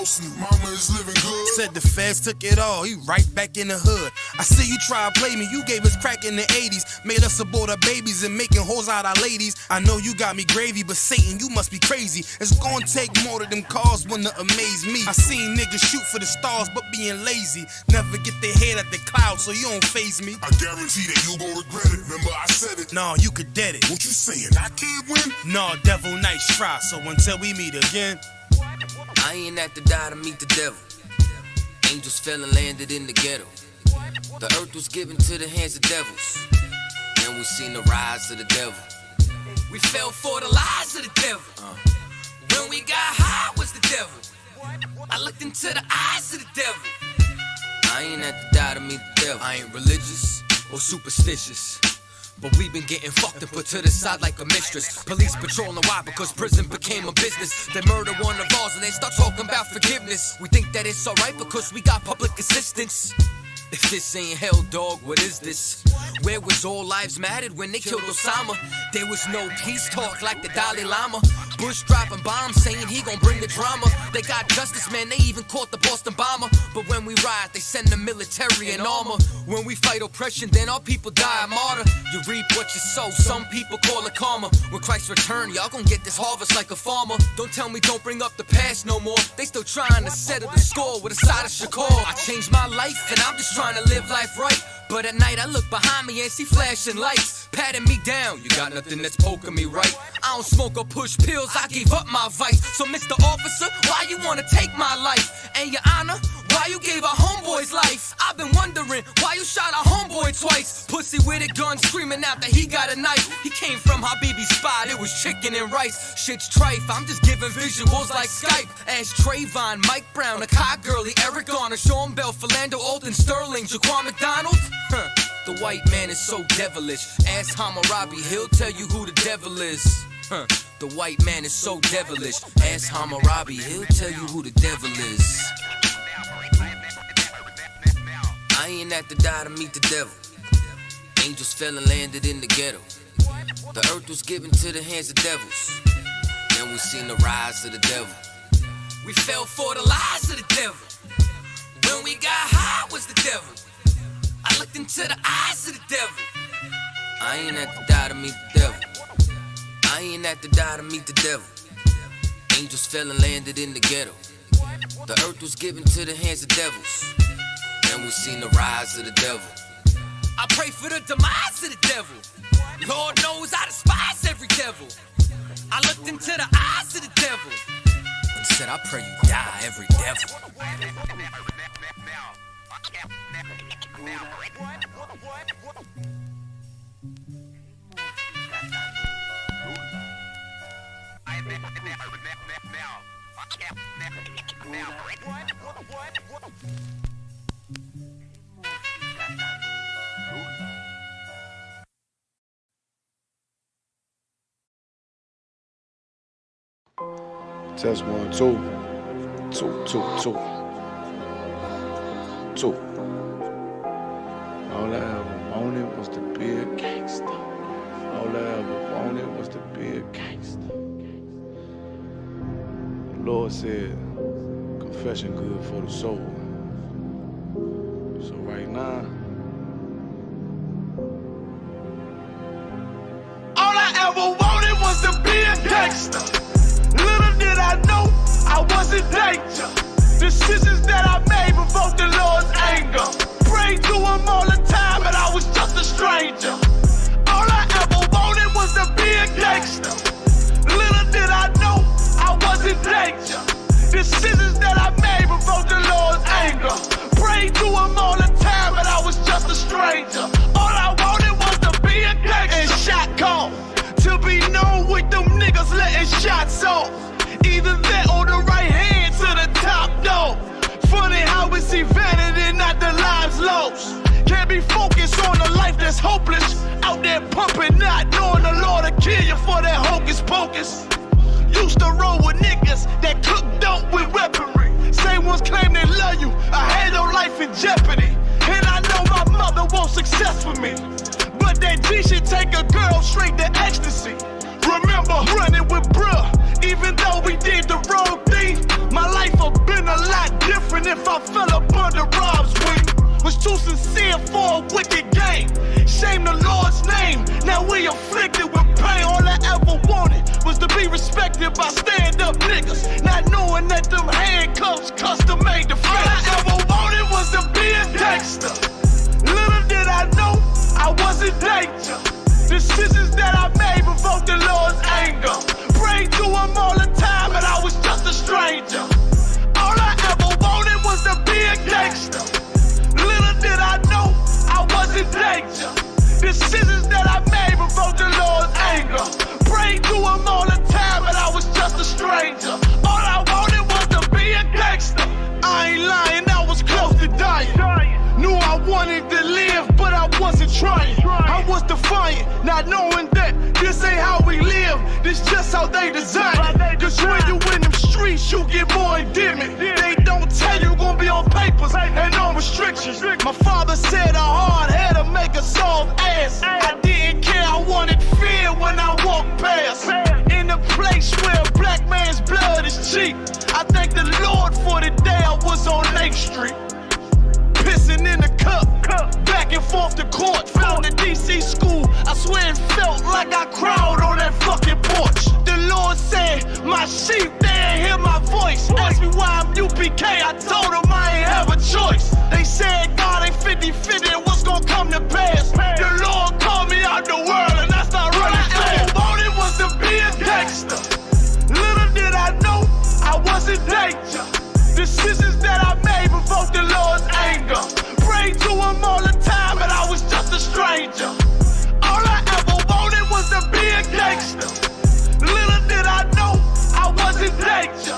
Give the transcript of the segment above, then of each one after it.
house and mama is living good. Said the feds took it all, he right back in the hood. I see you try to play me, you gave us crack in the 80s. Made us abort our babies and making hoes out our ladies. I know you got me gravy, but Satan, you must be crazy. It's gonna take more than them cars when to amaze me. I seen niggas shoot for the stars, but being lazy. Never get their head at the clouds, so you don't faze me. I guarantee that you gon' regret it, remember I said it. Nah, you could dead it. What you saying, I can't win? Nah, devil, nice try, so until we meet again. I ain't have to die to meet the devil. Angels fell and landed in the ghetto. The earth was given to the hands of devils. Then we seen the rise of the devil. We fell for the lies of the devil. When we got high was the devil. I looked into the eyes of the devil. I ain't have to die to meet the devil. I ain't religious or superstitious, but we been getting fucked and put to the side like a mistress. Police patrolling why? Because prison became a business. They murder one of ours and they start talking about forgiveness. We think that it's alright because we got public assistance. If this ain't hell, dog, what is this? Where was all lives mattered when they killed Osama? There was no peace talk like the Dalai Lama. Bush dropping bombs saying he gon' bring the drama. They got justice, man, they even caught the Boston bomber. But when we ride, they send the military in armor. When we fight oppression, then our people die a martyr. You reap what you sow, some people call it karma. When Christ return, y'all gon' get this harvest like a farmer. Don't tell me don't bring up the past no more. They still trying to settle the score with a side of Shakur. I changed my life and I'm just trying to live life right. But at night I look behind me and see flashing lights, patting me down. You got nothing that's poking me right. I don't smoke or push pills, I gave up my vice. So Mr. Officer, why you wanna take my life? And your honor, why you gave our homeboy's life? I've been wondering why you shot our homeboy twice. Pussy with a gun screaming out that he got a knife. He came from Habibi's spot, it was chicken and rice. Shit's trife, I'm just giving visuals like Skype. Ask Trayvon, Mike Brown, Akai Gurley, Eric Garner, Sean Bell, Philando, Alton Sterling, Jaquan McDonald. The white man is so devilish. Ask Hammurabi, he'll tell you who the devil is. The white man is so devilish. Ask Hammurabi, he'll tell you who the devil is. I ain't have to die to meet the devil. Angels fell and landed in the ghetto. The earth was given to the hands of devils. Then we seen the rise of the devil. We fell for the lies of the devil. When we got high was the devil. I looked into the eyes of the devil. I ain't have to die to meet the devil. I ain't have to die to meet the devil. Angels fell and landed in the ghetto. The earth was given to the hands of devils. Then we seen the rise of the devil. I pray for the demise of the devil. Lord knows I despise every devil. I looked into the eyes of the devil and said, I pray you die, every devil. Test 1, 2. 2, 2, 2. 2. All I ever wanted was to be a gangster. All I ever wanted was to be a gangster. The Lord said, confession good for the soul. So right now, all I ever wanted was to be a gangster. Little did I know I was in danger. Decisions that I made provoked the Lord's anger. Prayed to him all the time, but I was just a stranger. All I ever wanted was to be a gangster. Little did I know I was in danger. Decisions that I made provoked the Lord's anger. Prayed to him all the time, but I was just a stranger. All I wanted was to be a gangster. And shot call to be known with them niggas letting shots off. Either that or the right hand to the top dog. Funny how we see vanity, not the lives lost. Can't be focused on a life that's hopeless. Out there pumping, not knowing the Lord will kill you for that hocus pocus. Used to roll with niggas that cook dope with weaponry. Same ones claim they love you. I had no life in jeopardy. And I know my mother wants success for me. But that G should take a girl straight to ecstasy. Remember running with bruh, even though we did the wrong thing. My life have been a even if I fell up under Rob's wing. Was too sincere for a wicked game. Shame the Lord's name. Now we afflicted with pain. All I ever wanted was to be respected by stand-up niggas. Not knowing that them handcuffs custom made to fit. All I ever wanted was to be a gangster. Little did I know I was in danger. Decisions that I made provoked the Lord's anger. Prayed to him all the time and I was just a stranger. All I ever wanted was to be a gangster. Little did I know I was in danger. Decisions that I made provoked the Lord's anger. Prayed to him all the time and I was just a stranger. All I wanted was to be a gangster. I ain't lying, I was close to dying. Knew I wanted to live, but I wasn't trying. I was defiant, not knowing that this ain't how we live. This just how they design it. Cause when you in them streets, you get more endemic. They don't tell you gonna be on papers and on restrictions. My father said a hard head to make a soft ass. I didn't care, I wanted fear when I walked past. In a place where a black man's blood is cheap. I thank the Lord for the day I was on 8th Street. Pissing in the cup, back and forth to court. Found the DC school, I swear it felt like I crawled on that fucking porch. The Lord said, my sheep, they ain't hear my voice. Asked me why I'm UPK, I told them I ain't have a choice. They said God ain't 50-50 and what's gonna come to pass. The Lord called me out the world and that's not really fast. All I wanted was to be a gangster. Little did I know I was in danger. Decisions that I made provoked the Lord's anger. Prayed to him all the time and I was just a stranger. All I ever wanted was to be a gangster. Little did I know I was in danger.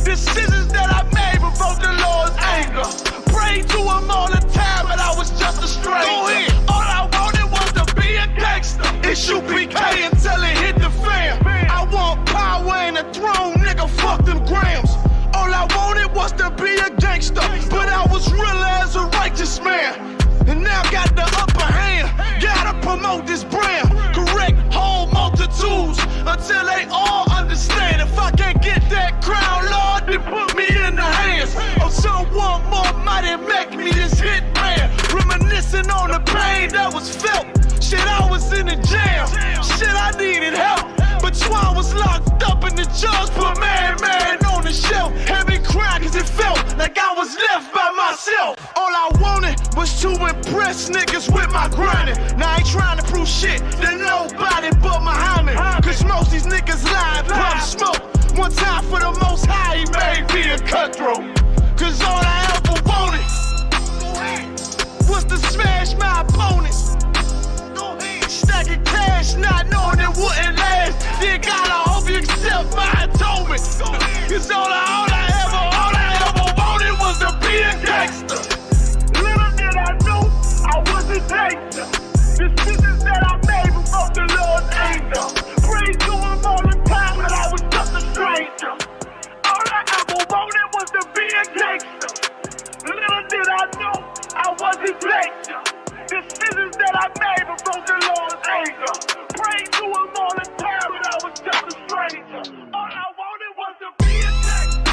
Decisions that I made provoked the Lord's anger. Prayed to him all the time and I was just a stranger. Go ahead. All I wanted was to be a gangster. Isupk until it hit the fan. I want power and a throne, nigga, fuck them grams. All I wanted was to be a gangster, but I was real as a righteous man. And now got the upper hand, gotta promote this brand. Correct whole multitudes until they all understand. If I can't get that crown, Lord, then put me in the hands of someone more mighty, make me this hit man. Reminiscing on the pain that was felt. Shit, I was in the jam. Shit, I needed help. But Twan was locked up and the judge put man on the shelf. Heavy crying cause it felt like I was left by myself. All I wanted was to impress niggas with my grinding. Now I ain't trying to prove shit to nobody but Muhammad. Cause most these niggas lie and pump smoke. One time for the most high, he made me a cutthroat. Cause all I ever wanted was to smash my opponents. Stacking cash, not knowing it wouldn't last. Then God, I hope you accept my atonement. Cause all I ever wanted was to be a gangster. Little did I know I was in danger. Decisions that I made provoked the Lord's anger. Prayed to him all the time and I was just a stranger. All I ever wanted was to be a gangster. Little did I know I was in danger. Decisions that I made provoked the Lord's anger. Prayed to him all the time and I was just a stranger. All I wanted was to be a gangster.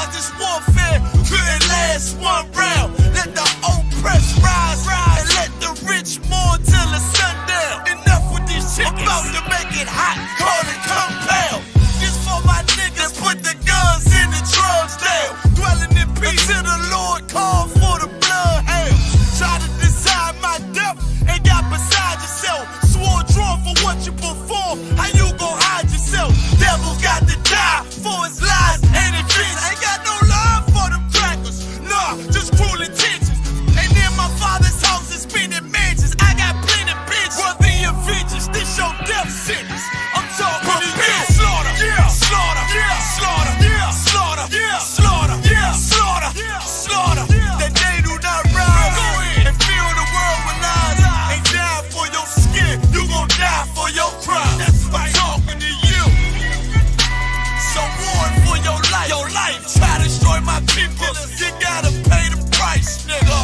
Cause this warfare couldn't last one round. Let the oppressed rise, and let the rich mourn till the sundown. Enough with these chickens, about to make it hot, call it compound. This for my niggas, put the guns in the drugs down. Dwelling in peace till the Lord called for the bloodhounds. Try to decide my death and got beside yourself. Swore drawn for what you perform, how you gon' hide yourself? Devil's got to die for his lies and his dreams. Ain't got no love for them crackers, nah, just cruel intentions. And in my father's house is spinning mansions. I got plenty bitches, worthy of vengeance. This your death sentence. I'm talking to you. Slaughter, yeah, slaughter, yeah, slaughter, yeah, slaughter, yeah, slaughter, yeah, slaughter, yeah, slaughter. That they do not rise and fill the world with lies. Ain't die for your skin, you gon' die for your crime. That's right. Talking to you. So warn for your life. Your life try to destroy my people. You gotta pay the price, nigga.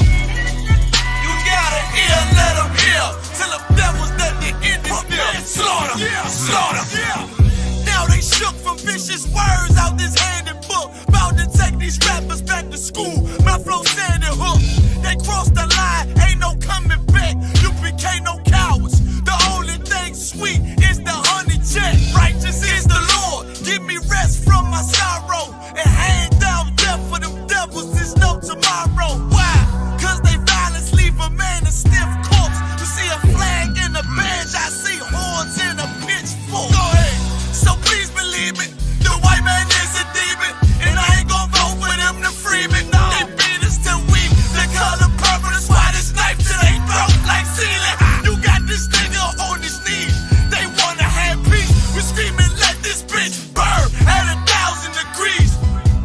You gotta hear, let them hear. Tell them devils that the end is near. Slaughter, yeah, slaughter, yeah. Now they shook from vicious words out this handbook. Bout to take these rappers back to school. My flow sanded hook. They crossed the line, ain't no coming back. You became no cowards. The only thing sweet is the honey check. Righteous is the Lord. Give me rest from my sorrow. And hand down death for them devils. There's no tomorrow. Why? Cause they violence leave a man a stiff corpse. You see a flag in a bench, I see horns in a pitchfork. Go ahead. So please believe it, the white man is a demon. And I ain't gon' vote for them to free me. No. They beat us till we the color purple. That's why this knife to they throat like ceiling. You got this nigga on his knees. They wanna have peace. We screaming, let this bitch burn at 1,000 degrees.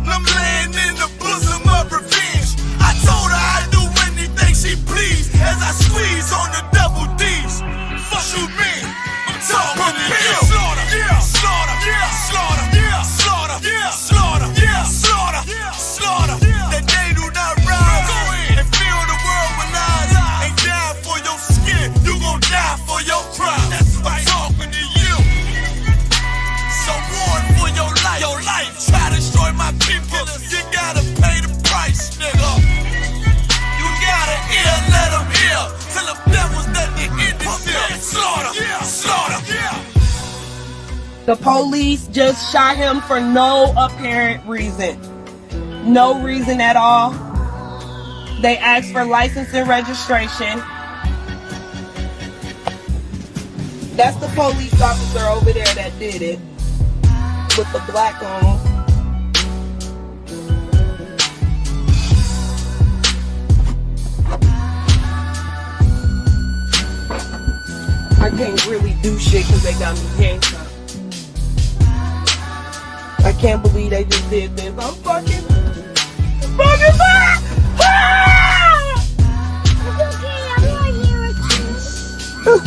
I'm laying in the bosom of revenge. I told her I'd do anything she please as I squeeze on the double D's. Fuck you mean? I'm talking to you. Slaughter, yeah, slaughter, yeah, slaughter, yeah, slaughter, yeah, slaughter, yeah, slaughter, yeah, slaughter. That they do not rise and fill the world with lies. Ain't die for your skin, you gon' die for your crime. That's right. Talking to you. So warn for your life. Your life try to destroy my people. You gotta pay the price, nigga. You gotta hear, let them hear. Tell them devils that the end is near. Slaughter, yeah, slaughter, yeah. The police just shot him for no apparent reason. No reason at all. They asked for license and registration. That's the police officer over there that did it. With the black on. I can't really do shit because they got me handcuffed. I can't believe they just did this. I'm fucking back! It's okay, I'm right here with you.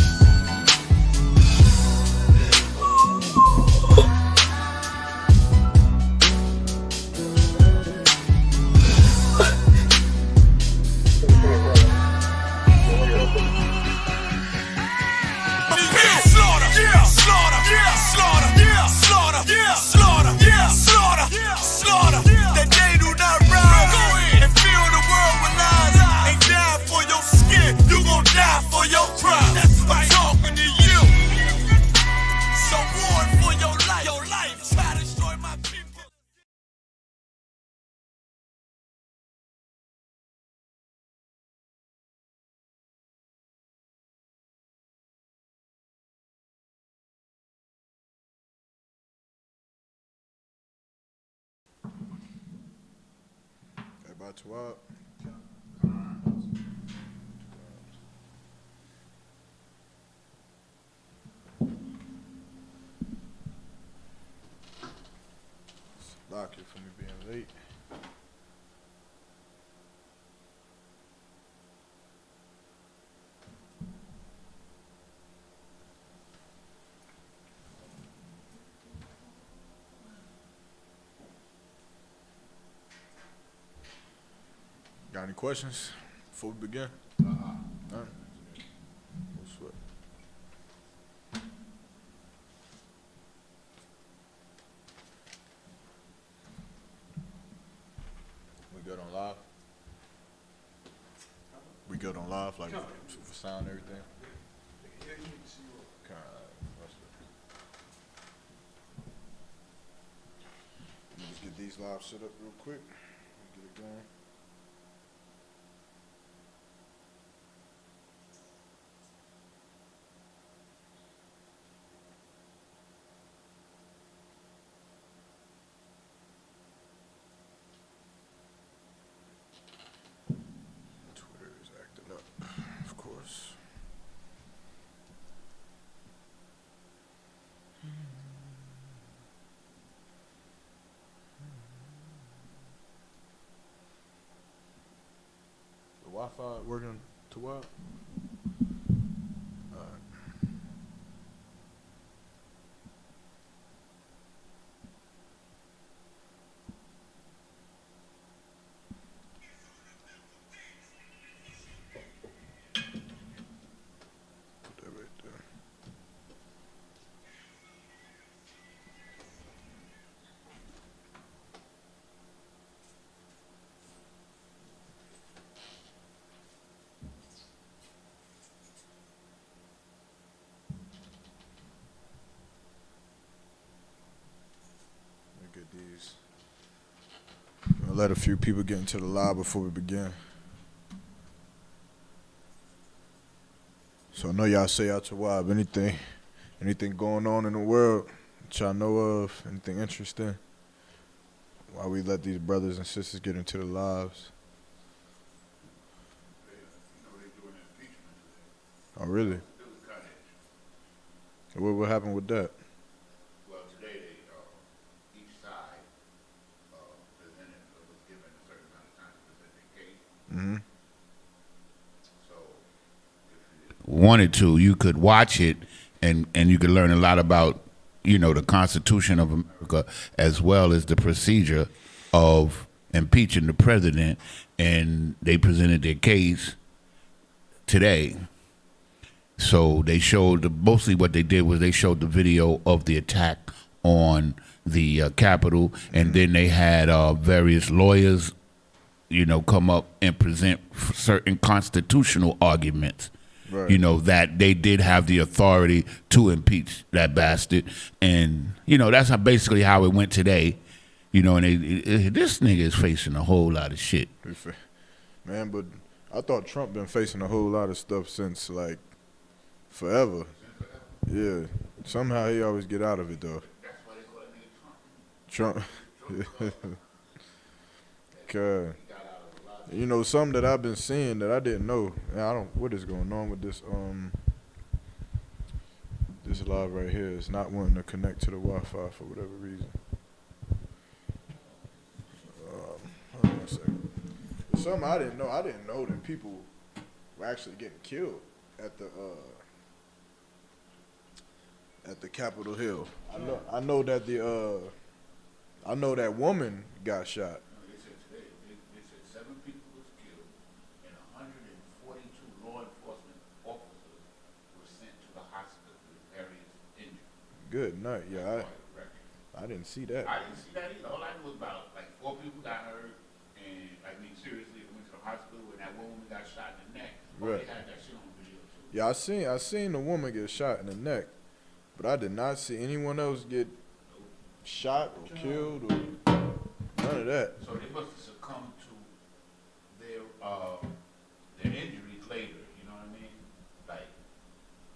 About to up. Lock it for me being late. Got any questions before we begin? None? No sweat. good on live? We good on live, like for sound and everything? Okay, let me just get these live set up real quick. Get it going. Twitter is acting up, of course. The Wi-Fi working too well? Alright. Put that right there. Let me get these. I'll let a few people get into the live before we begin. So I know y'all say out to Wab, anything going on in the world that y'all know of, anything interesting, while we let these brothers and sisters get into the lives. Oh, really? What happened with that? Well, today each side presented was given a certain amount of time to present their case. Mm-hmm. So, if you wanted to, you could watch it, and you could learn a lot about, you know, the Constitution of America as well as the procedure of impeaching the president. And they presented their case today. So they showed mostly what they did was they showed the video of the attack on the Capitol, and then they had various lawyers, you know, come up and present certain constitutional arguments. Right. You know, that they did have the authority to impeach that bastard, and you know that's basically how it went today. You know, and this nigga is facing a whole lot of shit. Man, but I thought Trump been facing a whole lot of stuff since like forever. Yeah. Somehow he always get out of it though. That's why they call that nigga Trump. God. You know, something that I've been seeing that I didn't know. What is going on with this this live right here? It's not wanting to connect to the Wi-Fi for whatever reason. Hold on a second. It's something I didn't know. I didn't know that people were actually getting killed at the Capitol Hill. I know that that woman got shot. They said 7 people was killed and 142 law enforcement officers were sent to the hospital with various injuries. Good night. Yeah, I didn't see that. I didn't see that either. All I knew was about like 4 people got hurt, and I mean seriously, they went to the hospital and that woman got shot in the neck. Right. They had that shit on video too. Yeah, I seen the woman get shot in the neck, but I did not see anyone else get shot or killed or none of that. So they must have succumbed to their injuries later. You know what I mean? Like,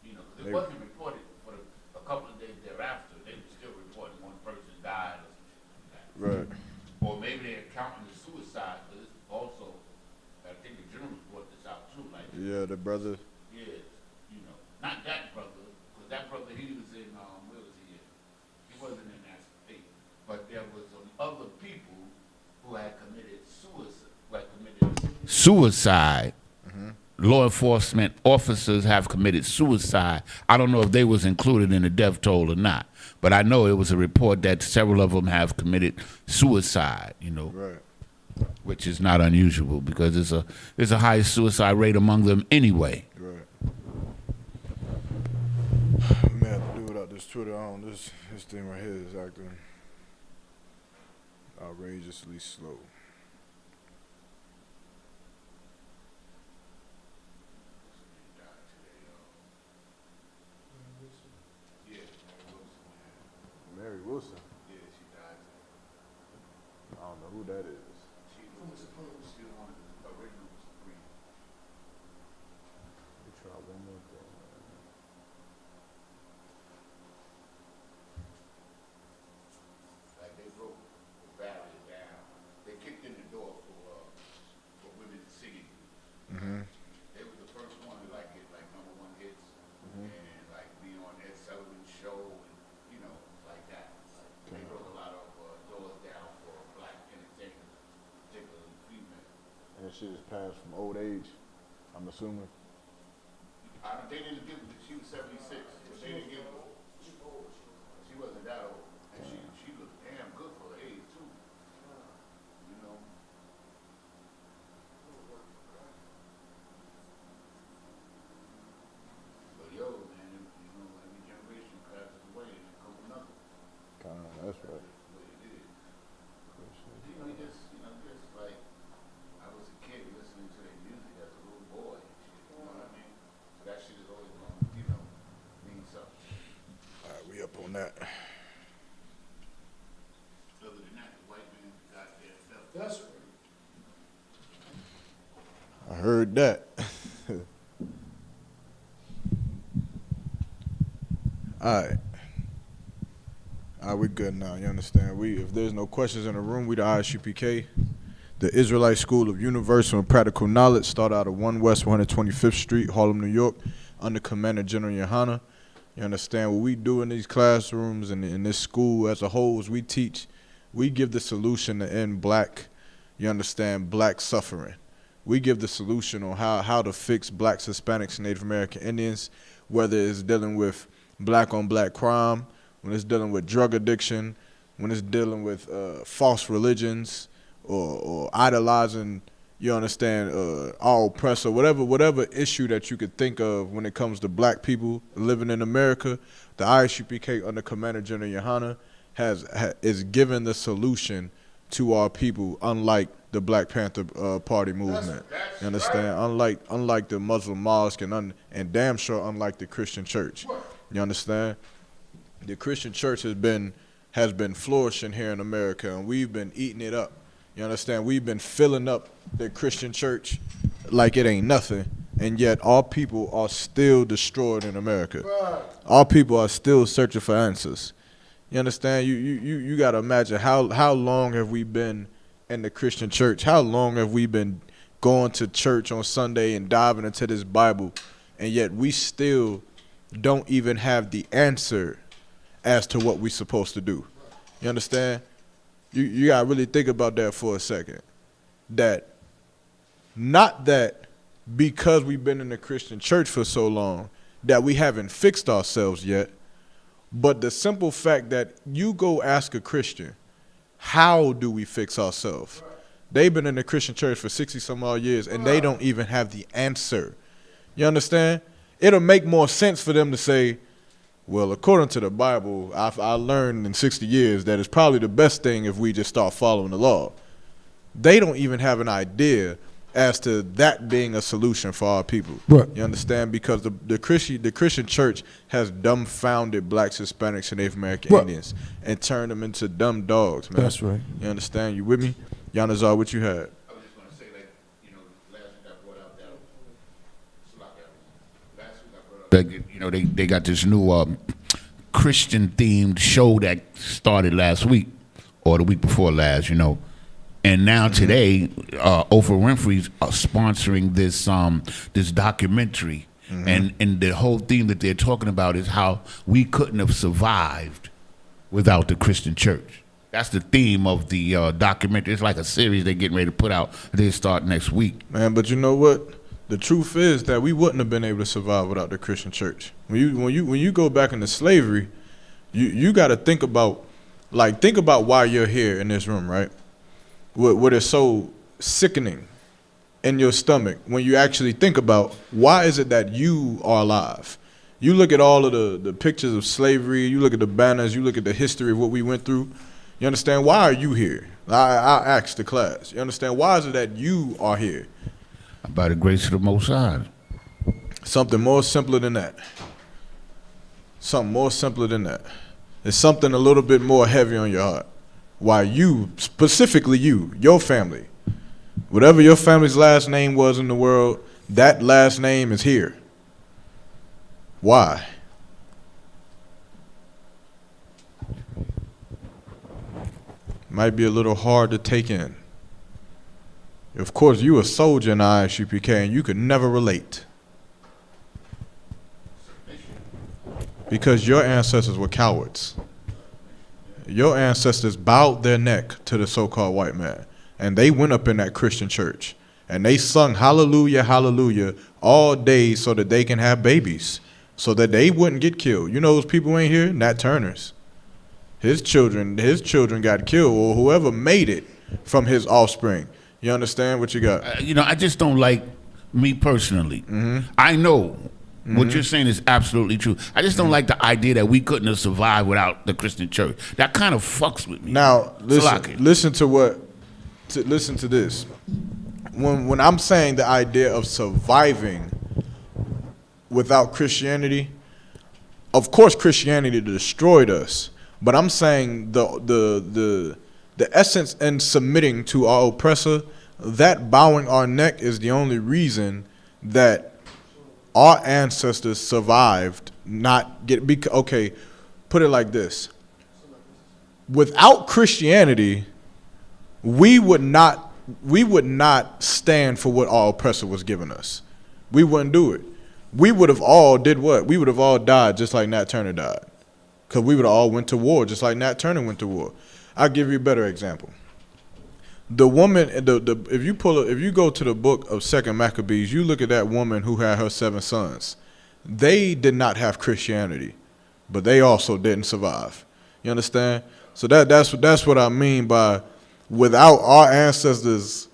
you know, 'cause it wasn't reported for a couple of days thereafter. They were still reporting one person died or something like that. Right. Or maybe they're counting the suicide, but it's also, I think the journals brought this out too. Like, Yeah, the brother. yeah, you know, not that brother, because that brother, he was in, where was he in? He wasn't in that state. But there was some other people who had committed suicide. Mm-hmm. Law enforcement officers have committed suicide. I don't know if they was included in the death toll or not, but I know it was a report that several of them have committed suicide. You know, Right. which is not unusual because there's a high suicide rate among them anyway. Right. We may have to do without this Twitter on. This thing right here is acting outrageously slow. that is. We try one more thing, man. Like they broke the barrier down. They kicked in the door for women singing. They were the first one to like get like #1 hits and like be on Ed Sullivan's show and like that. They broke a lot of doors down for black entertainers, particularly female. And she just passed from old age, I'm assuming. They didn't give her. She was 76. But they didn't give her. She wasn't that old, and she looked damn good for her age too. You know. But yo, man, every generation passes away and there comes another. That's right. That's the way it is. Just like I was a kid listening to their music as a little boy and shit. You know what I mean? So that shit is always gonna, mean something. All right, we up on that. Other than that, the white man got their stuff. That's right. I heard that. All right. All right, we good now. You understand? If there's no questions in the room, we the Isupk, the Israelite School of Universal and Practical Knowledge, start out of 1 West 125th Street, Harlem, New York, under Commander General Yohana. You understand? What we do in these classrooms and in this school as a whole is we teach, we give the solution to end black suffering. We give the solution on how to fix blacks, Hispanics, Native American Indians, whether it's dealing with black on black crime, when it's dealing with drug addiction, when it's dealing with false religions or idolizing, you understand, our oppressor, whatever issue that you could think of when it comes to black people living in America, the Isupk under Commander General Yohana is given the solution to our people, unlike the Black Panther Party movement. You understand? Right. Unlike the Muslim mosque and damn sure unlike the Christian church. You understand? The Christian church has been flourishing here in America, and we've been eating it up. You understand? We've been filling up the Christian church like it ain't nothing, and yet our people are still destroyed in America. Right. Our people are still searching for answers. You understand? You got to imagine how long have we been in the Christian church? How long have we been going to church on Sunday and diving into this Bible, and yet we still don't even have the answer as to what we're supposed to do? You understand? You got to really think about that for a second. That not that because we've been in the Christian church for so long that we haven't fixed ourselves yet, but the simple fact that you go ask a Christian, how do we fix ourselves? They've been in the Christian church for 60 some odd years and they don't even have the answer. You understand? It'll make more sense for them to say, well, according to the Bible, I learned in 60 years that it's probably the best thing if we just start following the law. They don't even have an idea as to that being a solution for our people. Right. You understand? Because the Christian church has dumbfounded blacks, Hispanics, and Native American Indians and turned them into dumb dogs, man. That's right. You understand? You with me? Yanazar, what you had? I was just going to say, like, last week I brought out that they got this new Christian themed show that started last week or the week before last, And now today, Oprah Winfrey's sponsoring this documentary, and the whole theme that they're talking about is how we couldn't have survived without the Christian church. That's the theme of the documentary. It's like a series they're getting ready to put out. They start next week. Man, but you know what? The truth is that we wouldn't have been able to survive without the Christian church. When you go back into slavery, you got to think about why you're here in this room, right? What is so sickening in your stomach when you actually think about why is it that you are alive? You look at all of the pictures of slavery, you look at the banners, you look at the history of what we went through. You understand? Why are you here? I asked the class. You understand? Why is it that you are here? By the grace of the Most High. Something more simpler than that. Something more simpler than that. It's something a little bit more heavy on your heart. why you, specifically you, your family, whatever your family's last name was in the world, that last name is here. Why? Might be a little hard to take in. Of course, you a soldier in Isupk and you could never relate. Because your ancestors were cowards. Your ancestors bowed their neck to the so-called white man. And they went up in that Christian church. And they sung hallelujah, hallelujah all day so that they can have babies. So that they wouldn't get killed. You know those people ain't here? Nat Turner's. His children got killed, or whoever made it from his offspring. You understand what you got? I just don't like, me personally. I know what you're saying is absolutely true. I just don't like the idea that we couldn't have survived without the Christian church. That kind of fucks with me. Now, listen to this. When I'm saying the idea of surviving without Christianity, of course Christianity destroyed us. But I'm saying the essence in submitting to our oppressor, that bowing our neck is the only reason that our ancestors survived. Okay, put it like this: without Christianity, we would not stand for what our oppressor was giving us. We wouldn't do it. We would have all did what? We would have all died just like Nat Turner died. Because we would have all went to war just like Nat Turner went to war. I'll give you a better example. The woman, if you go to the book of 2 Maccabees, you look at that woman who had her 7 sons. They did not have Christianity, but they also didn't survive. You understand? So that's what I mean by without our ancestors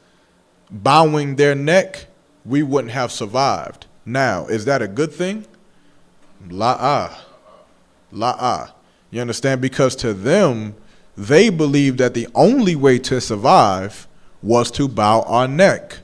bowing their neck, we wouldn't have survived. Now, is that a good thing? La-ah. You understand? Because to them, they believed that the only way to survive was to bow our neck.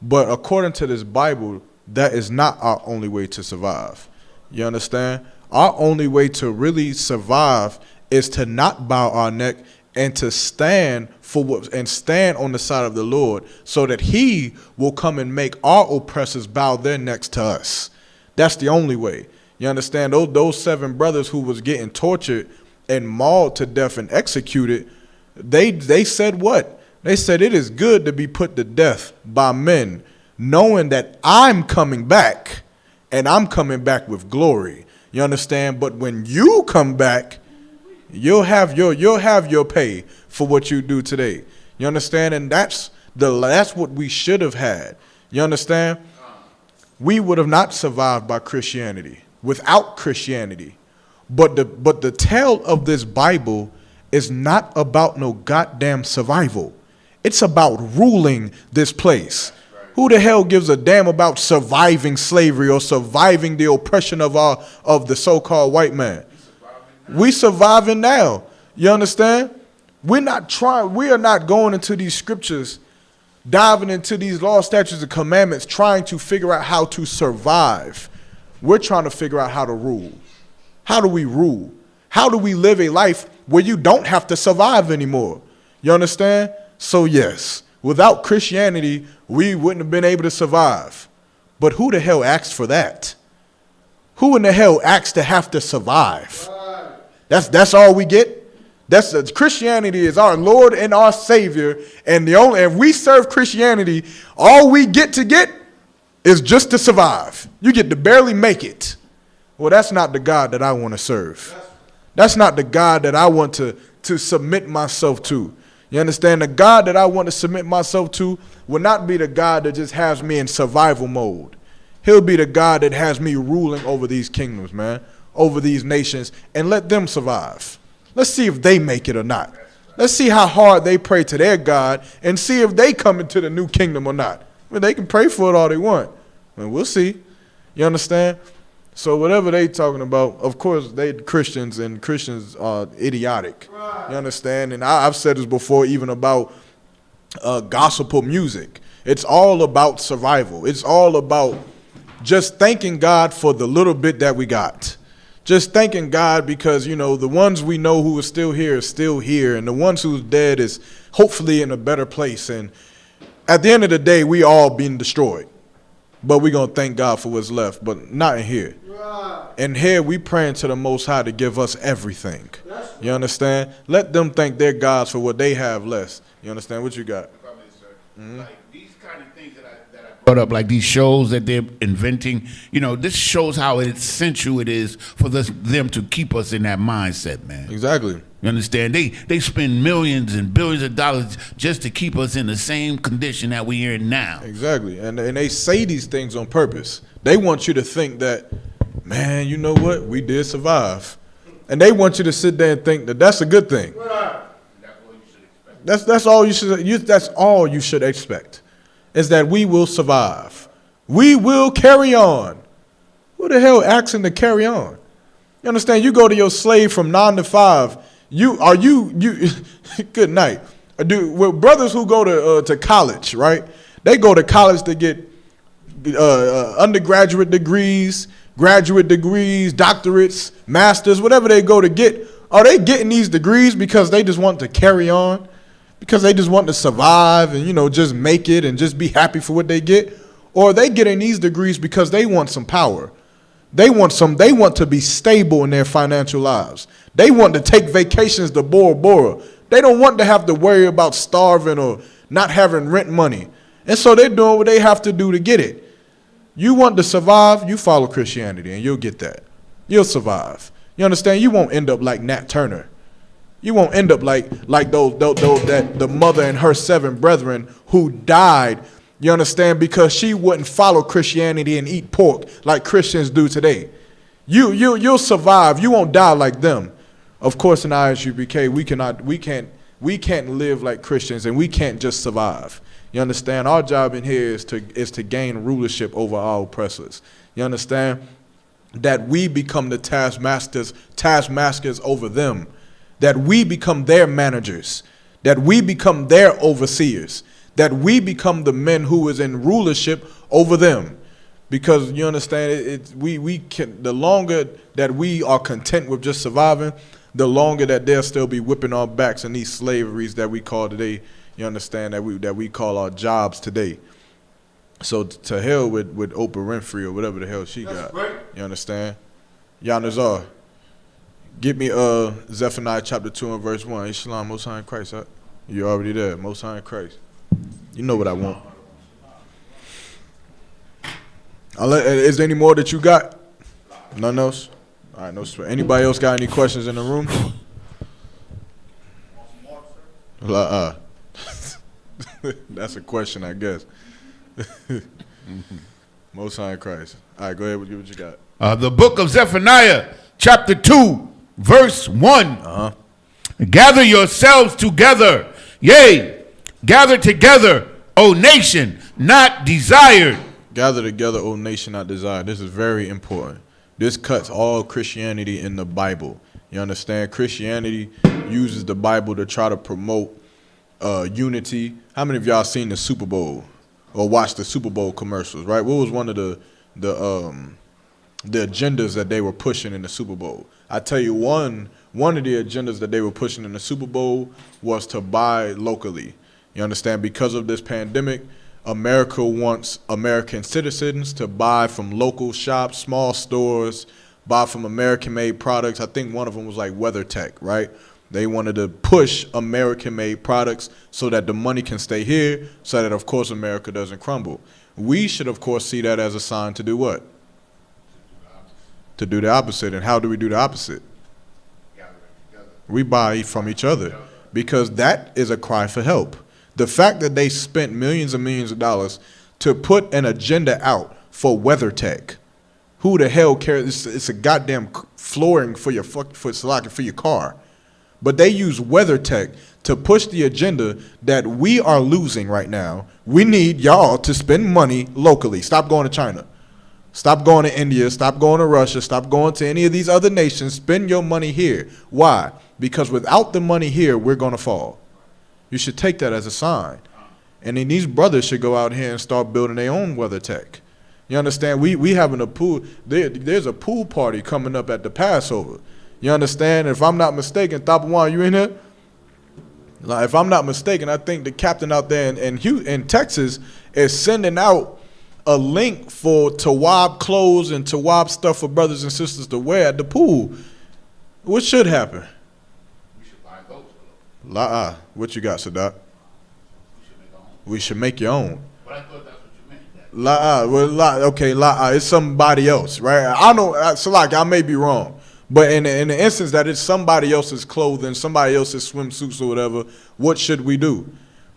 But according to this Bible, that is not our only way to survive. You understand? Our only way to really survive is to not bow our neck and to stand stand on the side of the Lord so that he will come and make our oppressors bow their necks to us. That's the only way. You understand? Those 7 brothers who was getting tortured and mauled to death and executed, they said what? They said it is good to be put to death by men, knowing that I'm coming back and I'm coming back with glory. You understand? But when you come back, you'll have your pay for what you do today. You understand? And that's what we should have had. You understand? We would have not survived by Christianity. Without Christianity. But the tale of this Bible is not about no goddamn survival. It's about ruling this place. Who the hell gives a damn about surviving slavery or surviving the oppression of the so-called white man? We surviving now. You understand? We are not going into these scriptures, diving into these laws, statutes, and commandments, trying to figure out how to survive. We're trying to figure out how to rule. How do we rule? How do we live a life where you don't have to survive anymore? You understand? So yes, without Christianity, we wouldn't have been able to survive. But who the hell asked for that? Who in the hell asked to have to survive? That's all we get? Christianity is our Lord and our Savior, and if we serve Christianity, all we get is just to survive. You get to barely make it. Well, that's not the God that I want to serve. That's not the God that I want to submit myself to. You understand? The God that I want to submit myself to will not be the God that just has me in survival mode. He'll be the God that has me ruling over these kingdoms, man, over these nations, and let them survive. Let's see if they make it or not. Let's see how hard they pray to their God and see if they come into the new kingdom or not. I mean, they can pray for it all they want. I mean, we'll see. You understand? So whatever they talking about, of course, they Christians, and Christians are idiotic. Right. You understand? And I've said this before, even about gospel music. It's all about survival. It's all about just thanking God for the little bit that we got. just thanking God because, you know, the ones we know who are still here, and the ones who's dead is hopefully in a better place. And at the end of the day, we all being destroyed. But we're going to thank God for what's left, but not in here. And here we praying to the Most High to give us everything. You understand? Let them thank their gods for what they have less. You understand? What you got? Like these kind of things that I brought up, like these shows that they're inventing, you know, this shows how essential it is for them to keep us in that mindset, man. Exactly. You understand? They spend millions and billions of dollars just to keep us in the same condition that we're in now. Exactly. And they say these things on purpose. They want you to think that, man, you know what? We did survive. And they want you to sit there and think that that's a good thing. That's all you should expect. Is that we will survive. We will carry on. Who the hell asking to carry on? You understand? You go to your slave from 9 to 5. You good night. Brothers who go to college, right? They go to college to get undergraduate degrees, graduate degrees, doctorates, masters, whatever they go to get. Are they getting these degrees because they just want to carry on? Because they just want to survive and, you know, just make it and just be happy for what they get? Or are they getting these degrees because they want some power? They want to be stable in their financial lives. They want to take vacations to Bora Bora. They don't want to have to worry about starving or not having rent money. And so they're doing what they have to do to get it. You want to survive, you follow Christianity and you'll get that. You'll survive. You understand? You won't end up like Nat Turner. You won't end up like the mother and her 7 brethren who died, you understand, because she wouldn't follow Christianity and eat pork like Christians do today. You'll survive. You won't die like them. Of course, in Isupk, we can't live like Christians and we can't just survive. You understand? Our job in here is to gain rulership over our oppressors. You understand? That we become the taskmasters over them. That we become their managers, that we become their overseers, that we become the men who is in rulership over them. Because you understand, the longer that we are content with just surviving, the longer that they'll still be whipping our backs in these slaveries that we call today. You understand, that we call our jobs today. So to hell with Oprah Winfrey or whatever the hell she got. Right. You understand? Yanazar. Give me Zephaniah chapter 2 and verse 1. Shalom, Most High in Christ. Huh? You're already there. Most High in Christ. You know what I want. Is there any more that you got? None else? All right, no sweat. Anybody else got any questions in the room? That's a question, I guess. Most High in Christ. All right, go ahead. What you got? The book of Zephaniah, chapter 2. Verse 1, Gather yourselves together, yea, gather together, O nation, not desired. Gather together, O nation, not desired. This is very important. This cuts all Christianity in the Bible. You understand? Christianity uses the Bible to try to promote unity. How many of y'all seen the Super Bowl or watched the Super Bowl commercials, right? What was one of the agendas that they were pushing in the Super Bowl? I tell you, one of the agendas that they were pushing in the Super Bowl was to buy locally. You understand? Because of this pandemic, America wants American citizens to buy from local shops, small stores, buy from American-made products. I think one of them was like WeatherTech, right? They wanted to push American-made products so that the money can stay here, so that, of course, America doesn't crumble. We should, of course, see that as a sign to do what? To do the opposite. And how do we do the opposite? We buy from each other, because that is a cry for help. The fact that they spent millions and millions of dollars to put an agenda out for WeatherTech. Who the hell cares? It's a goddamn flooring for your for your car. But they use WeatherTech to push the agenda that we are losing right now. We need y'all to spend money locally. Stop going to China. Stop going to India. Stop going to Russia. Stop going to any of these other nations. Spend your money here. Why? Because without the money here, we're going to fall. You should take that as a sign. And then these brothers should go out here and start building their own WeatherTech. You understand? We having a pool. There's a pool party coming up at the Passover. You understand? If I'm not mistaken, Thapawan, you in here? Like, if I'm not mistaken, I think the captain out there in Texas is sending out a link for Tawab clothes and Tawab stuff for brothers and sisters to wear at the pool. What should happen? We should buy those. What you got, Sadat? We should make your own. But I thought that's what you meant. It's somebody else, right? I know, so like I may be wrong, but in the instance that it's somebody else's clothing, somebody else's swimsuits or whatever, what should we do?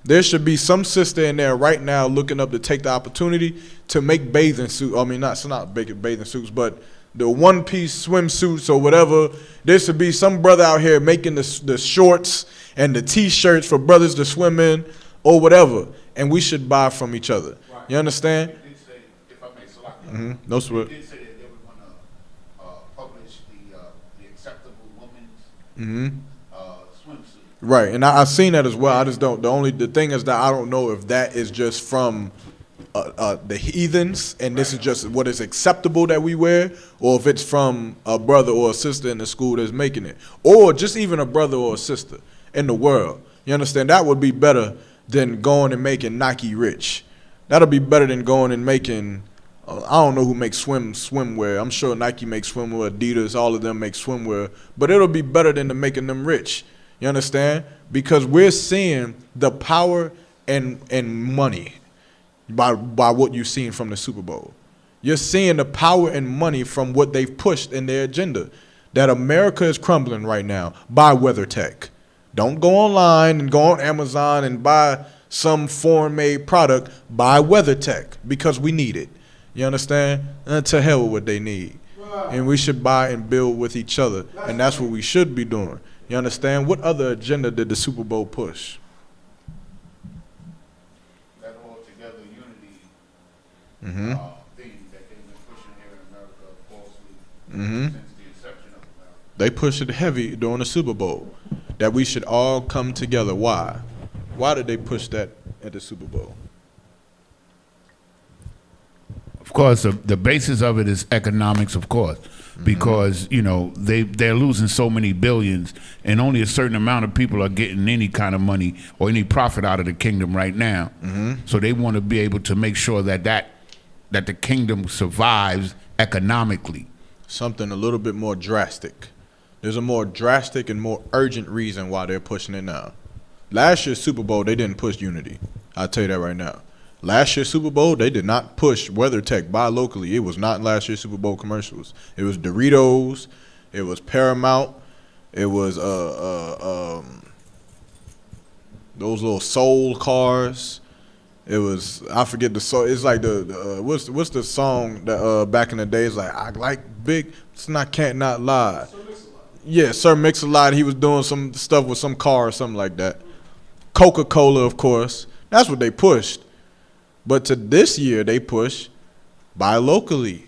There should be some sister in there right now looking up to take the opportunity to make bathing suits. I mean, not bathing suits, but the one-piece swimsuits or whatever. There should be some brother out here making the shorts and the T-shirts for brothers to swim in or whatever, and we should buy from each other. Right. You understand? They did say, if I may select, No sweat. They did say that they were going to publish the acceptable women's swimsuit. Right, and I've seen that as well. I just don't. The thing is that I don't know if that is just from the heathens, and this is just what is acceptable that we wear, or if it's from a brother or a sister in the school that's making it, or just even a brother or a sister in the world. You understand? That would be better than going and making Nike rich. That'll be better than going and making. I don't know who makes swimwear. I'm sure Nike makes swimwear, Adidas, all of them make swimwear, but it'll be better than making them rich. You understand? Because we're seeing the power and money by what you've seen from the Super Bowl. You're seeing the power and money from what they've pushed in their agenda. That America is crumbling right now by WeatherTech. Don't go online and go on Amazon and buy some foreign-made product. Buy WeatherTech because we need it. You understand? And to hell with what they need. And we should buy and build with each other. And that's what we should be doing. You understand? What other agenda did the Super Bowl push? That altogether unity thing that they've been pushing here in America falsely since the inception of America. They pushed it heavy during the Super Bowl, that we should all come together. Why? Why did they push that at the Super Bowl? Of course, the basis of it is economics, of course, because they're losing so many billions, and only a certain amount of people are getting any kind of money or any profit out of the kingdom right now. So they want to be able to make sure that the kingdom survives economically. Something a little bit more drastic. There's a more drastic and more urgent reason why they're pushing it now. Last year's Super Bowl, they didn't push unity. I'll tell you that right now. Last year's Super Bowl, they did not push WeatherTech. Buy locally. It was not last year's Super Bowl commercials. It was Doritos. It was Paramount. It was those little soul cars. It was, I forget the song. It's like what's the song that back in the days, like I like big. It's not Can't Not Lie. Yeah, Sir Mix-a-Lot. He was doing some stuff with some car or something like that. Coca-Cola, of course. That's what they pushed. But to this year, they push buy locally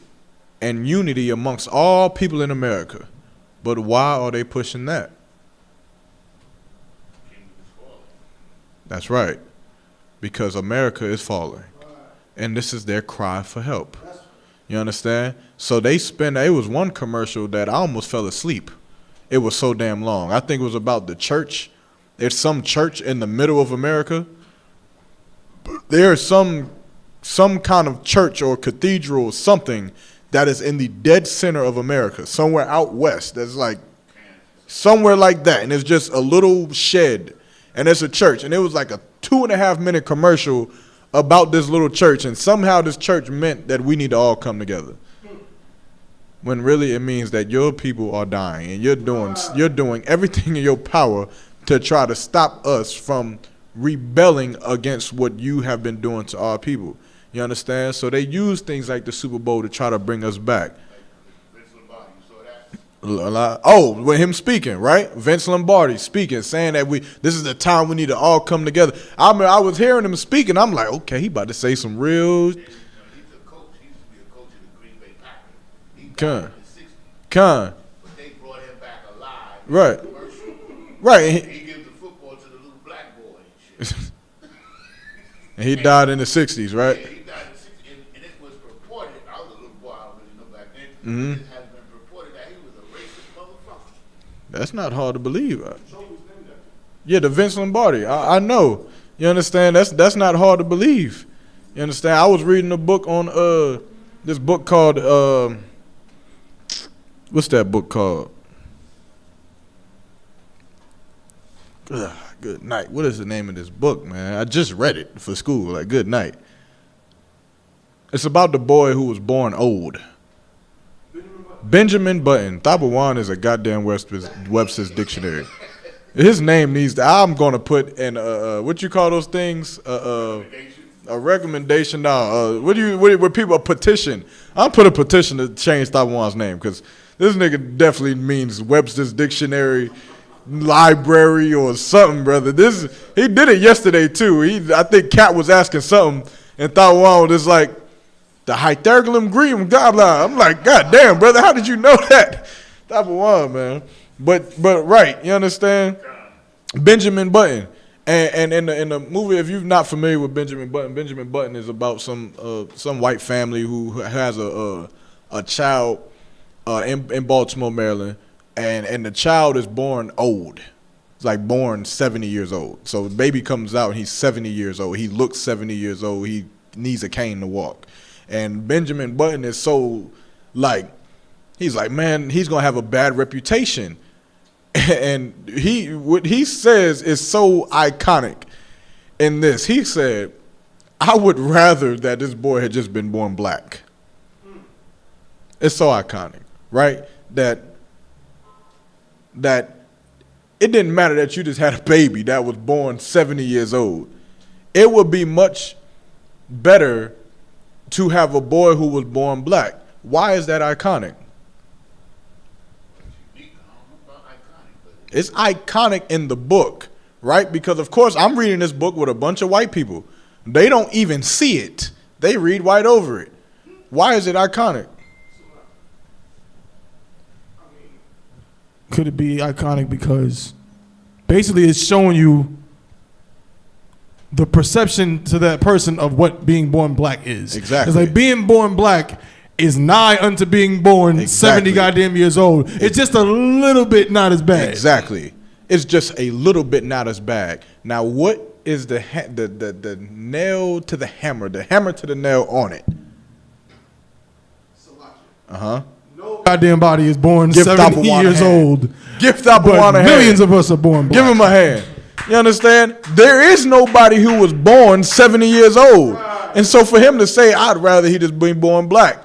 and unity amongst all people in America. But why are they pushing that? That's right. Because America is falling. And this is their cry for help. You understand? So it was one commercial that I almost fell asleep. It was so damn long. I think it was about the church. There's some church in the middle of America. There's some kind of church or cathedral or something that is in the dead center of America, somewhere out west. That's like somewhere like that. And it's just a little shed. And it's a church. And it was like a 2.5-minute commercial about this little church. And somehow this church meant that we need to all come together. When really it means that your people are dying. And you're doing everything in your power to try to stop us from rebelling against what you have been doing to our people. You understand? So they use things like the Super Bowl to try to bring us back. With him speaking, right? Vince Lombardi speaking, saying that this is the time we need to all come together. I mean, I was hearing him speaking. I'm like, okay, he about to say some real. He's a coach. He used to be a coach of the Green Bay Packers. He died in the 60s. But they brought him back alive. Right. Right. He gives the football to the little black boy and shit. And he died in the 60s, right? Yeah, he died in the 60s. And it was reported Mm-hmm. It has been reported that he was a racist motherfucker. That's not hard to believe. Yeah, the Vince Lombardi. I know. You understand? That's not hard to believe. You understand? I was reading a book on this book called what's that book called? Good night. What is the name of this book, man? I just read it for school. Like, good night. It's about the boy who was born old. Benjamin Button. Thabawan is a goddamn Webster's dictionary. His name needs to. I'm gonna put in what you call those things? A recommendation. No, what people a petition? I'll put a petition to change Thabawan's name because this nigga definitely means Webster's dictionary library or something, brother. He did it yesterday too. I think Cat was asking something and Thabawan was just like the hyperglyph green blah blah. I'm like, God damn, brother, how did you know that? Thabawan, man. But right, you understand? Benjamin Button. And in the movie, if you're not familiar with Benjamin Button is about some white family who has a child in Baltimore, Maryland, and the child is born old. It's like born 70 years old. So the baby comes out and he's 70 years old. He looks 70 years old. He needs a cane to walk. And Benjamin Button is so he's like, man, he's gonna have a bad reputation. And what he says is so iconic in this. He said, I would rather that this boy had just been born black. It's so iconic, right? That it didn't matter that you just had a baby that was born 70 years old. It would be much better to have a boy who was born black. Why is that iconic? It's iconic in the book, right? Because, of course, I'm reading this book with a bunch of white people. They don't even see it. They read right over it. Why is it iconic? Could it be iconic because basically it's showing you the perception to that person of what being born black is. Exactly. It's like being born black is nigh unto being born 70 goddamn years old. It's just a little bit not as bad. Exactly. It's just a little bit not as bad. Now, what is the nail to the hammer to the nail on it? Uh-huh. No goddamn body is born 70 years old. Give Thabawan a hand. Millions of us are born black. Give him a hand. You understand? There is nobody who was born 70 years old. And so for him to say, I'd rather he just be born black.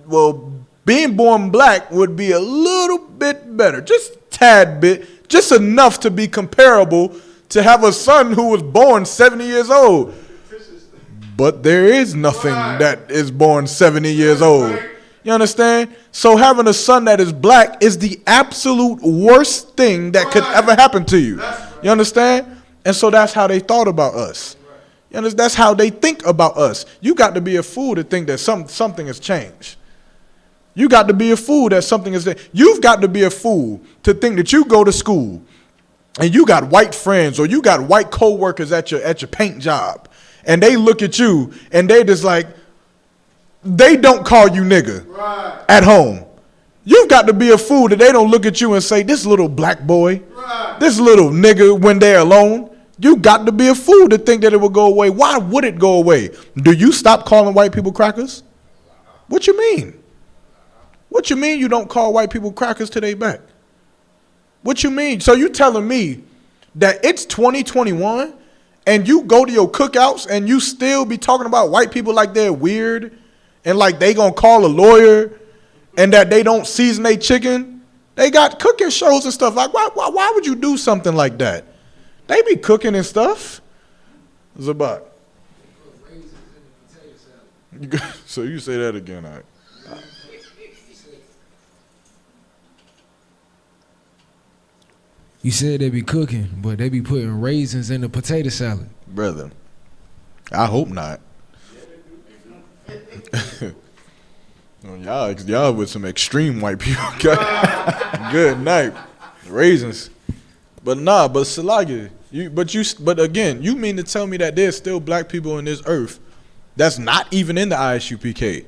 Well, being born black would be a little bit better. Just a tad bit. Just enough to be comparable to have a son who was born 70 years old. But there is nothing that is born 70 years old. You understand? So having a son that is black is the absolute worst thing that could ever happen to you. You understand? And so that's how they thought about us. You understand? That's how they think about us. You got to be a fool to think that something has changed. You got to be a fool that something is there. You've got to be a fool to think that you go to school and you got white friends or you got white co-workers at your paint job and they look at you and they just like, they don't call you nigga at home. You've got to be a fool that they don't look at you and say, this little black boy, this little nigga when they're alone. You got to be a fool to think that it will go away. Why would it go away? Do you stop calling white people crackers? What you mean? What you mean you don't call white people crackers till they back? What you mean? So you telling me that it's 2021 and you go to your cookouts and you still be talking about white people like they're weird and like they gonna call a lawyer and that they don't season their chicken? They got cooking shows and stuff. Like, why would you do something like that? They be cooking and stuff. Zabak. So you say that again, all right. You said they be cooking, but they be putting raisins in the potato salad. Brother, I hope not. Y'all with some extreme white people. Good night. Raisins. But Salagi, but again, you mean to tell me that there's still black people on this earth that's not even in the ISUPK,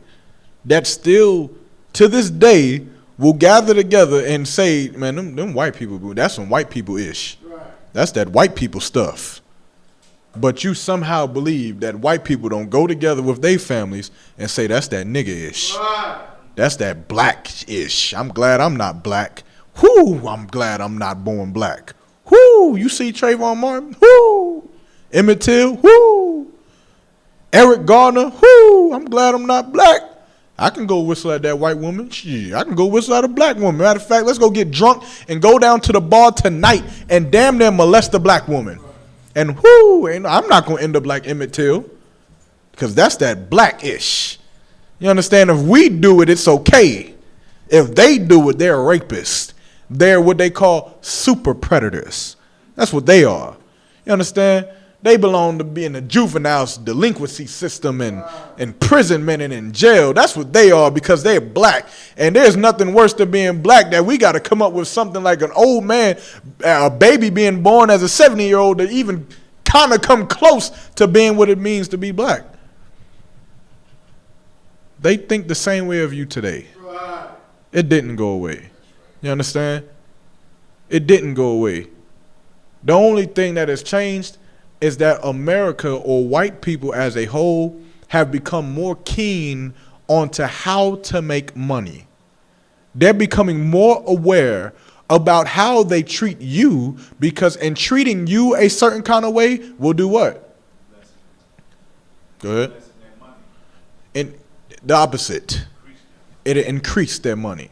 that still to this day will gather together and say, man, them white people, that's some white people-ish. Right. That's that white people stuff. But you somehow believe that white people don't go together with their families and say that's that nigga-ish. Right. That's that black-ish. I'm glad I'm not black. Whoo, I'm glad I'm not born black. Whoo, you see Trayvon Martin? Whoo, Emmett Till? Whoo, Eric Garner? Whoo, I'm glad I'm not black. I can go whistle at that white woman. Shit, I can go whistle at a black woman. Matter of fact, let's go get drunk and go down to the bar tonight and damn near molest a black woman. And whoo, I'm not going to end up like Emmett Till because that's that black-ish. You understand? If we do it, it's okay. If they do it, they're rapists. They're what they call super predators. That's what they are. You understand? They belong to be in the juvenile delinquency system and imprisonment and in jail. That's what they are because they're black. And there's nothing worse than being black that we got to come up with something like an old man, a baby being born as a 70-year-old to even kind of come close to being what it means to be black. They think the same way of you today. It didn't go away. You understand? It didn't go away. The only thing that has changed is that America or white people as a whole have become more keen onto how to make money. They're becoming more aware about how they treat you because in treating you a certain kind of way will do what? Go ahead. And the opposite. It'll increase their money.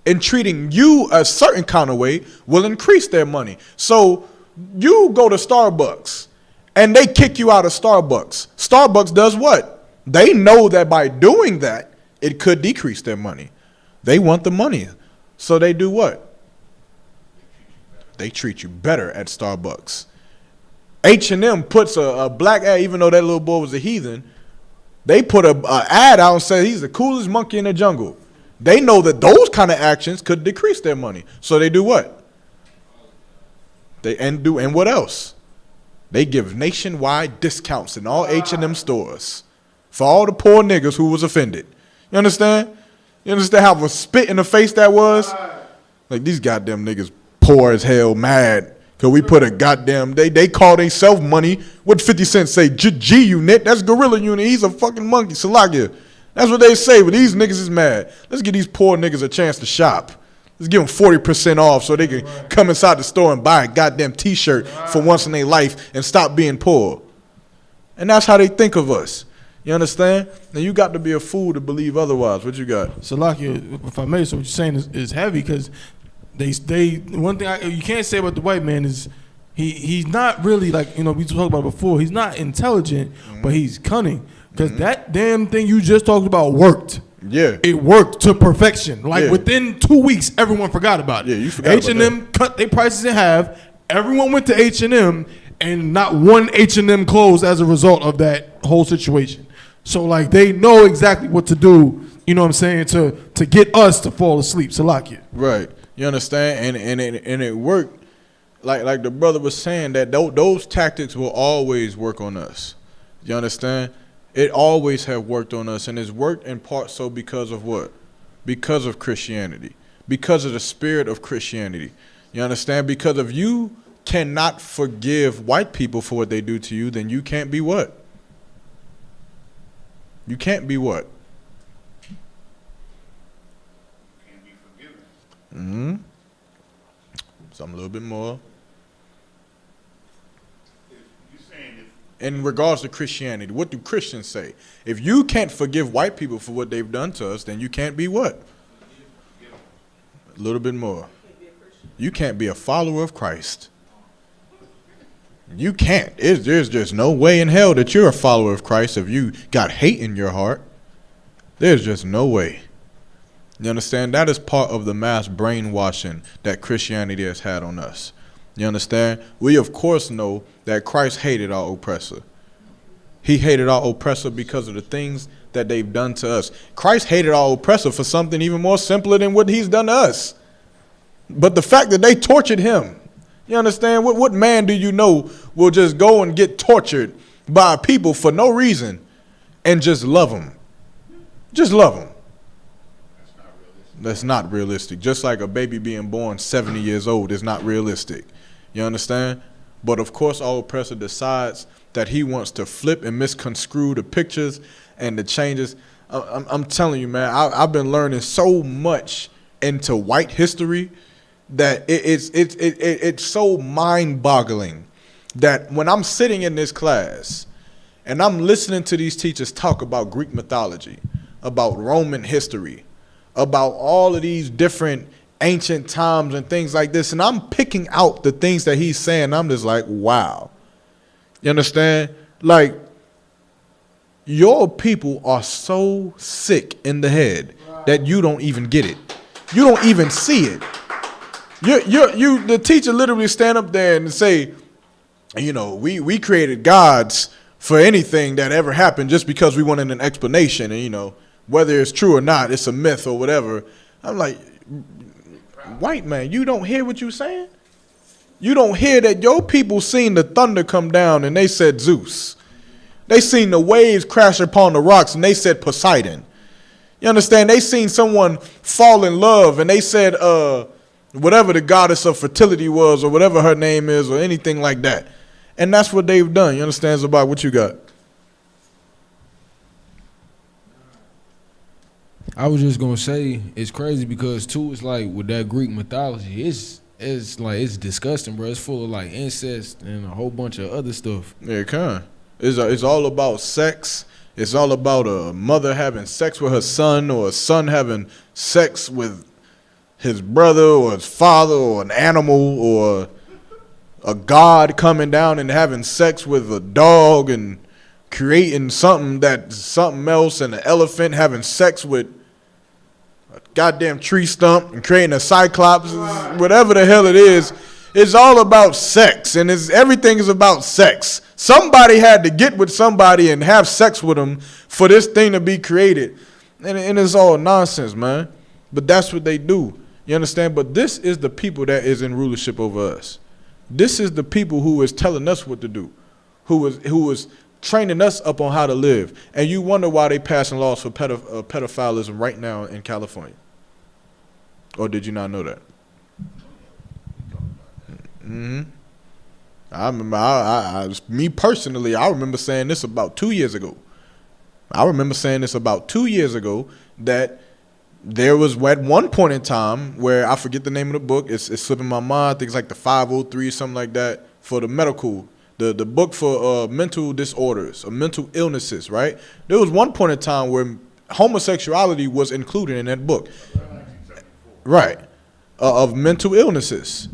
In treating you a certain kind of way will increase their money. So you go to Starbucks and they kick you out of Starbucks. Starbucks does what? They know that by doing that, it could decrease their money. They want the money. So they do what? They treat you better at Starbucks. H&M puts a black ad, even though that little boy was a heathen, they put a ad out and say he's the coolest monkey in the jungle. They know that those kind of actions could decrease their money. So they do what? And what else? They give nationwide discounts in all H&M stores for all the poor niggas who was offended. You understand? You understand how a spit in the face that was? Like these goddamn niggas poor as hell, mad. Cause we put a goddamn, they call they self money. What 50 Cent say? G unit, that's Gorilla Unit. He's a fucking monkey, Salakia. That's what they say, but these niggas is mad. Let's give these poor niggas a chance to shop. Let's give them 40% off so they can come inside the store and buy a goddamn t-shirt for once in their life and stop being poor. And that's how they think of us. You understand? And you got to be a fool to believe otherwise. What you got? Salakia, if I may, so what you're saying is heavy because they one thing you can't say about the white man is he's not really like, you know, we talked about before, he's not intelligent, but he's cunning. Because that damn thing you just talked about worked. Yeah. It worked to perfection. Like within 2 weeks, everyone forgot about it. Yeah, you forgot about that. H&M cut their prices in half. Everyone went to H&M and not one H&M closed as a result of that whole situation. So like they know exactly what to do, you know what I'm saying, to get us to fall asleep. Salakia. Right. You understand? And it worked. Like the brother was saying that those tactics will always work on us. You understand? It always have worked on us, and it's worked in part so because of what? Because of Christianity. Because of the spirit of Christianity. You understand? Because if you cannot forgive white people for what they do to you, then you can't be what? You can't be what? Can't be forgiven. Mm-hmm. Some a little bit more. In regards to Christianity, what do Christians say? If you can't forgive white people for what they've done to us, then you can't be what? A little bit more. You can't be a follower of Christ. You can't. There's just no way in hell that you're a follower of Christ if you got hate in your heart. There's just no way. You understand? That is part of the mass brainwashing that Christianity has had on us. You understand? We, of course, know that Christ hated our oppressor. He hated our oppressor because of the things that they've done to us. Christ hated our oppressor for something even more simpler than what he's done to us. But the fact that they tortured him, you understand? What man do you know will just go and get tortured by people for no reason and just love him? Just love him. That's not realistic. Just like a baby being born 70 years old is not realistic. You understand? But of course, our oppressor decides that he wants to flip and misconstrue the pictures and the changes. I'm telling you, man, I've been learning so much into white history that it's so mind-boggling that when I'm sitting in this class and I'm listening to these teachers talk about Greek mythology, about Roman history, about all of these different ancient times and things like this, and I'm picking out the things that he's saying, I'm just like, wow. You understand? Like, your people are so sick in the head that you don't even get it. You don't even see it. The teacher literally stand up there and say, you know, we created gods for anything that ever happened just because we wanted an explanation, and you know, whether it's true or not, it's a myth or whatever. I'm like, white man, you don't hear what you're saying? You don't hear that your people seen the thunder come down and they said Zeus. They seen the waves crash upon the rocks and they said Poseidon. You understand? They seen someone fall in love and they said whatever the goddess of fertility was or whatever her name is or anything like that. And that's what they've done. You understand? About what you got? I was just gonna say it's crazy because too, it's like with that Greek mythology, it's like it's disgusting, bro. It's full of like incest and a whole bunch of other stuff. Yeah, it can. It's all about sex. It's all about a mother having sex with her son, or a son having sex with his brother or his father, or an animal, or a god coming down and having sex with a dog and creating something else, and an elephant having sex with a goddamn tree stump and creating a cyclops, whatever the hell it is. It's all about sex, and everything is about sex. Somebody had to get with somebody and have sex with them for this thing to be created. And it's all nonsense, man. But that's what they do. You understand? But this is the people that is in rulership over us. This is the people who is telling us what to do, who is training us up on how to live. And you wonder why they passing laws for pedophilism right now in California. Or did you not know that? Mm-hmm. I remember, me personally, I remember saying this about 2 years ago. That there was at one point in time where I forget the name of the book. It's slipping my mind. I think it's like the 503, something like that, for the medical, the book for mental disorders or mental illnesses, right? There was one point in time where homosexuality was included in that book. Right. Of mental illnesses.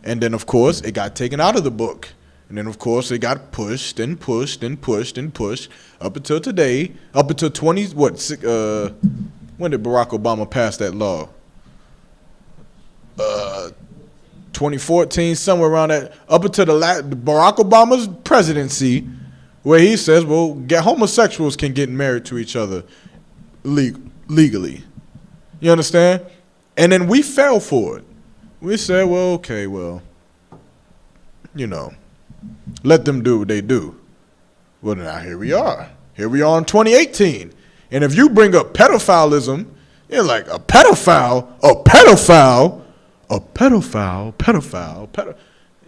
And then, of course, it got taken out of the book. And then, of course, it got pushed and pushed and pushed and pushed up until today, up until when did Barack Obama pass that law? 2014, somewhere around that, up until Barack Obama's presidency, where he says, well, homosexuals can get married to each other legally. You understand? And then we fell for it. We said, well, okay, well, you know, let them do what they do. Well, now here we are. Here we are in 2018. And if you bring up pedophilism, you're like, a pedophile.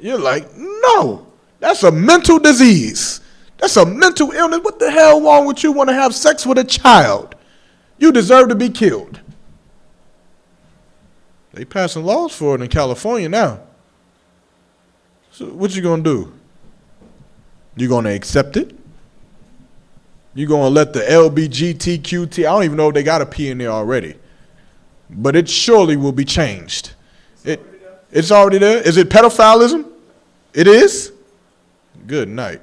You're like, no, that's a mental disease. That's a mental illness. What the hell wrong with you want to have sex with a child? You deserve to be killed. They passing laws for it in California now. So what you gonna do? You gonna accept it? You gonna let the LBGTQT, I don't even know if they got a P in there already, but it surely will be changed. It's already there. Is it pedophilism? It is? Good night.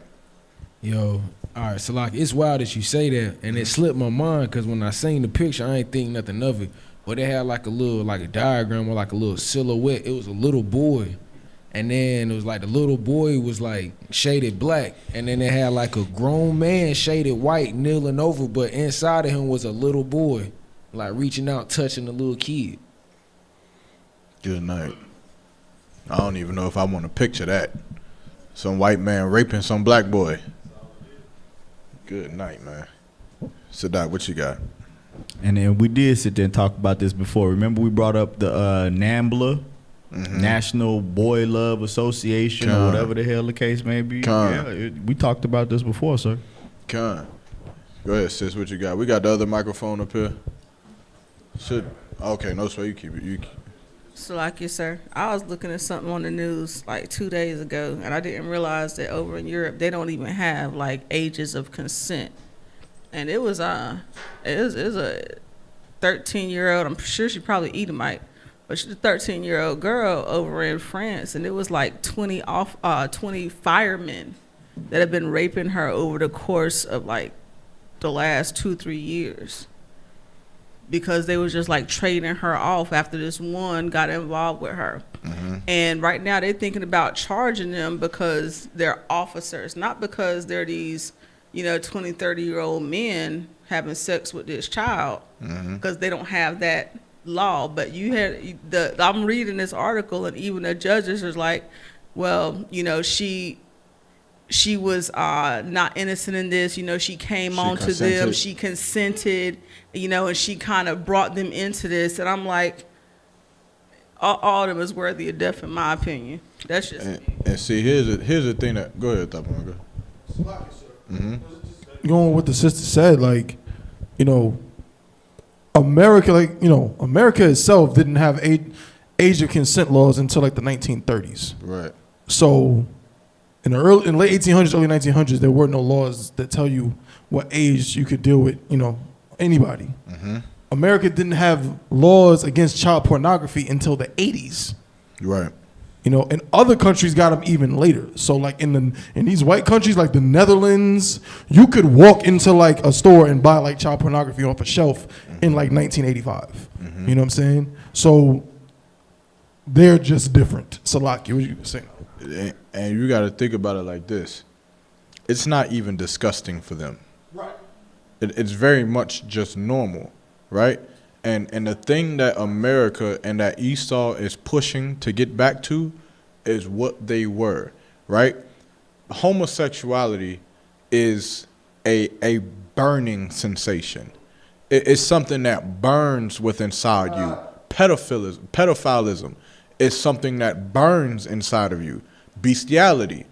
Yo, all right, so like, it's wild that you say that, and it slipped my mind because when I seen the picture, I ain't think nothing of it. But they had like a diagram or like a little silhouette. It was a little boy. And then it was like the little boy was like shaded black. And then they had like a grown man shaded white kneeling over. But inside of him was a little boy like reaching out, touching the little kid. Good night. I don't even know if I want to picture that. Some white man raping some black boy. Good night, man. Sadat, what you got? And then we did sit there and talk about this before. Remember we brought up the NAMBLA, National Boy Love Association, or whatever the hell the case may be. Yeah, we talked about this before, sir. Go ahead, sis. What you got? We got the other microphone up here. Okay, no sweat. You keep it. Salakia, sir. I was looking at something on the news like 2 days ago, and I didn't realize that over in Europe they don't even have like ages of consent. And it was a 13-year-old. I'm sure she probably Edomite, but she's a 13-year-old girl over in France, and it was like 20 firemen that have been raping her over the course of like the last 2-3 years. Because they was just like trading her off after this one got involved with her. And right now they're thinking about charging them because they're officers, not because they're these, 20, 30-year-old men having sex with this child, because they don't have that law. But I'm reading this article, and even the judges are like, well, she was not innocent in this. She came on to them. She consented, and she kind of brought them into this. And I'm like, all of them is worthy of death, in my opinion. That's just me. And see, here's the thing that. Go ahead, Tabango. Going with what the sister said, like, America, America itself didn't have age of consent laws until like the 1930s. Right. So in the late 1800s, early 1900s, there were no laws that tell you what age you could deal with, anybody. America didn't have laws against child pornography until the 80s. Right. And other countries got them even later. So like in these white countries like the Netherlands, you could walk into like a store and buy like child pornography off a shelf in like 1985. You know what I'm saying? So they're just different. Salaki, what you saying? And you got to think about it like this. It's not even disgusting for them. Right. It's very much just normal, right? And the thing that America and that Esau is pushing to get back to is what they were, right? Homosexuality is a burning sensation. It's something that burns within inside you. Pedophilism is something that burns inside of you. Bestiality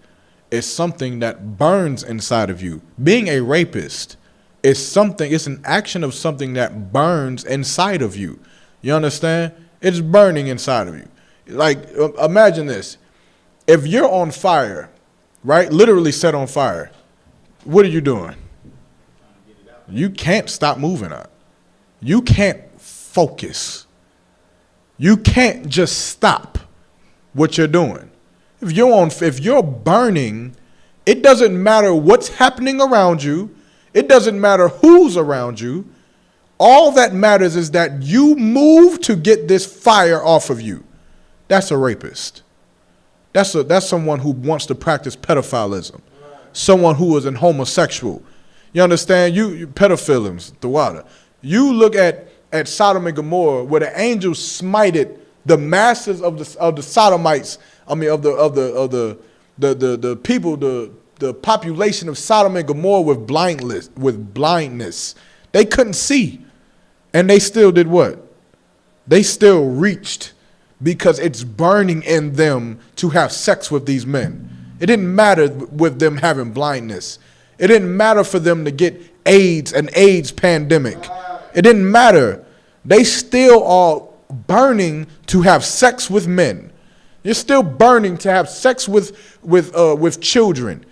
is something that burns inside of you. Being a rapist it's an action of something that burns inside of you. You understand? It's burning inside of you. Like, imagine this. If you're on fire, right, literally set on fire, what are you doing? You can't stop moving on. You can't focus. You can't just stop what you're doing. If you're burning, it doesn't matter what's happening around you. It doesn't matter who's around you. All that matters is that you move to get this fire off of you. That's a rapist. That's someone who wants to practice pedophilism. Someone who is an homosexual. You understand? You pedophiles, the water. You look at Sodom and Gomorrah, where the angels smited the masses of the Sodomites. I mean, of the people, the population of Sodom and Gomorrah with blindness. They couldn't see. And they still did what? They still reached because it's burning in them to have sex with these men. It didn't matter with them having blindness. It didn't matter for them to get AIDS, an AIDS pandemic. It didn't matter. They still are burning to have sex with men. You're still burning to have sex with children,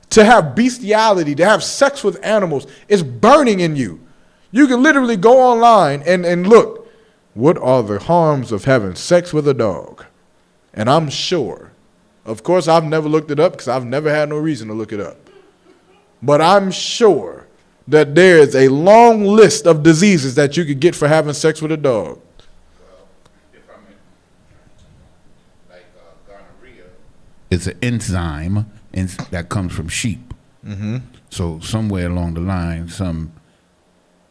to have bestiality, to have sex with animals. It's burning in you. You can literally go online and look, what are the harms of having sex with a dog? And I'm sure, of course, I've never looked it up because I've never had no reason to look it up. But I'm sure that there's a long list of diseases that you could get for having sex with a dog. It's an enzyme that comes from sheep. Mm-hmm. So somewhere along the line, some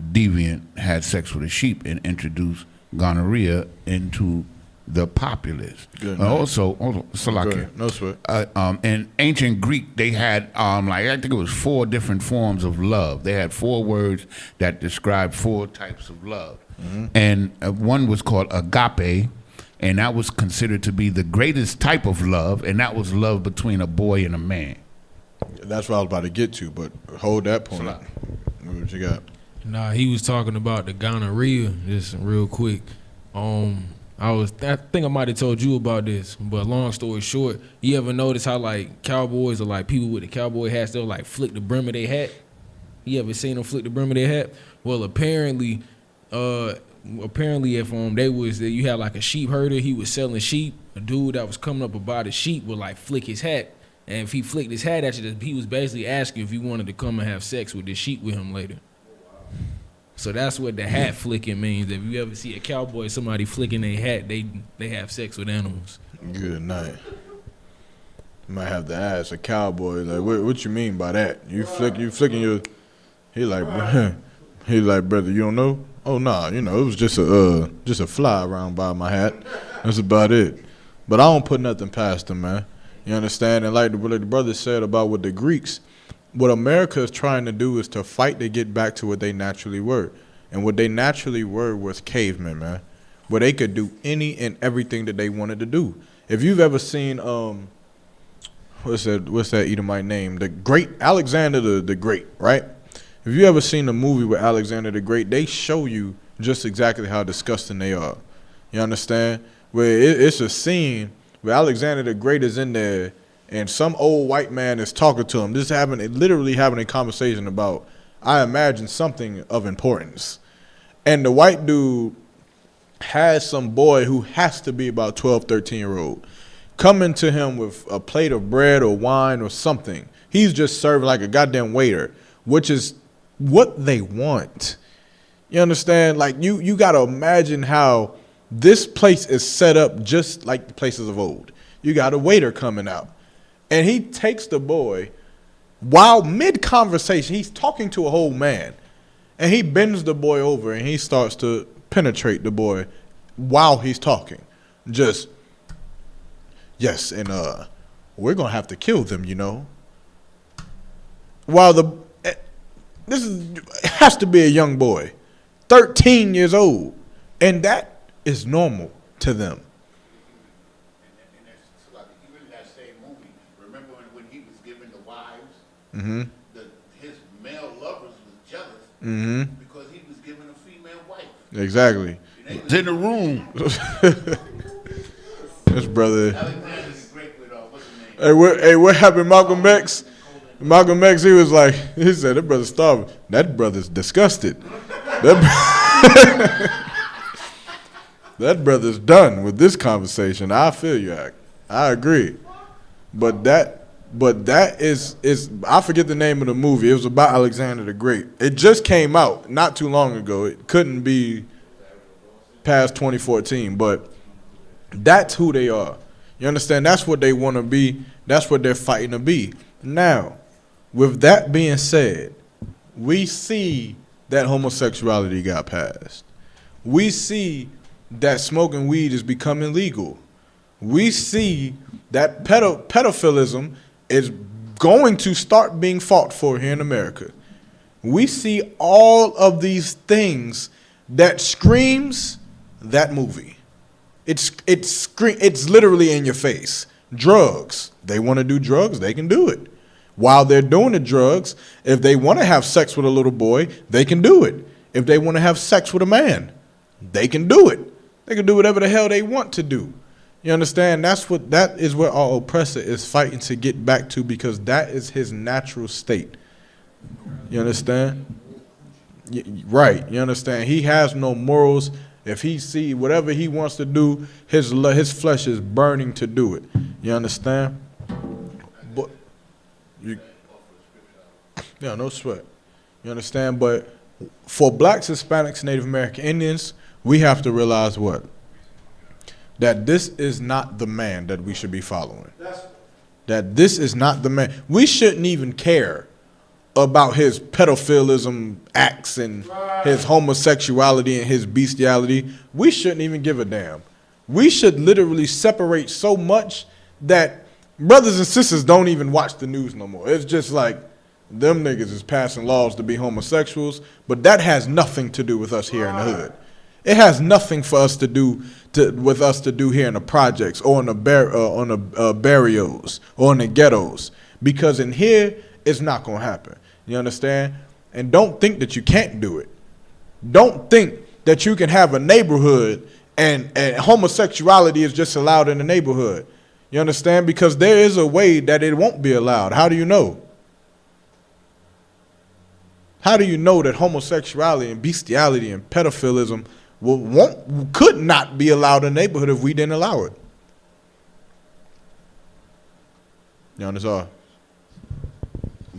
deviant had sex with a sheep and introduced gonorrhea into the populace. Good. Also, Salaki. No sweat. In ancient Greek, they had like I think it was 4 different forms of love. They had 4 words that described 4 types of love, and one was called agape, and that was considered to be the greatest type of love, and that was love between a boy and a man. That's what I was about to get to, but hold that point. What you got? Nah, he was talking about the gonorrhea, just real quick. I think I might have told you about this, but long story short, you ever notice how like cowboys or like people with the cowboy hats, they'll like flick the brim of their hat? You ever seen them flick the brim of their hat? Well, apparently if you had like a sheep herder, he was selling sheep, a dude that was coming up about his sheep would like flick his hat. And if he flicked his hat at you, he was basically asking if you wanted to come and have sex with the sheep with him later. So that's what the hat flicking means. If you ever see a cowboy, somebody flicking their hat, they have sex with animals. Good night. You might have to ask a cowboy, like, what you mean by that? You flicking your... He like, brother, you don't know? Oh, nah, it was just a fly around by my hat. That's about it. But I don't put nothing past them, man. You understand? And like the brother said about with the Greeks, what America is trying to do is to fight to get back to what they naturally were. And what they naturally were was cavemen, man. Where they could do any and everything that they wanted to do. If you've ever seen, what's that Edomite name? The Great, Alexander the Great, right? If you ever seen a movie with Alexander the Great, they show you just exactly how disgusting they are. You understand? Where it's a scene where Alexander the Great is in there and some old white man is talking to him, literally having a conversation about, I imagine, something of importance. And the white dude has some boy who has to be about 12, 13-year-old coming to him with a plate of bread or wine or something. He's just serving like a goddamn waiter, which is what they want. You understand? Like, you got to imagine how this place is set up just like the places of old. You got a waiter coming out. And he takes the boy while mid-conversation. He's talking to a whole man. And he bends the boy over and he starts to penetrate the boy while he's talking. Just, yes, and we're going to have to kill them, While it has to be a young boy, 13 years old. And that is normal to them. Mm-hmm. His male lovers was jealous because he was given a female wife. Exactly. They was in the room. This brother. Alexander's great with what's his name? Hey, what happened, Malcolm X? Malcolm X, he was like, he said, that brother's starving. That brother's disgusted. That brother's done with this conversation. I feel you, I agree. But that is I forget the name of the movie. It was about Alexander the Great. It just came out not too long ago. It couldn't be past 2014, but that's who they are. You understand? That's what they want to be. That's what they're fighting to be. Now, with that being said, we see that homosexuality got passed. We see that smoking weed is becoming legal. We see that pedophilism is going to start being fought for here in America. We see all of these things that screams that movie. It's literally in your face. Drugs. They want to do drugs, they can do it. While they're doing the drugs, if they want to have sex with a little boy, they can do it. If they want to have sex with a man, they can do it. They can do whatever the hell they want to do. You understand? That is what our oppressor is fighting to get back to, because that is his natural state. You understand? Right. You understand? He has no morals. If he see whatever he wants to do, his flesh is burning to do it. You understand? But no sweat. You understand? But for blacks, Hispanics, Native American Indians, we have to realize what? That this is not the man that we should be following. That this is not the man. We shouldn't even care about his pedophilism acts and his homosexuality and his bestiality. We shouldn't even give a damn. We should literally separate so much that brothers and sisters don't even watch the news no more. It's just like them niggas is passing laws to be homosexuals, but that has nothing to do with us here in the hood. It has nothing for us to do with us to do here in the projects or in the barrios or in the ghettos, because in here it's not gonna happen. You understand? And don't think that you can't do it. Don't think that you can have a neighborhood and homosexuality is just allowed in the neighborhood. You understand? Because there is a way that it won't be allowed. How do you know? How do you know that homosexuality and bestiality and pedophilism could not be allowed in the neighborhood if we didn't allow it? You understand?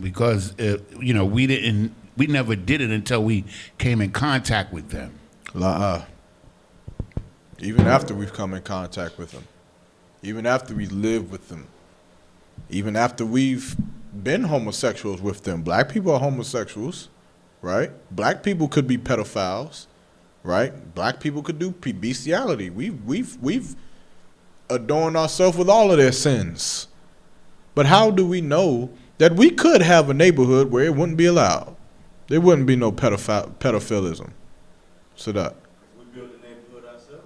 Because we never did it until we came in contact with them. Even after we've come in contact with them, even after we live with them, even after we've been homosexuals with them. Black people are homosexuals, right? Black people could be pedophiles, right? Black people could do bestiality. We've adorned ourselves with all of their sins. But how do we know that we could have a neighborhood where it wouldn't be allowed? There wouldn't be no pedophilism. So that. We build the neighborhood ourselves.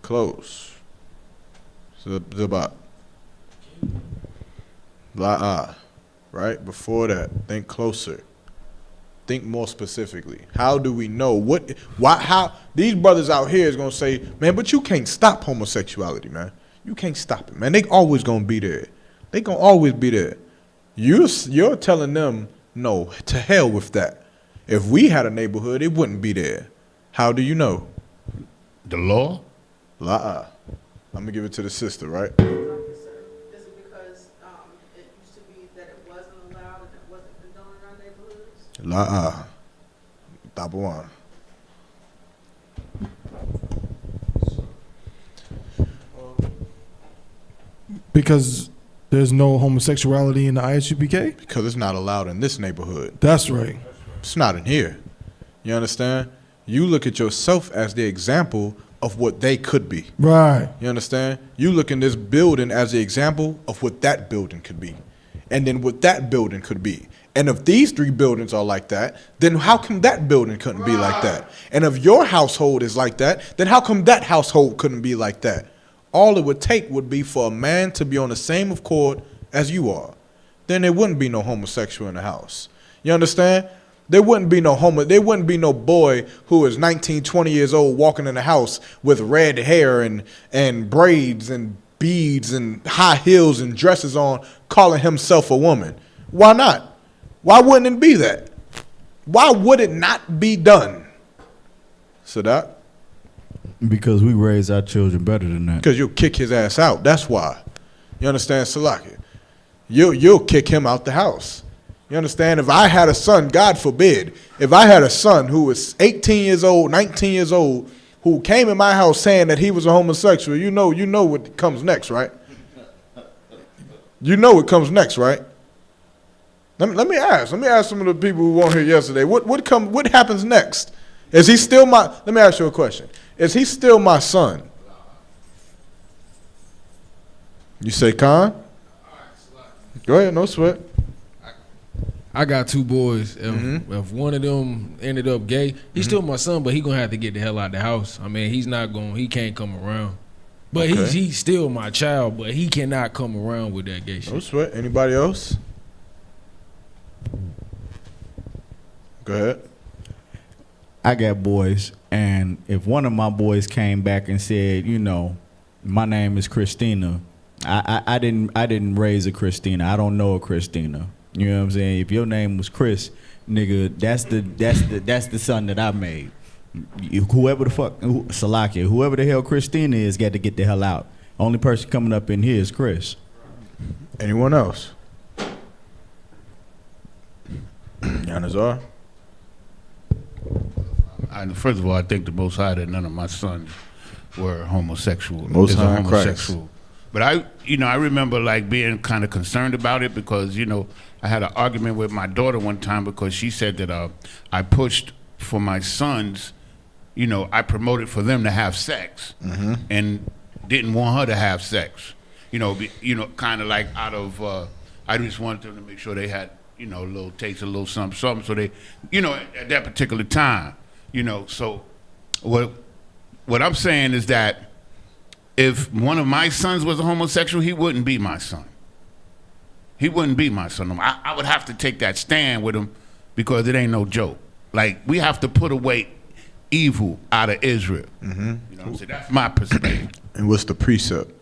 Close. So about. Right? Before that, think closer. Think more specifically. How do we know how these brothers out here is gonna say, man, but you can't stop homosexuality, man. You can't stop it, man. They always gonna be there. They gonna always be there. You're telling them, no, to hell with that. If we had a neighborhood, it wouldn't be there. How do you know? The law? I'm gonna give it to the sister, right? Is it because it used to be that it wasn't allowed and it wasn't condoned in our neighborhoods? Top one. Because there's no homosexuality in the ISUPK? Because it's not allowed in this neighborhood. That's right. It's not in here. You understand? You look at yourself as the example of what they could be. Right. You understand? You look in this building as the example of what that building could be. And then what that building could be. And if these three buildings are like that, then how come that building couldn't be like that? And if your household is like that, then how come that household couldn't be like that? All it would take would be for a man to be on the same accord as you are. Then there wouldn't be no homosexual in the house. You understand? There wouldn't be no boy who is 19, 20 years old walking in the house with red hair and braids and beads and high heels and dresses on, calling himself a woman. Why not? Why wouldn't it be that? Why would it not be done? So that? Because we raise our children better than that. Because you'll kick his ass out. That's why. You understand, Salaki? You'll kick him out the house. You understand? If I had a son, God forbid, if I had a son who was 18 years old, 19 years old, who came in my house saying that he was a homosexual, you know what comes next, right? You know what comes next, right? Let me ask some of the people who weren't here yesterday. What happens next? Is he still let me ask you a question. Is he still my son? You say, Khan? Go ahead, no sweat. I got two boys. If one of them ended up gay, he's still my son, but he gonna have to get the hell out of the house. I mean, he can't come around. But Okay. he's still my child, but he cannot come around with that gay shit. No sweat. Anybody else? Go ahead. I got boys, and if one of my boys came back and said, my name is Christina, I didn't raise a Christina. I don't know a Christina. You know what I'm saying? If your name was Chris, nigga, that's the son that I made. Whoever the fuck Salakia, whoever the hell Christina is, got to get the hell out. Only person coming up in here is Chris. Anyone else? Yanazar? First of all, I think the Most High that none of my sons were homosexual. Most High in Christ. But I remember like being kind of concerned about it because I had an argument with my daughter one time because she said that I pushed for my sons I promoted for them to have sex, and didn't want her to have sex. Kind of like out of I just wanted them to make sure they had a little taste, a little something, so they, at that particular time, So what I'm saying is that if one of my sons was a homosexual, he wouldn't be my son. He wouldn't be my son. I would have to take that stand with him because it ain't no joke. Like, we have to put away evil out of Israel. Mm-hmm. You know what I'm saying? That's my perspective. And what's the precept?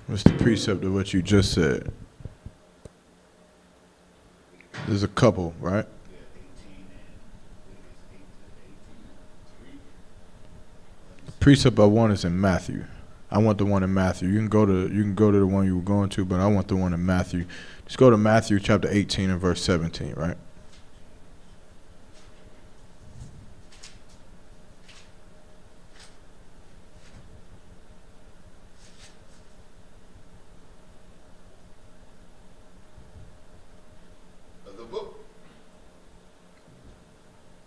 What's the precept of what you just said? There's a couple, right? The precept I want is in Matthew. I want the one in Matthew. You can go to the one you were going to, but I want the one in Matthew. Just go to Matthew chapter 18 and verse 17, right? The book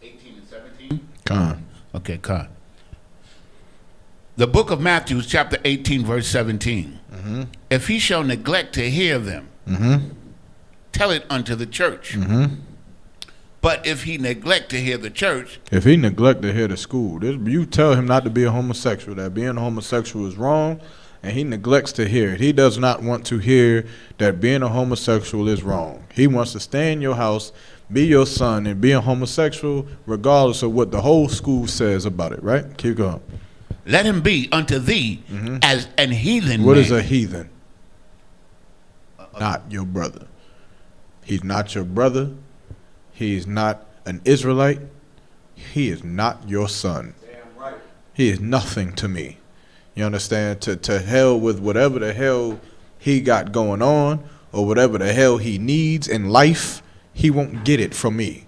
18 and 17. Con. Okay, con. The book of Matthew, chapter 18, verse 17. Mm-hmm. If he shall neglect to hear them, tell it unto the church. Mm-hmm. But if he neglect to hear the church, if he neglect to hear the school, you tell him not to be a homosexual, that being a homosexual is wrong, and he neglects to hear it. He does not want to hear that being a homosexual is wrong. He wants to stay in your house, be your son, and be a homosexual regardless of what the whole school says about it, right? Keep going. Let him be unto thee as an heathen. What man. is a heathen? Not your brother. He's not your brother. He is not an Israelite. He is not your son. Damn right. He is nothing to me. You understand? To hell with whatever the hell he got going on or whatever the hell he needs in life, he won't get it from me.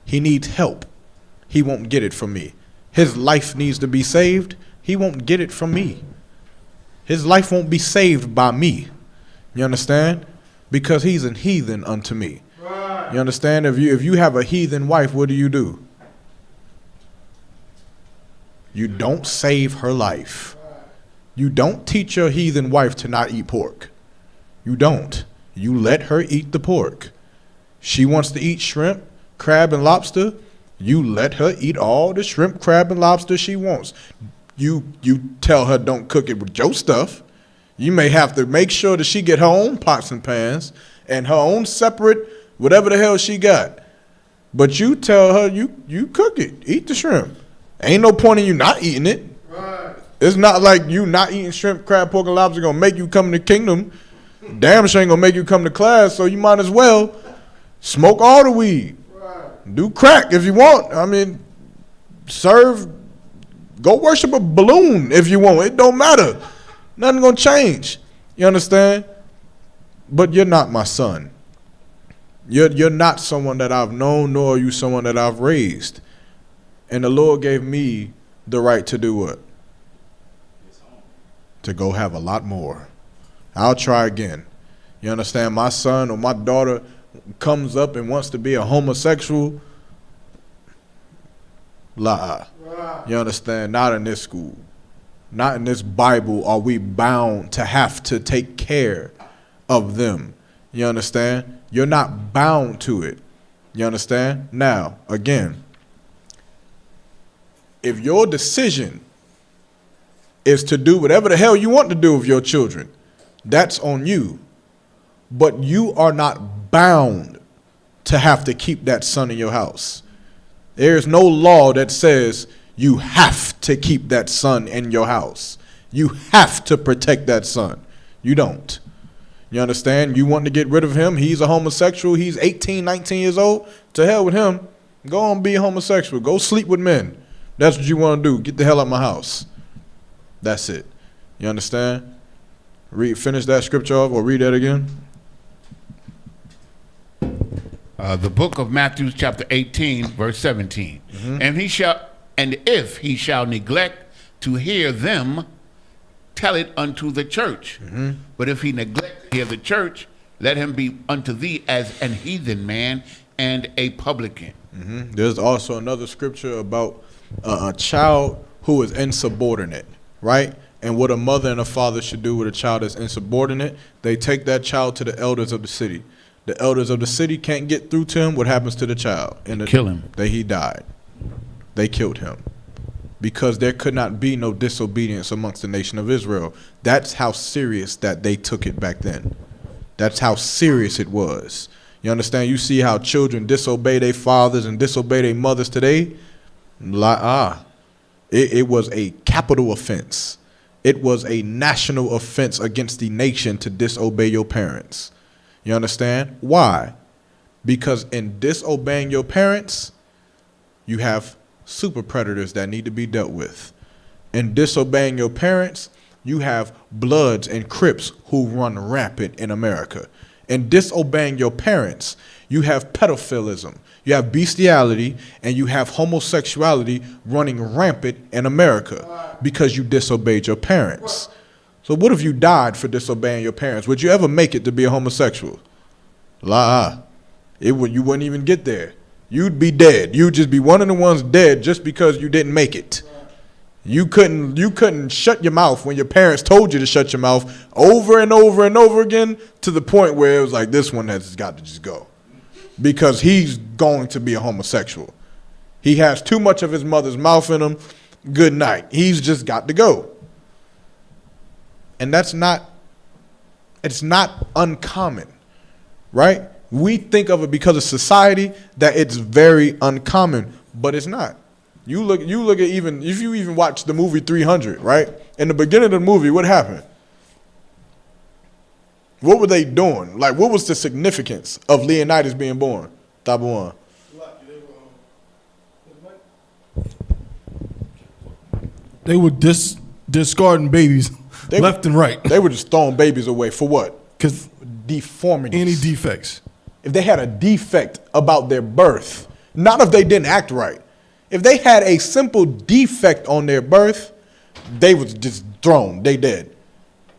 He needs help. He won't get it from me. His life needs to be saved. He won't get it from me. His life won't be saved by me. You understand? Because he's an heathen unto me. Right. You understand? If you have a heathen wife, what do? You don't save her life. You don't teach your heathen wife to not eat pork. You don't. You let her eat the pork. She wants to eat shrimp, crab, and lobster. You let her eat all the shrimp, crab, and lobster she wants. You tell her don't cook it with your stuff. You may have to make sure that she get her own pots and pans and her own separate whatever the hell she got. But you tell her you cook it. Eat the shrimp. Ain't no point in you not eating it. Right. It's not like you not eating shrimp, crab, pork, and lobster gonna make you come to the kingdom. Damn sure ain't gonna make you come to class, so you might as well smoke all the weed. Right. Do crack if you want. I mean, go worship a balloon if you want. It don't matter. Nothing gonna change. You understand? But you're not my son. You're not someone that I've known, nor are you someone that I've raised. And the Lord gave me the right to do what? To go have a lot more. I'll try again. You understand? My son or my daughter comes up and wants to be a homosexual. You understand? Not in this school. Not in this Bible are we bound to have to take care of them. You understand? You're not bound to it. You understand? Now, again, if your decision is to do whatever the hell you want to do with your children, that's on you. But you are not bound to have to keep that son in your house. There's no law that says you have to keep that son in your house. You have to protect that son. You don't. You understand? You want to get rid of him. He's a homosexual. He's 18, 19 years old. To hell with him. Go on, be a homosexual. Go sleep with men. That's what you want to do. Get the hell out of my house. That's it. You understand? Finish that scripture off or read that again. The book of Matthew, chapter 18, verse 17. Mm-hmm. And if he shall neglect to hear them, tell it unto the church. Mm-hmm. But if he neglect to hear the church, let him be unto thee as an heathen man and a publican. There's also another scripture about a child who is insubordinate, right? And what a mother and a father should do with a child that's insubordinate, they take that child to the elders of the city. The elders of the city can't get through to him. What happens to the child? Kill him. He died. They killed him. Because there could not be no disobedience amongst the nation of Israel. That's how serious that they took it back then. That's how serious it was. You understand? You see how children disobey their fathers and disobey their mothers today? It was a capital offense. It was a national offense against the nation to disobey your parents. You understand? Why? Because in disobeying your parents, you have super predators that need to be dealt with. In disobeying your parents, you have Bloods and Crips who run rampant in America. In disobeying your parents, you have pedophilism, you have bestiality, and you have homosexuality running rampant in America because you disobeyed your parents. So what if you died for disobeying your parents? Would you ever make it to be a homosexual? You wouldn't even get there. You'd be dead. You'd just be one of the ones dead just because you didn't make it. You couldn't shut your mouth when your parents told you to shut your mouth over and over and over again to the point where it was like, this one has got to just go. Because he's going to be a homosexual. He has too much of his mother's mouth in him. Good night. He's just got to go. And it's not uncommon, right? We think of it because of society that it's very uncommon, but it's not. You look at even if you even watch the movie 300, right? In the beginning of the movie, what happened? What were they doing? Like, what was the significance of Leonidas being born? Tabuan. They were discarding babies left and right. They were just throwing babies away for what? Because deformities. Any defects. If they had a defect about their birth, not if they didn't act right. If they had a simple defect on their birth, they was just thrown. They dead.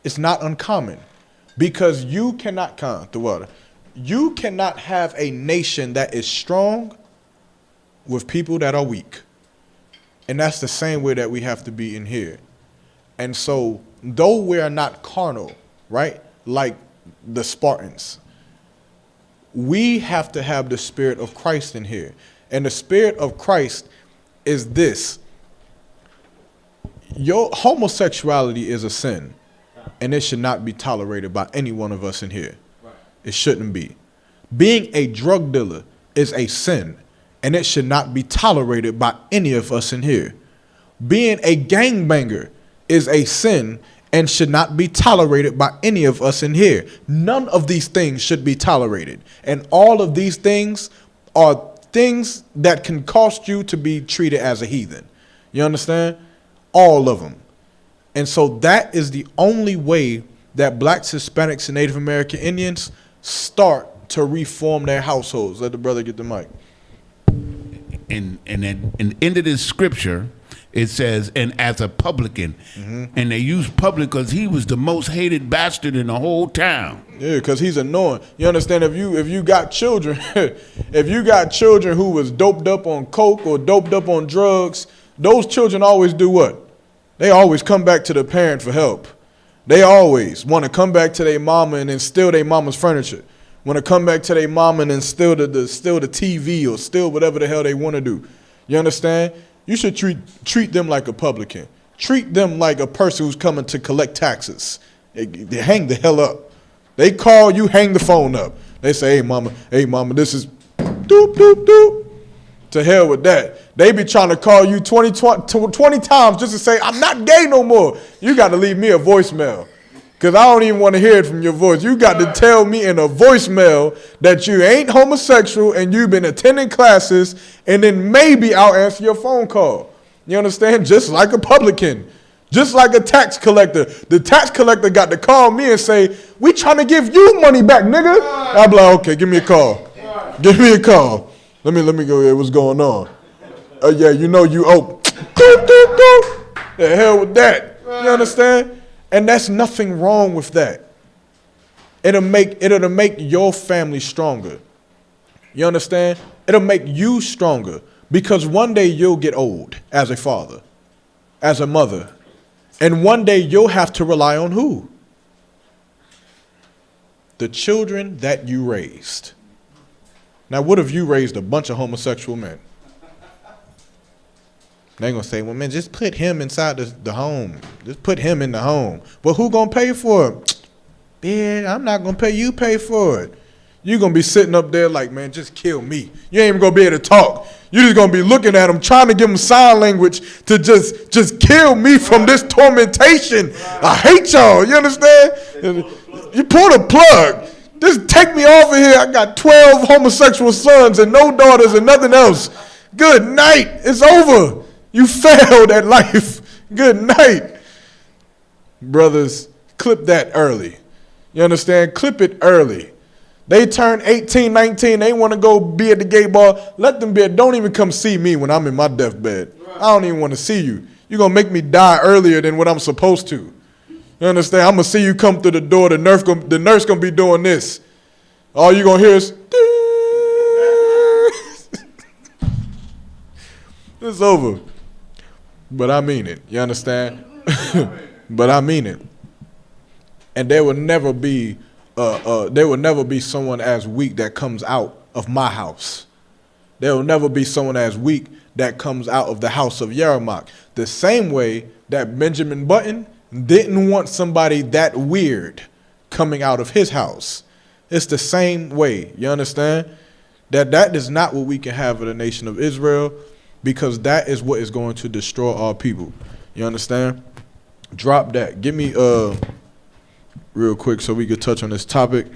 It's not uncommon because you cannot You cannot have a nation that is strong with people that are weak. And that's the same way that we have to be in here. And so, though we are not carnal, right, like the Spartans, we have to have the spirit of Christ in here. And the spirit of Christ is this. Your homosexuality is a sin, and it should not be tolerated by any one of us in here. It shouldn't be. Being a drug dealer is a sin, and it should not be tolerated by any of us in here. Being a gangbanger is a sin and should not be tolerated by any of us in here. None of these things should be tolerated. And all of these things are things that can cost you to be treated as a heathen. You understand? All of them. And so that is the only way that blacks, Hispanics, and Native American Indians start to reform their households. Let the brother get the mic. And at the end of this scripture, it says, and as a publican. And they use public because he was the most hated bastard in the whole town. Yeah, because he's annoying. You understand? If you got children, if you got children who was doped up on coke or doped up on drugs, those children always do what? They always come back to the parent for help. They always want to come back to their mama and then steal their mama's furniture. Want to come back to their mama and then steal the TV or steal whatever the hell they want to do. You understand? You should treat them like a publican. Treat them like a person who's coming to collect taxes. They hang the hell up. They call you, hang the phone up. They say, hey mama, this is doop, doop, doop. To hell with that. They be trying to call you 20 times just to say, I'm not gay no more. You got to leave me a voicemail. Because I don't even want to hear it from your voice. You got to tell me in a voicemail that you ain't homosexual and you've been attending classes, and then maybe I'll answer your phone call. You understand? Just like a publican. Just like a tax collector. The tax collector got to call me and say, we trying to give you money back, nigga. I'll be like, okay, give me a call. Give me a call. Let me go here. What's going on? Yeah, you know you owe. The hell with that. You understand? And that's nothing wrong with that. It'll make your family stronger. You understand? It'll make you stronger because one day you'll get old as a father, as a mother, and one day you'll have to rely on who? The children that you raised. Now, what if you raised a bunch of homosexual men? They're going to say, well, man, just put him inside the home. Just put him in the home. Well, who going to pay for it? Man, I'm not going to pay. You pay for it. You're going to be sitting up there like, man, just kill me. You ain't even going to be able to talk. You're just going to be looking at him, trying to give him sign language to just kill me from this tormentation. I hate y'all. You understand? You pull the plug. Just take me off of here. I got 12 homosexual sons and no daughters and nothing else. Good night. It's over. You failed at life. Good night. Brothers, clip that early. You understand? Clip it early. They turn 18, 19. They want to go be at the gay bar. Let them be. Don't even come see me when I'm in my deathbed. I don't even want to see you. You're going to make me die earlier than what I'm supposed to. You understand? I'm going to see you come through the door. The nurse going to be doing this. All you're going to hear is, it's over. But I mean it. You understand? But I mean it. And there will never be someone as weak that comes out of my house. There will never be someone as weak that comes out of the house of Yermak. The same way that Benjamin Button didn't want somebody that weird coming out of his house. It's the same way. You understand? That is not what we can have in the nation of Israel, because that is what is going to destroy our people. You understand? Drop that. Give me real quick so we could touch on this topic.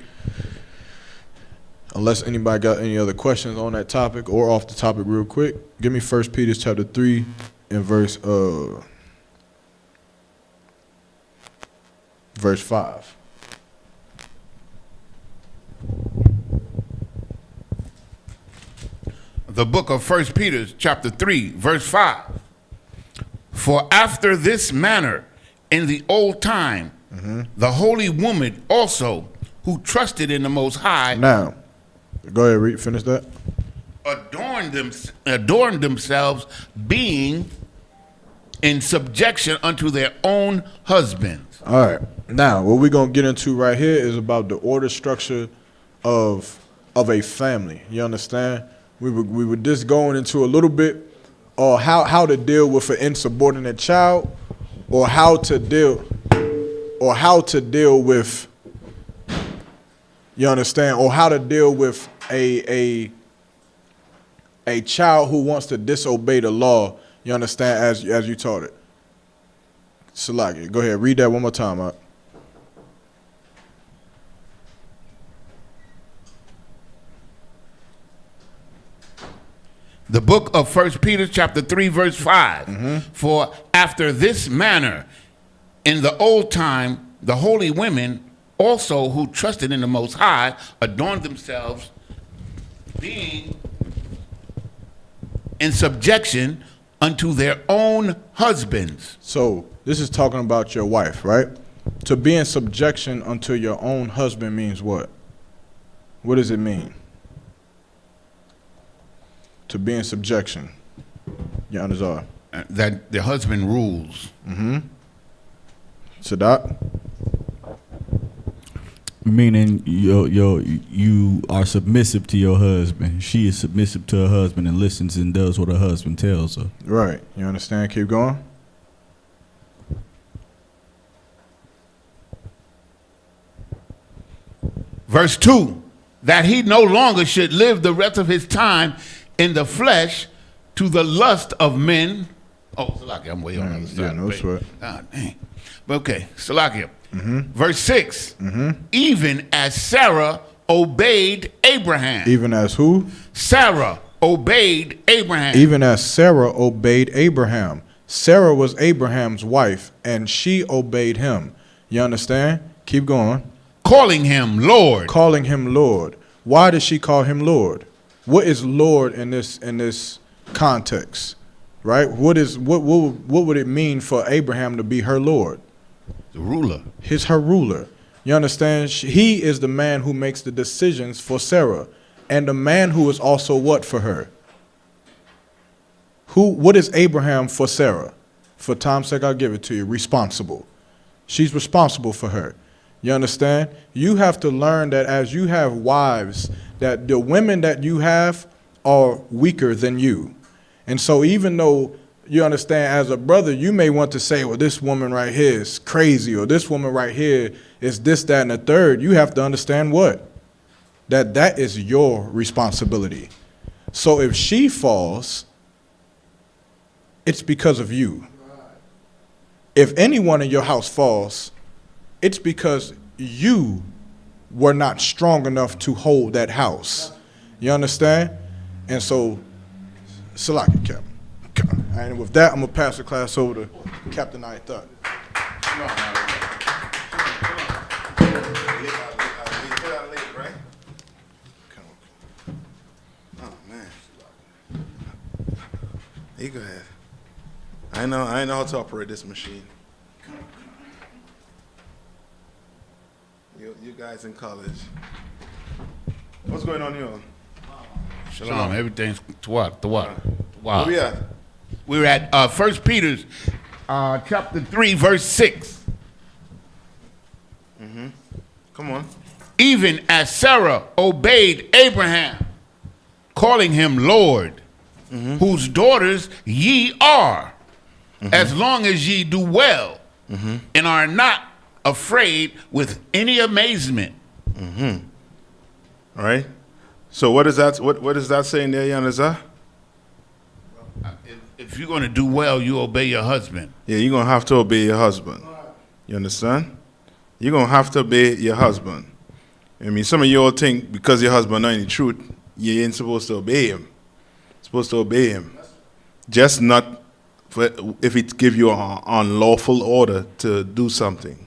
Unless anybody got any other questions on that topic or off the topic real quick. Give me 1 Peter chapter 3 and verse 5. The book of 1 Peter chapter 3 verse 5. For after this manner in the old time, the holy woman also who trusted in the Most High. Now, go ahead, finish that. Adorned themselves, being in subjection unto their own husbands. All right. Now, what we're going to get into right here is about the order structure of a family. You understand? We were just going into a little bit or how to deal with an insubordinate child, or how to deal with, you understand, or how to deal with a child who wants to disobey the law. You understand, as you taught it. Salaki, go ahead, read that one more time out. The book of 1 Peter chapter 3 verse 5. For after this manner in the old time the holy women also who trusted in the Most High adorned themselves, being in subjection unto their own husbands. So this is talking about your wife, right? To be in subjection unto your own husband means what? What does it mean? To be in subjection. Your honor, that the husband rules. Sadat? Meaning you are submissive to your husband. She is submissive to her husband and listens and does what her husband tells her. Right. You understand? Keep going. Verse 2, that he no longer should live the rest of his time in the flesh to the lust of men. Oh, Salakia, I'm way on the other side. Yeah, no sweat. God dang. But okay, Salakia. Verse 6, even as Sarah obeyed Abraham. Even as who? Sarah obeyed Abraham. Even as Sarah obeyed Abraham. Sarah was Abraham's wife, and she obeyed him. You understand? Keep going. Calling him Lord. Calling him Lord. Why did she call him Lord? What is Lord in this context? Right? What would it mean for Abraham to be her Lord? The ruler. He's her ruler. You understand? He is the man who makes the decisions for Sarah. and the man who is also what for her? What is Abraham for Sarah? For time's sake, I'll give it to you. Responsible. She's responsible for her. You understand? You have to learn that as you have wives, that the women that you have are weaker than you. And so even though you understand, as a brother, you may want to say, well, this woman right here is crazy, or this woman right here is this, that, and the third. You have to understand what? That is your responsibility. So if she falls, it's because of you. If anyone in your house falls, it's because you were not strong enough to hold that house. You understand? And so, Salaki, Captain. And with that, I'm going to pass the class over to Captain Ayathat. Oh, man. You go ahead. I know how to operate this machine. You guys in college. What's going on here? Shalom. Everything's to what? Wow. Where we at? We're at 1 Peter chapter 3, verse 6. Mm-hmm. Come on. Even as Sarah obeyed Abraham, calling him Lord, whose daughters ye are, as long as ye do well, and are not afraid with any amazement. All right. So what is that? What is that saying there, Yanazar? If you're going to do well, you obey your husband. Yeah, you're going to have to obey your husband. You understand? You're going to have to obey your husband. I mean, some of you all think because your husband knows the truth, you ain't supposed to obey him. Supposed to obey him. Just not if it give you an unlawful order to do something.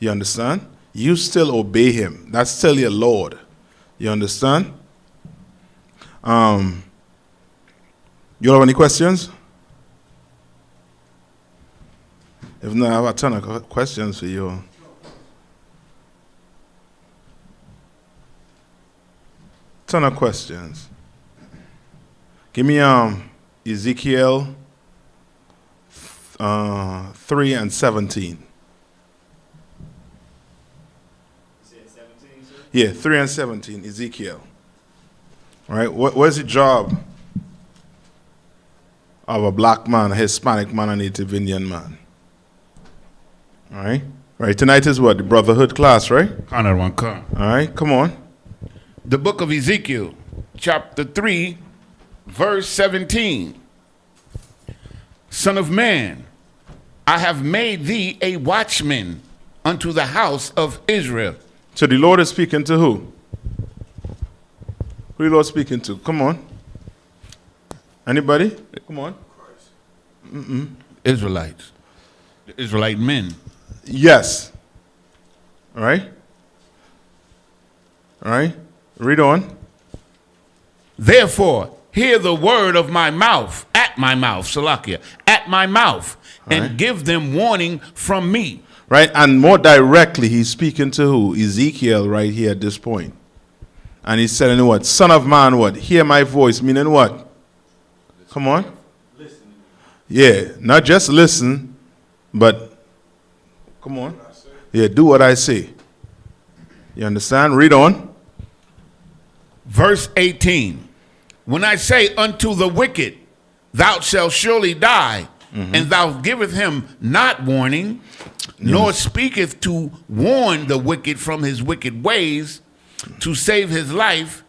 You understand? You still obey him. That's still your Lord. You understand? You have any questions? If not, I have a ton of questions for you. Ton of questions. Give me Ezekiel 3 and 17. Yeah, 3 and 17, Ezekiel. All right, what's the job of a black man, a Hispanic man, a Native Indian man? All right? Right, tonight is what? The Brotherhood class, right? All right, come on. The book of Ezekiel, chapter 3, verse 17. Son of man, I have made thee a watchman unto the house of Israel. So the Lord is speaking to who? Who the Lord speaking to? Come on. Anybody? Come on. Israelites. The Israelite men. Yes. All right. All right. Read on. Therefore, hear the word of my mouth, at my mouth, Salakia, at my mouth, and give them warning from me. Right, and more directly, he's speaking to who? Ezekiel right here at this point. And he's telling what? Son of man, what? Hear my voice, meaning what? Come on. Listen. Yeah, not just listen, but come on. Yeah, do what I say. You understand? Read on. Verse 18. When I say unto the wicked, thou shalt surely die, and thou giveth him not warning, nor speaketh to warn the wicked from his wicked ways, to save his life,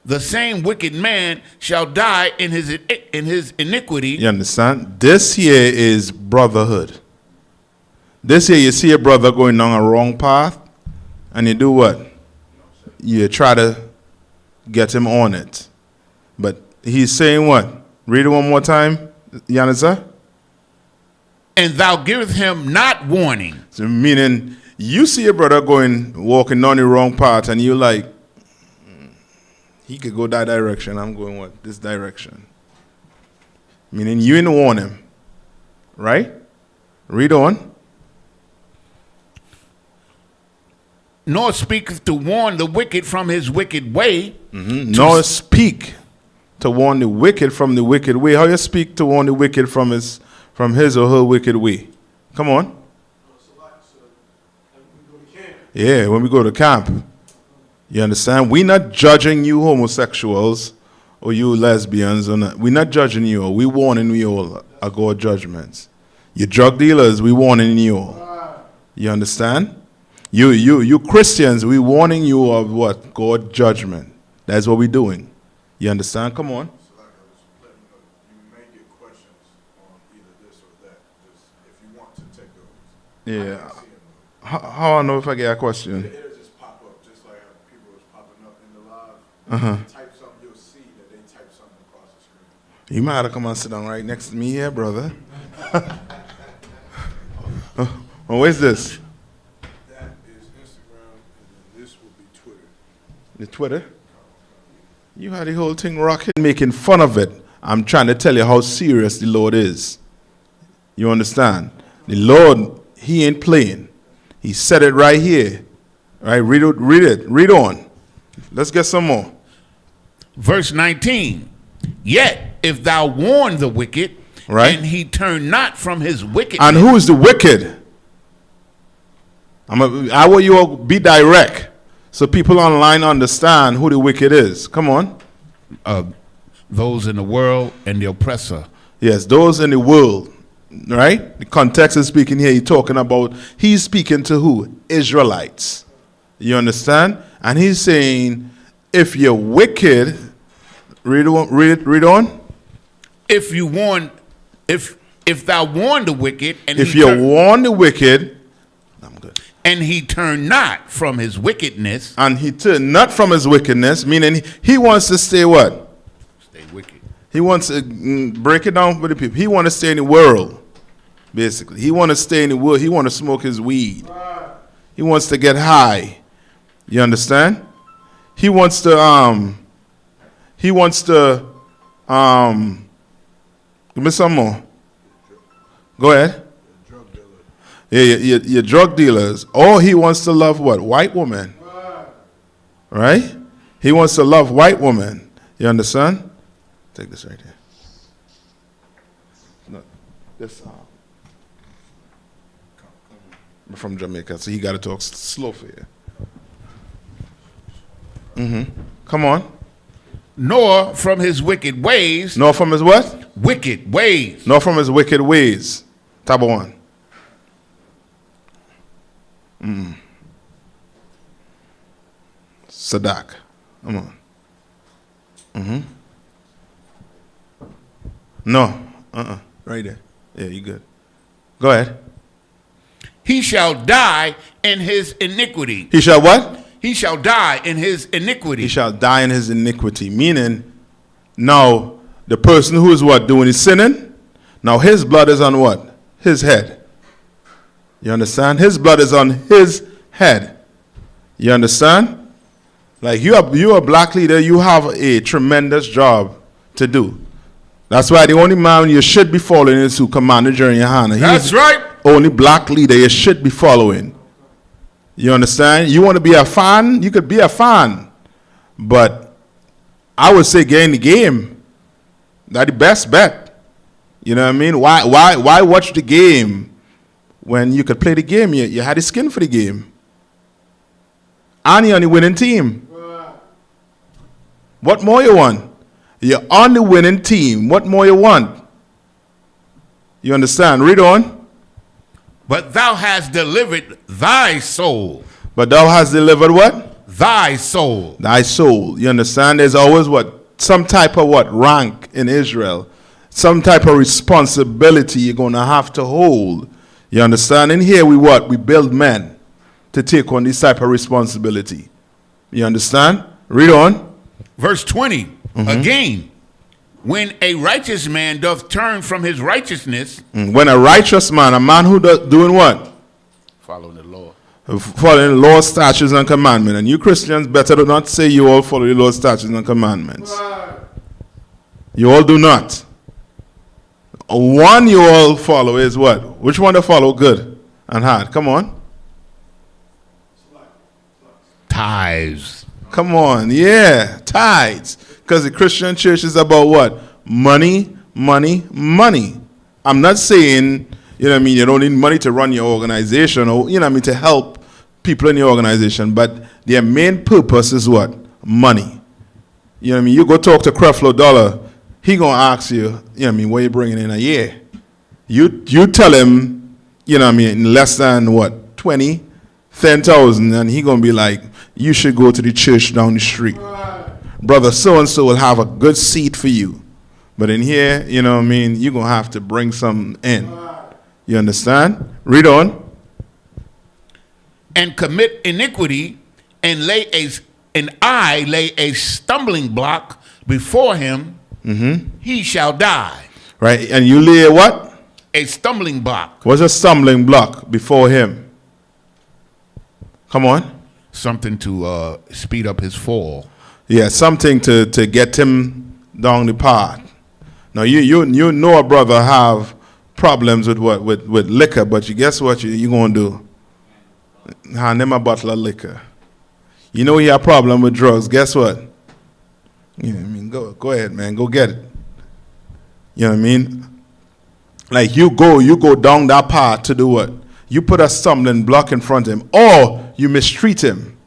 the same wicked man shall die in his iniquity. You understand? This here is brotherhood. This here, you see a brother going down a wrong path, and you do what? You try to get him on it. But he's saying what? Read it one more time, Yanisa. And thou giveth him not warning. So meaning, you see a brother walking down the wrong path, and you like, he could go that direction. I'm going what? This direction. Meaning you didn't warn him. Right? Read on. nor speaketh to warn the wicked from his wicked way. Nor speak to warn the wicked from the wicked way. How you speak to warn the wicked from his or her wicked way? Come on. Yeah, when we go to camp. You understand? We're not judging you homosexuals or you lesbians. We're not judging you. We're warning you all of God judgments. You drug dealers, we're warning you all. You understand? You Christians, we're warning you of what? God judgment. That's what we're doing. You understand? Come on. Yeah. How I know if I get a question? It'll just pop up, just like how people was popping up in the live. Uh-huh. Type something, you'll see that they type something across the screen. You might have to come and sit down right next to me here, brother. Oh, where's this? That is Instagram, and then this will be Twitter. The Twitter? You had the whole thing rocking, making fun of it. I'm trying to tell you how serious the Lord is. You understand? The Lord, he ain't playing. He said it right here. All right, read it. Read on. Let's get some more. Verse 19. Yet if thou warn the wicked, right, and he turn not from his wickedness. And who is the wicked? I want you all be direct so people online understand who the wicked is. Come on. Those in the world and the oppressor. Yes, those in the world. Right? The context is speaking here. He's speaking to who? Israelites. You understand? And he's saying, if you're wicked, read on. If thou warn the wicked, and if you warn the wicked, I'm good. And he turn not from his wickedness. And he turn not from his wickedness, meaning he wants to stay what? Stay wicked. He wants to break it down for the people. He wants to stay in the world, basically. He wants to stay in the world. He wants to smoke his weed. He wants to get high. You understand? He wants to give me some more. Go ahead. Yeah, you're drug dealers. Or he wants to love what? White women. Right? He wants to love white women. You understand? Take this right here. No, this from Jamaica, so he got to talk slow for you. Come on. Nor from his wicked ways. Nor from his what? Wicked ways. Nor from his wicked ways. Tab one. Sadak. Come on. No. Right there. Yeah, you good. Go ahead. He shall die in his iniquity. He shall what? He shall die in his iniquity. He shall die in his iniquity. Meaning, now, the person who is what? Doing his sinning? Now his blood is on what? His head. You understand? His blood is on his head. You understand? Like you're a black leader, you have a tremendous job to do. That's why the only man you should be following is who Commander Jerry Yohana. That's right. Only black leader you should be following. You understand? You want to be a fan? You could be a fan. But I would say get in the game. That's the best bet. You know what I mean? Why watch the game when you could play the game? You had the skin for the game. And you're on the winning team. What more you want? You're on the winning team. What more you want? You understand? Read on. But thou hast delivered thy soul. But thou hast delivered what? Thy soul. Thy soul. You understand? There's always what? Some type of what? Rank in Israel. Some type of responsibility you're going to have to hold. You understand? And here we what? We build men to take on this type of responsibility. You understand? Read on. Verse 20. Again. When a righteous man doth turn from his righteousness. When a righteous man, a man who doing what? Following the law. Following the law, statutes, and commandments. And you Christians better do not say you all follow the law, statutes, and commandments. You all do not. One you all follow is what? Which one to follow? Good and hard. Come on. Tithes. Come on, yeah, tithes. Because the Christian church is about what? Money, money, money. I'm not saying, you know what I mean, you don't need money to run your organization or, you know what I mean, to help people in your organization. But their main purpose is what? Money. You know what I mean? You go talk to Creflo Dollar, he going to ask you, you know what I mean, what you bringing in a year? You tell him, you know what I mean, in less than what? 20, 10,000, and he going to be like, you should go to the church down the street. Brother so-and-so will have a good seat for you. But in here, you know what I mean, you're going to have to bring some in. You understand? Read on. And commit iniquity, and I lay a stumbling block before him, he shall die. Right, and you lay a what? A stumbling block. What's a stumbling block before him? Come on. Something to speed up his fall. Yeah, something to get him down the path. Now you know a brother have problems with what? With liquor, but you guess what you gonna do? Hand him a bottle of liquor. You know he have a problem with drugs, guess what? You know what I mean? Go ahead, man, go get it. You know what I mean? Like you go down that path to do what? You put a stumbling block in front of him, or you mistreat him.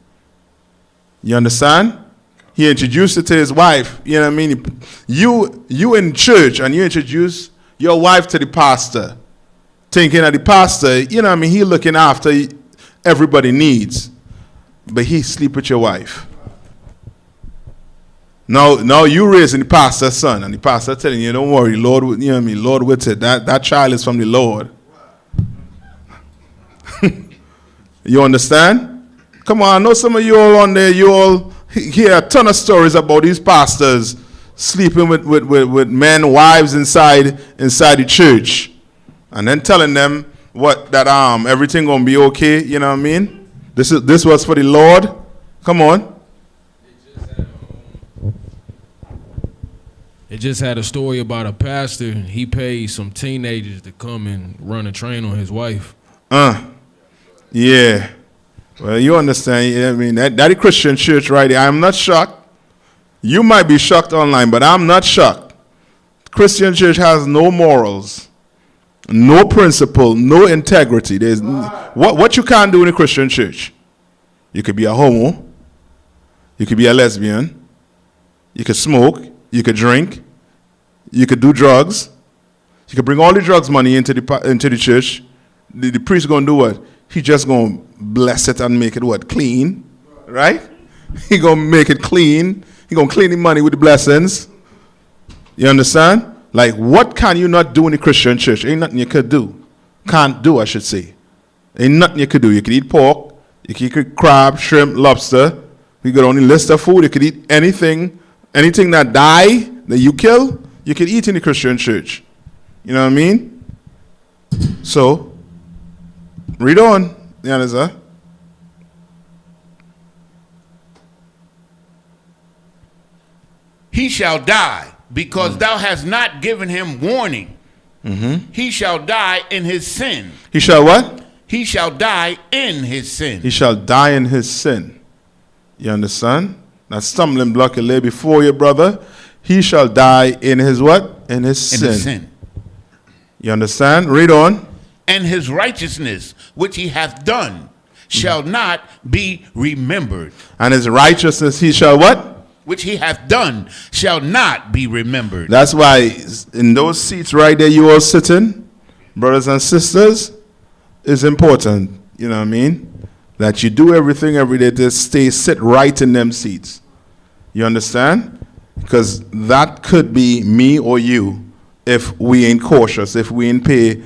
You understand? He introduced it to his wife. You know what I mean? You in church and you introduce your wife to the pastor, thinking that the pastor, you know what I mean, he looking after everybody needs, but he sleep with your wife. Now you raising the pastor's son, and the pastor telling you, don't worry, Lord, you know what I mean, Lord with it. That child is from the Lord. You understand? Come on, I know some of you all on there, you all hear a ton of stories about these pastors sleeping with men, wives inside the church, and then telling them what that everything gonna be okay. You know what I mean? This was for the Lord. Come on. It just had a story about a pastor. He paid some teenagers to come and run a train on his wife. Yeah. Well, you understand. I mean, that the Christian church right there. I'm not shocked. You might be shocked online, but I'm not shocked. Christian church has no morals, no principle, no integrity. There's what you can't do in a Christian church. You could be a homo. You could be a lesbian. You could smoke. You could drink. You could do drugs. You could bring all the drugs money into the church. The priest gonna do what? He just gonna bless it and make it what? Clean, right? He gonna make it clean. He gonna clean the money with the blessings. You understand? Like, what can you not do in the Christian church? Ain't nothing you could do. Can't do, I should say. Ain't nothing you could do. You could eat pork. You could eat crab, shrimp, lobster. You could only list of food. You could eat anything that die, that you kill, you could eat in the Christian church. You know what I mean? So, read on. You understand? He shall die, because thou hast not given him warning. He shall die in his sin. He shall what? He shall die in his sin. He shall die in his sin. You understand? That stumbling block you lay before you, brother. He shall die in his what? In his sin. His sin. You understand? Read on. And his righteousness, which he hath done, shall not be remembered. And his righteousness he shall what? Which he hath done shall not be remembered. That's why in those seats right there you all sitting, brothers and sisters, is important. You know what I mean? That you do everything every day to sit right in them seats. You understand? Because that could be me or you if we ain't cautious, if we ain't pay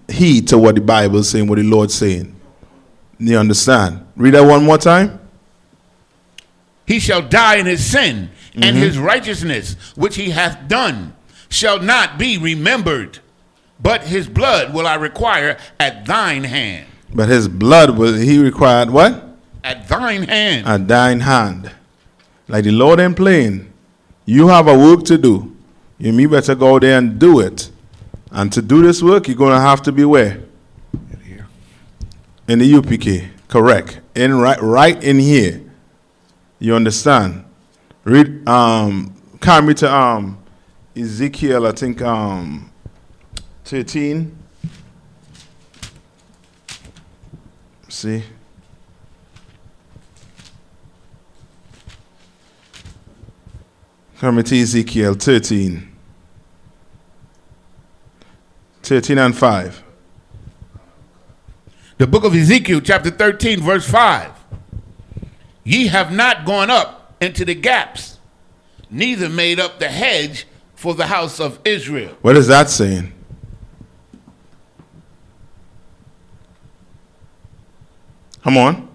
heed to what the Bible is saying, what the Lord's saying. You understand? Read that one more time. He shall die in his sin, and his righteousness, which he hath done, shall not be remembered. But his blood will I require at thine hand. But his blood will he required what? At thine hand. At thine hand. Like the Lord ain't playing. You have a work to do. You me better go there and do it. And to do this work, you're going to have to be where? In the UPK. Correct. Right in here. You understand? Read carry me to Ezekiel, I think 13. See? Carry me to Ezekiel 13. 13 and 5. The book of Ezekiel, chapter 13, verse 5. Ye have not gone up into the gaps, neither made up the hedge for the house of Israel. What is that saying? Come on.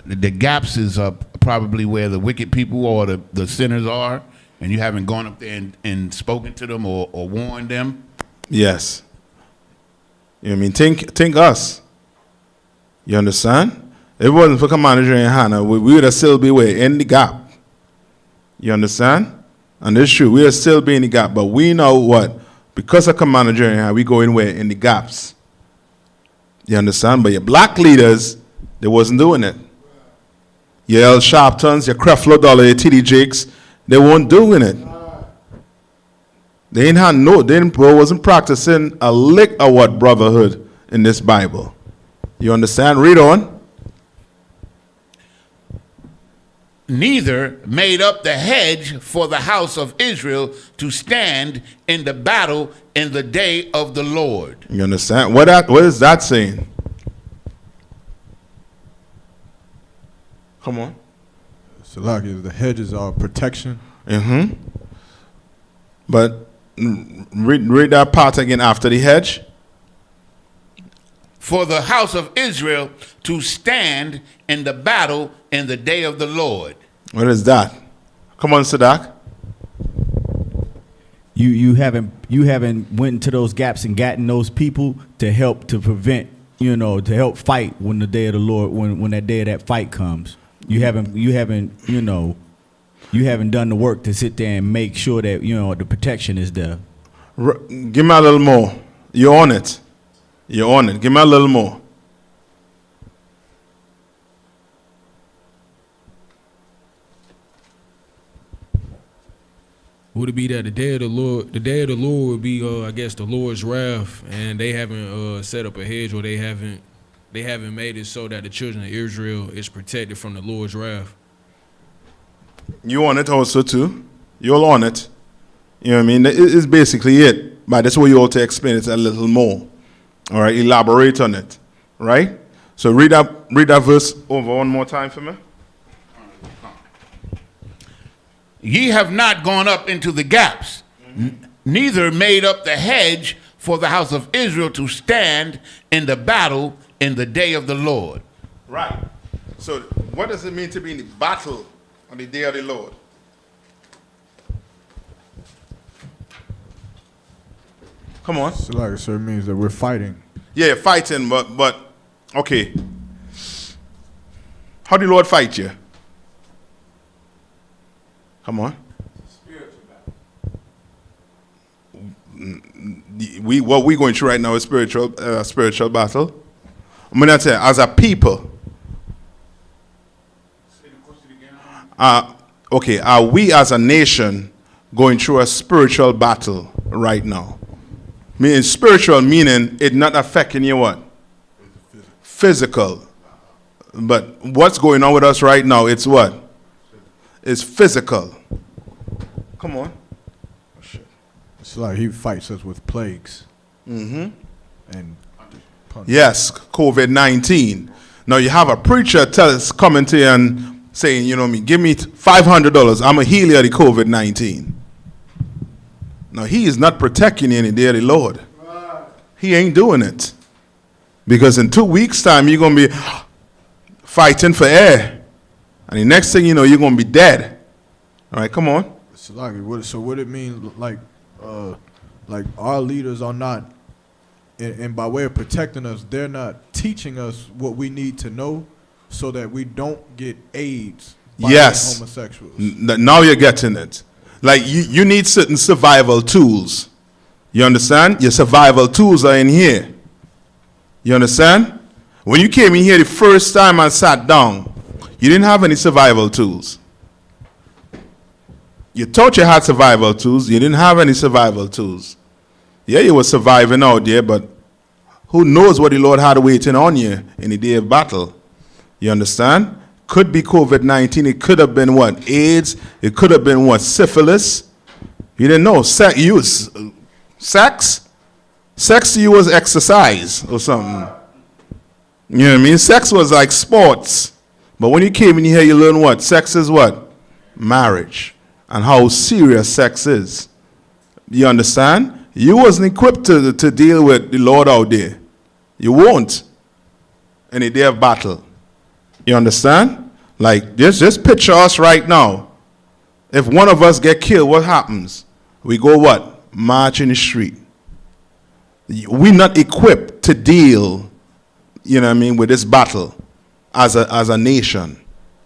The gaps is probably where the wicked people or the sinners are, and you haven't gone up there and spoken to them or warned them. Yes. You know what I mean? Think us. You understand? If it wasn't for Commander and Hannah, we would have still be where? In the gap. You understand? And it's true, we are still be in the gap, but we know what? Because of Commander and Hannah, we go in where? In the gaps. You understand? But your black leaders, they wasn't doing it. Your L. Sharptons, your Creflo Dollar, your T.D. Jakes, they weren't doing it. They ain't had wasn't practicing a lick of what brotherhood in this Bible. You understand? Read on. Neither made up the hedge for the house of Israel to stand in the battle in the day of the Lord. You understand? What is that saying? Come on. Salaki, the hedges are protection. Mm-hmm. But read that part again after the hedge. For the house of Israel to stand in the battle in the day of the Lord. What is that? Come on, Sadak. You haven't went into those gaps and gotten those people to help to prevent, to help fight when the day of the Lord, when that day of that fight comes. You haven't done the work to sit there and make sure that the protection is there. Give me a little more. You're on it. You're on it. Give me a little more. Would it be that the day of the Lord would be, I guess, the Lord's wrath, and they haven't set up a hedge, or they haven't made it so that the children of Israel is protected from the Lord's wrath? You on it also too. You're on it. You know what I mean? It's basically it. But that's what you ought to explain it a little more. All right, elaborate on it. Right? So read that verse over one more time for me. Ye have not gone up into the gaps, neither made up the hedge for the house of Israel to stand in the battle in the day of the Lord. Right. So what does it mean to be in the battle on the day of the Lord? Come on. So like it means that we're fighting. Yeah, fighting, but okay. How did the Lord fight you? Come on. Spiritual battle. What we're going through right now is spiritual battle. I'm going to tell you, as a people. Okay, are we as a nation going through a spiritual battle right now? Meaning spiritual, meaning it not affecting you what? Physical. But what's going on with us right now, it's what? It's physical. Come on. Oh, shit. It's like he fights us with plagues. Mm-hmm. And yes, COVID-19. Now you have a preacher coming to you and saying, give me $500. I'm a healer of the COVID-19. Now he is not protecting you in the day of the Lord. He ain't doing it. Because in 2 weeks' time, you're going to be fighting for air. And the next thing you know, you're going to be dead. All right, come on. So what it mean, like our leaders are not, and by way of protecting us, they're not teaching us what we need to know so that we don't get AIDS by yes. homosexuals. Now you're getting it. Like you need certain survival tools. You understand? Your survival tools are in here. You understand? When you came in here the first time and sat down, You didn't have any survival tools. You thought you had survival tools. You didn't have any survival tools. Yeah, you were surviving out there, but who knows what the Lord had waiting on you in the day of battle? You understand? Could be COVID-19. It could have been what? AIDS. It could have been what? Syphilis. You didn't know. Sex to you was exercise or something. You know what I mean? Sex was like sports. But when you came in here, you learn what? Sex is what? Marriage. And how serious sex is. You understand? You wasn't equipped to deal with the Lord out there. You won't. In a day of battle. You understand? Like, just picture us right now. If one of us get killed, what happens? We go what? March in the street. We're not equipped to deal, you know what I mean, with this battle as a nation.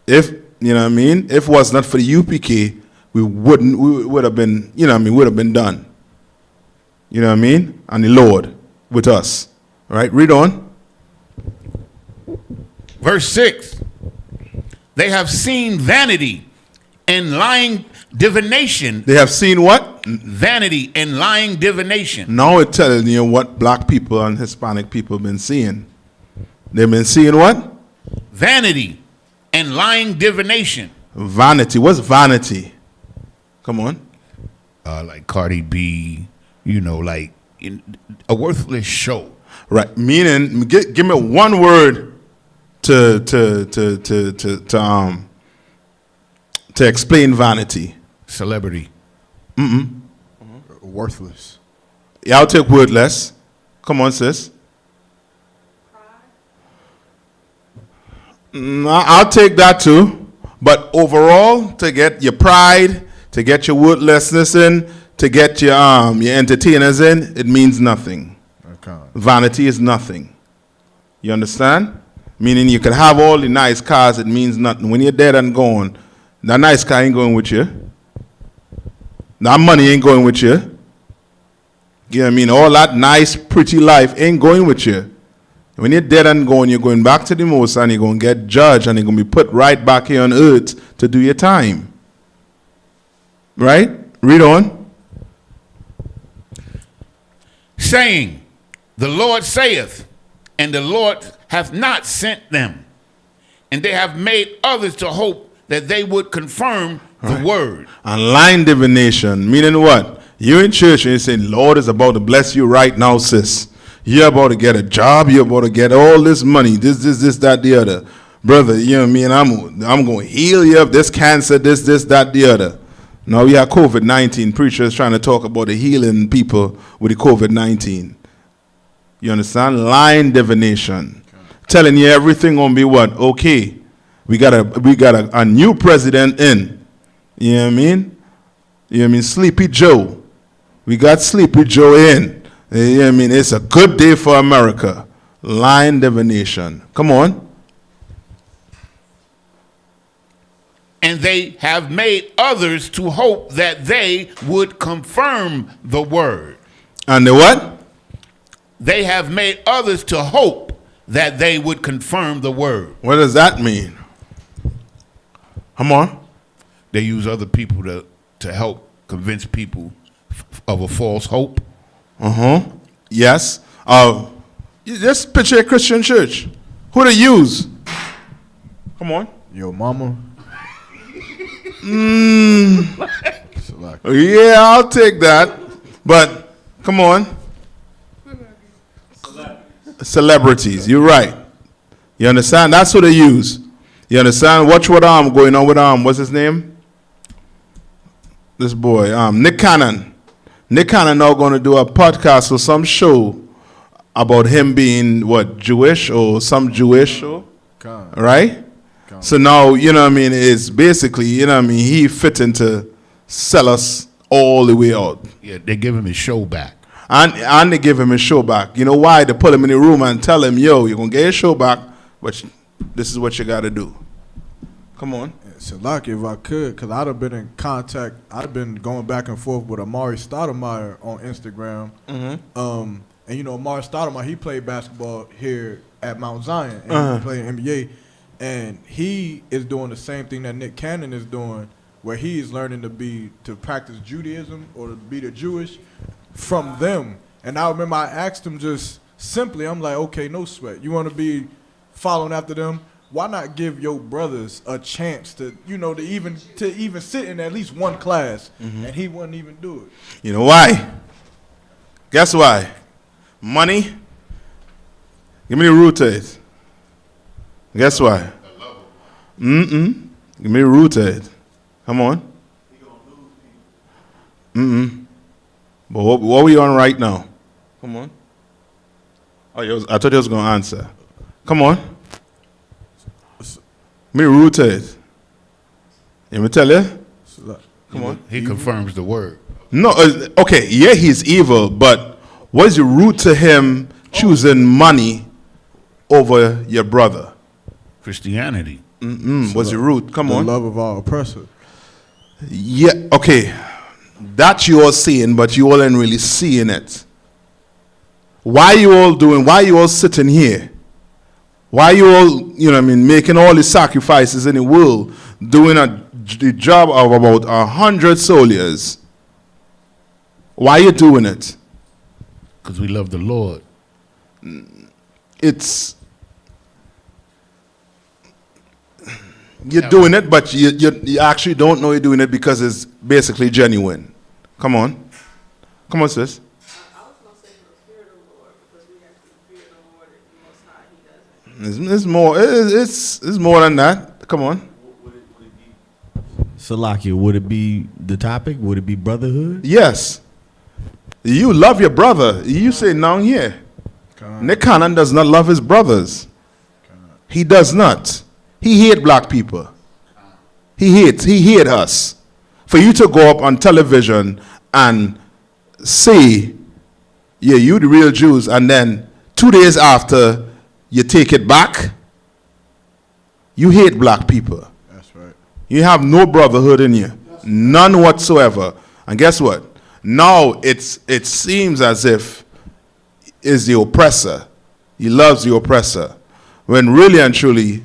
If, you know what I mean, if it was not for the UPK, we would have been, you know what I mean, would have been done. You know what I mean? And the Lord with us. All right, read on. Verse 6. They have seen vanity and lying divination. They have seen what? Vanity and lying divination. Now it's telling you what black people and Hispanic people have been seeing. They've been seeing what? Vanity and lying divination. Vanity. What's vanity? Come on. Like Cardi B, you know, like a worthless show. Right. Meaning, give me one word to explain vanity. Celebrity. Worthless. Yeah, I'll take wordless. Come on, sis. I'll take that too. But overall, to get your pride, to get your wordlessness in, to get your entertainers in, it means nothing. Okay. Vanity is nothing. You understand? Meaning you can have all the nice cars, it means nothing. When you're dead and gone, that nice car ain't going with you. That money ain't going with you. You know what I mean? All that nice, pretty life ain't going with you. When you're dead and gone, you're going back to the Most and you're going to get judged and you're going to be put right back here on earth to do your time. Right? Read on. Saying, the Lord saith, and the Lord hath not sent them. And they have made others to hope that they would confirm the word. And lying divination, meaning what? You're in church and you're saying, Lord is about to bless you right now, sis. You're about to get a job. You're about to get all this money. This, that, the other. Brother, you know what I mean? I'm going to heal you of this cancer, this, that, the other. Now we have COVID-19. Preachers trying to talk about the healing people with the COVID-19. You understand? Lying divination. Telling you everything gonna be what? Okay. We got a new president in. You know what I mean? You know what I mean? Sleepy Joe. We got Sleepy Joe in. You know what I mean? It's a good day for America. Lying divination. Come on. And they have made others to hope that they would confirm the word. And the what? They have made others to hope that they would confirm the word. What does that mean? Come on. They use other people to help convince people of a false hope. Yes. Just picture a Christian church. Who they use? Come on. Your mama. Yeah, I'll take that. But come on. Celebrities. You're right. You understand? That's who they use. You understand? Watch what going on with what's his name? This boy, Nick Cannon. Nick Cannon now going to do a podcast or some show about him being what, Jewish or some Jewish show, right? So now, you know what I mean, it's basically, you know what I mean, he fitting to sell us all the way out. Yeah, they give him his show back. And they give him his show back. You know why? They put him in the room and tell him, yo, you're going to get your show back, but this is what you got to do. Come on. So, like, if I could, because I'd have been in contact, I'd been going back and forth with Amari Stoudemire on Instagram. And, you know, Amari Stoudemire, he played basketball here at Mount Zion, and he played NBA. And he is doing the same thing that Nick Cannon is doing, where he is learning to practice Judaism or to be the Jewish from them. And I remember I asked him just simply, I'm like, okay, no sweat. You want to be following after them? Why not give your brothers a chance to, to even sit in at least one class? And he wouldn't even do it. You know why? Guess why? Money. Give me the root to it. Guess why? Give me the root to it. Come on. But what are we on right now? Come on. Oh, I thought you was going to answer. Come on. Me rooted. Let me tell you. Come on. He confirms the word. No, okay, yeah, he's evil, but what is the root to him choosing money over your brother? Christianity. What's the root? Come on. The love of our oppressor. Yeah, okay. That you all seeing, but you all ain't really seeing it. Why you all sitting here? Why you all, making all the sacrifices in the world, doing the job of about 100 soldiers? Why you doing it? Because we love the Lord. You're doing it, but you actually don't know you're doing it because it's basically genuine. Come on. Come on, sis. It's more than that. Come on. Salakia, would it be the topic? Would it be brotherhood? Yes. You love your brother. You say now here. Nick Cannon does not love his brothers. He does not. He hate black people. He hate us. For you to go up on television and say, yeah, you the real Jews, and then 2 days after you take it back, you hate black people. That's right. You have no brotherhood in you. None whatsoever. And guess what? Now it seems as if is the oppressor. He loves the oppressor. When really and truly,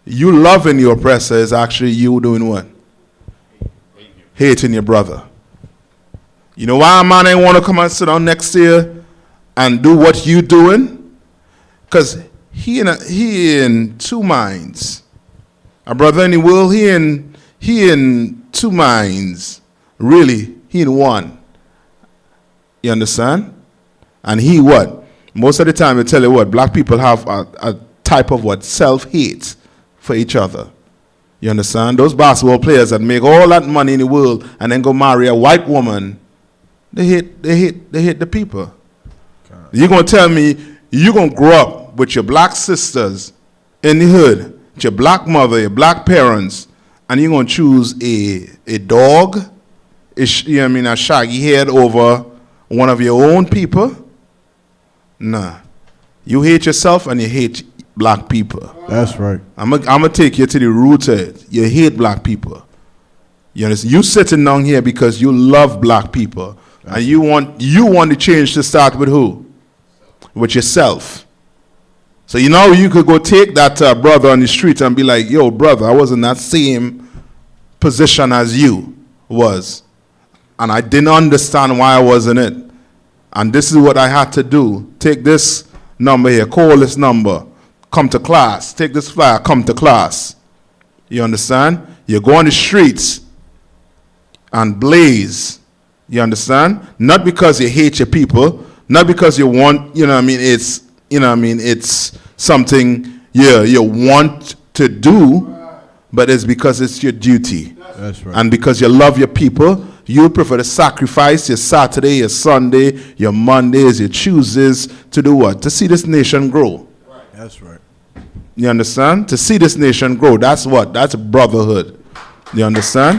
you loving the oppressor is actually you doing what? Hating your brother. You know why a man ain't want to come and sit down next to you and do what you doing? Because he in two minds. A brother in the world, he in two minds. Really, he in one. You understand? And he what? Most of the time, I tell you what, black people have a type of what? Self-hate for each other. You understand? Those basketball players that make all that money in the world and then go marry a white woman, they hate the people. You're going to tell me you're going to grow up with your black sisters in the hood, with your black mother, your black parents, and you're going to choose a dog, a shaggy head over one of your own people? Nah. You hate yourself and you hate black people. That's right. I'm gonna take you to the root of it. You hate black people. You understand? You sitting down here because you love black people. That's and you want the change to start with who? With yourself. So you could go take that brother on the street and be like, yo, brother, I was in that same position as you was. And I didn't understand why I was in it. And this is what I had to do. Take this number here, call this number, come to class. Take this flyer, come to class. You understand? You go on the streets and blaze. You understand? Not because you hate your people, not because you want, it's something you want to do, but it's because it's your duty. That's right. And because you love your people, you prefer to sacrifice your Saturday, your Sunday, your Mondays, your Tuesdays to do what? To see this nation grow. Right. That's right. You understand? To see this nation grow. That's what? That's brotherhood. You understand?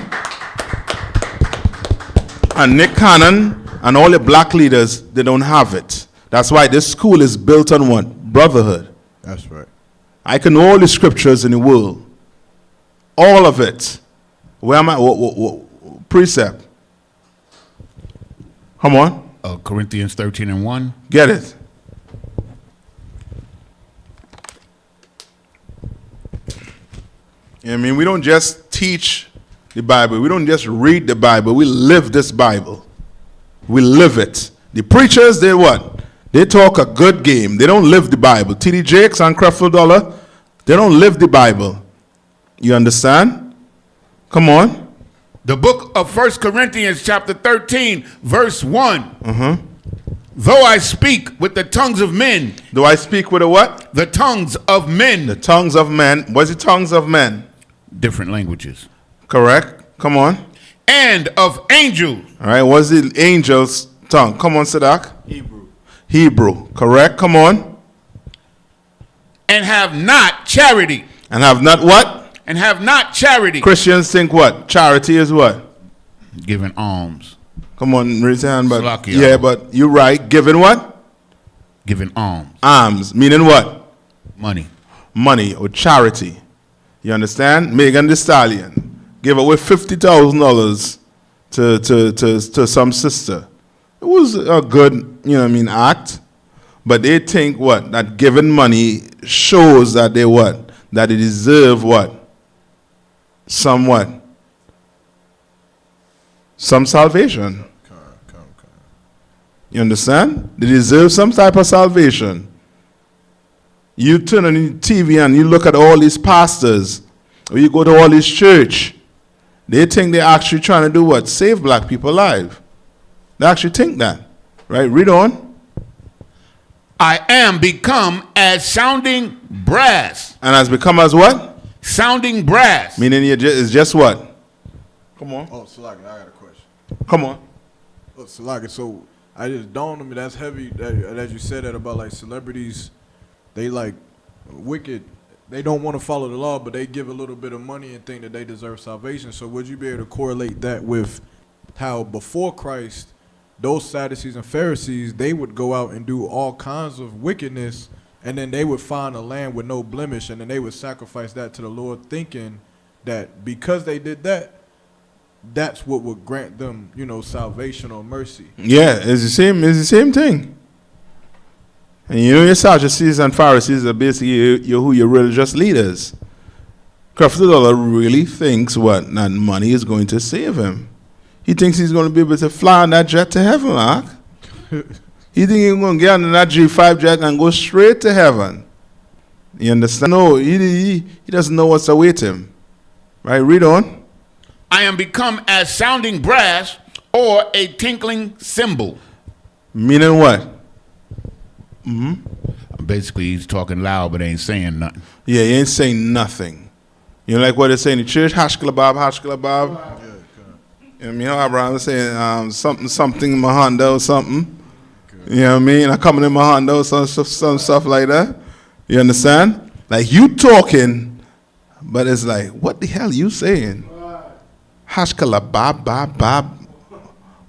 And Nick Cannon and all the black leaders, they don't have it. That's why this school is built on what? Brotherhood. That's right. I can know all the scriptures in the world. All of it. Where am I? Precept. Come on. Corinthians 13:1. Get it. You know what I mean? We don't just teach the Bible. We don't just read the Bible. We live this Bible. We live it. The preachers, they what? They talk a good game. They don't live the Bible. T.D. Jakes and Creflo Dollar, they don't live the Bible. You understand? Come on. The book of 1 Corinthians chapter 13, verse 1. Though I speak with the tongues of men. Do I speak with a what? The tongues of men. The tongues of men. What's the tongues of men? Different languages. Correct. Come on. And of angels. All right. What's the angel's tongue? Come on, Sadak. Hebrew. Hebrew. Correct. Come on. And have not charity. And have not what? And have not charity. Christians think what? Charity is what? Giving alms. Come on, raise your hand. But Slakia. yeah, but you're right. Giving what? Giving alms. Alms. Meaning what? Money. Money or charity. You understand? Megan Thee Stallion gave away $50,000 to some sister. It was a good, you know what I mean, act. But they think what? That giving money shows that they what? That they deserve what? Somewhat. Some salvation. You understand? They deserve some type of salvation. You turn on the TV and you look at all these pastors, or you go to all this church, they think they're actually trying to do what? Save black people alive. They actually think that. Right? Read on. I am become as sounding brass. And has become as what? Sounding brass. Meaning it's just what? Come on. Oh, Salaki, I got a question. Come on. Oh, Salaki, so I just dawned on me that's heavy that you said that about like celebrities. They like wicked. They don't want to follow the law, but they give a little bit of money and think that they deserve salvation. So would you be able to correlate that with how before Christ, those Sadducees and Pharisees, they would go out and do all kinds of wickedness, and then they would find a lamb with no blemish, and then they would sacrifice that to the Lord, thinking that because they did that, that's what would grant them, you know, salvation or mercy. Yeah, it's the same thing. And you know your Sadducees and Pharisees are basically who your religious leaders. Creflo Dollar really thinks what? That money is going to save him. He thinks he's going to be able to fly on that jet to heaven, Mark. He thinks he's going to get on that G5 jet and go straight to heaven. You understand? No, he doesn't know what's await him. Right, read on. I am become as sounding brass or a tinkling cymbal. Meaning what? Basically, he's talking loud but ain't saying nothing. Yeah, he ain't saying nothing. You know, like what they say in the church, hashkalabab, hashkalabab. You know, Abraham was saying something in my Honda or something. You know what I mean? I coming in my Honda or some stuff like that. You understand? Like you talking, but it's like, what the hell you saying? Hashkalabab, bab.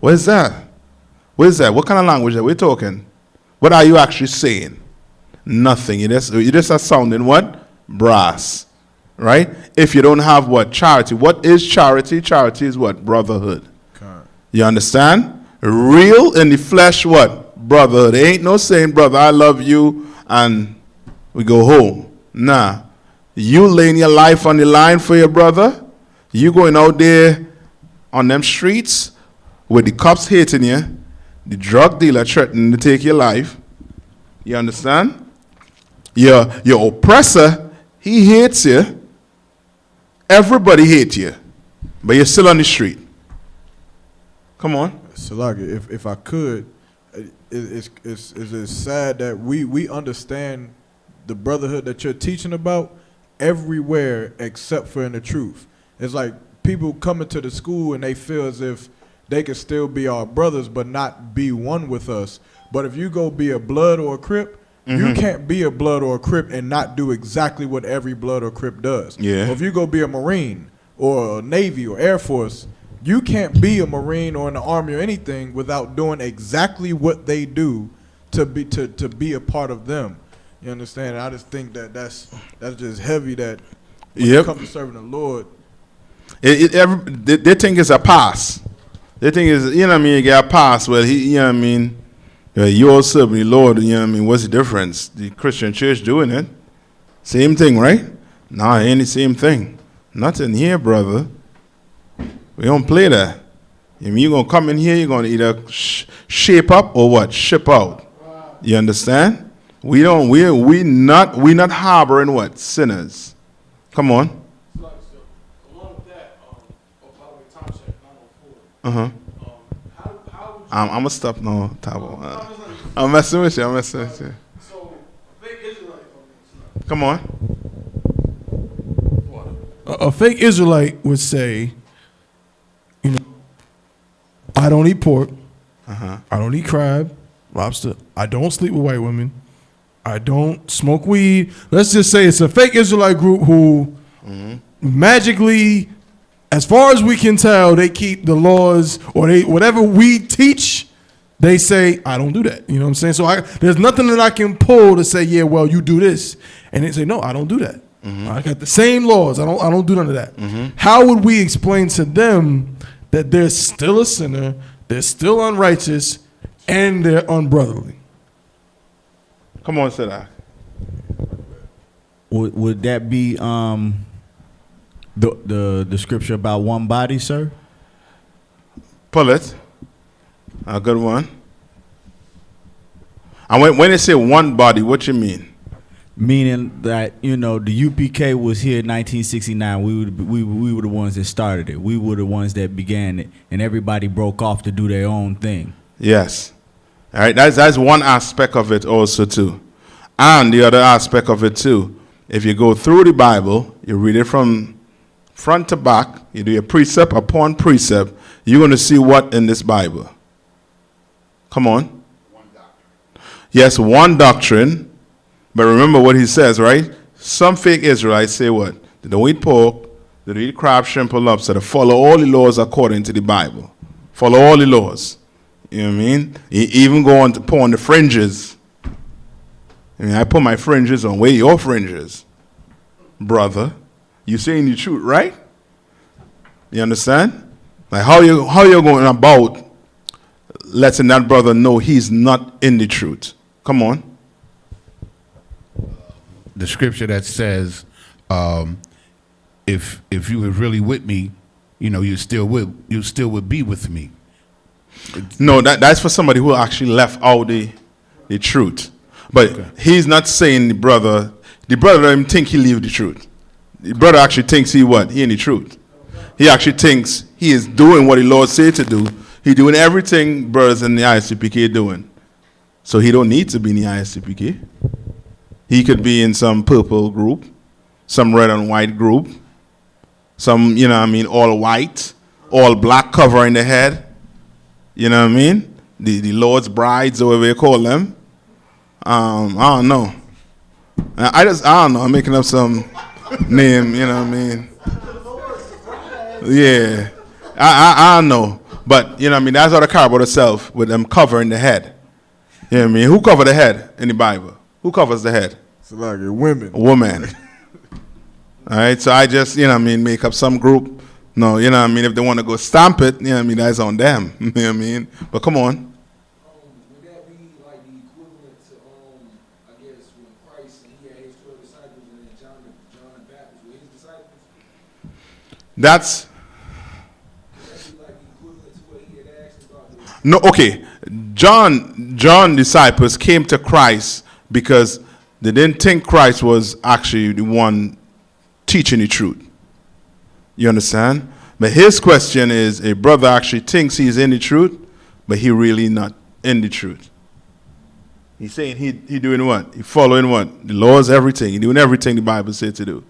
What is that? What is that? What kind of language are we talking? What are you actually saying? Nothing. You just are sounding what? Brass. Right? If you don't have what? Charity. What is charity? Charity is what? Brotherhood. You understand? Real in the flesh what? Brotherhood. There ain't no saying, brother, I love you, and we go home. Nah. You laying your life on the line for your brother. You going out there on them streets with the cops hating you, the drug dealer threatening to take your life. You understand? Your oppressor, he hates you. Everybody hates you, but you're still on the street. Come on. Salaki, if I could, it's sad that we understand the brotherhood that you're teaching about everywhere except for in the truth. It's like people coming to the school and they feel as if they can still be our brothers but not be one with us. But if you go be a blood or a crip, you can't be a blood or a crip and not do exactly what every blood or crip does. Yeah. Or if you go be a Marine or a Navy or Air Force, you can't be a Marine or in the Army or anything without doing exactly what they do to be a part of them. You understand? I just think that's just heavy that when it comes to serving the Lord. They think it's a pass. They think it's, you know what I mean, you get a pass. Well, you know what I mean, you all serving the Lord, you know what I mean, what's the difference? The Christian church doing it. Same thing, right? No, it ain't the same thing. Not in here, brother. We don't play that. I mean, you're going to come in here, you're going to either shape up or what? Ship out. You understand? We not harboring what? Sinners. Come on. Uh-huh. I'm going to stop now, Tabo. I'm messing with you. Come on. A fake Israelite would say, you know, I don't eat pork. I don't eat crab, lobster. I don't sleep with white women. I don't smoke weed. Let's just say it's a fake Israelite group who magically, as far as we can tell, they keep the laws or they whatever we teach. They say I don't do that. You know what I'm saying? So there's nothing that I can pull to say, yeah, well, you do this, and they say, no, I don't do that. I got the same laws. I don't do none of that. How would we explain to them that they're still a sinner, they're still unrighteous, and they're unbrotherly? Come on, Sadak. Would that be the scripture about one body, sir? Pull it. A good one. And when they say one body, what you mean? Meaning that, you know, the UPK was here in 1969. We were the ones that started it. We were the ones that began it, and everybody broke off to do their own thing. Yes. All right. That's one aspect of it also too, and the other aspect of it too. If you go through the Bible, you read it from front to back. You do a precept upon precept. You're going to see what in this Bible. Come on. One doctrine. Yes, one doctrine. But remember what he says, right? Some fake Israelites say what? They don't eat pork, they don't eat crab, shrimp, or lobster. They follow all the laws according to the Bible. Follow all the laws. You know what I mean? You even go on to put on the fringes. I mean, I put my fringes on. Where your fringes? Brother. You saying the truth, right? You understand? Like how you going about letting that brother know he's not in the truth? Come on. The scripture that says, if you were really with me, you know, you still would be with me. No, that's for somebody who actually left out the truth. But he's not saying the brother doesn't think he leave the truth. The brother actually thinks he in the truth. He actually thinks he is doing what the Lord said to do. He doing everything brothers in the ISUPK doing. So he don't need to be in the ISUPK. He could be in some purple group, some red and white group, some, you know what I mean, all white, all black covering the head. You know what I mean? The Lord's brides, or whatever you call them. I don't know. I don't know. I'm making up some name, you know what I mean? Yeah. I don't know. But, you know what I mean? That's how the car about itself with them covering the head. You know what I mean? Who covered the head in the Bible? Who covers the head? It's like a women. Woman. All right, so I just, you know what I mean, make up some group. No, you know what I mean? If they want to go stamp it, you know what I mean, that's on them. You know what I mean? But come on. Would that be like the equivalent to, I guess, when Christ and he had his 12 disciples and then John the Baptist were his disciples? That's like the equivalent to what he had asked about. no, okay. John disciples came to Christ because they didn't think Christ was actually the one teaching the truth. You understand? But his question is, a brother actually thinks he's in the truth, but he really not in the truth. He's saying he doing what? He following what? The laws, everything. He doing everything the Bible said to do.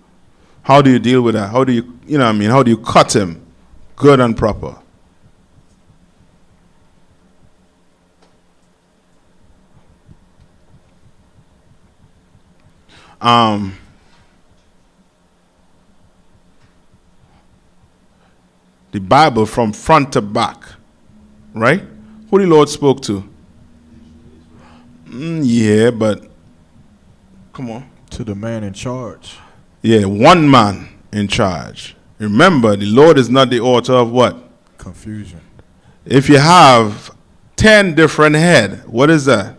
How do you deal with that? How do you know what I mean? How do you cut him good and proper? The Bible from front to back, right? Who the Lord spoke to? Yeah, but come on. To the man in charge. Yeah, one man in charge. Remember, the Lord is not the author of what? Confusion. If you have 10 different head, what is that?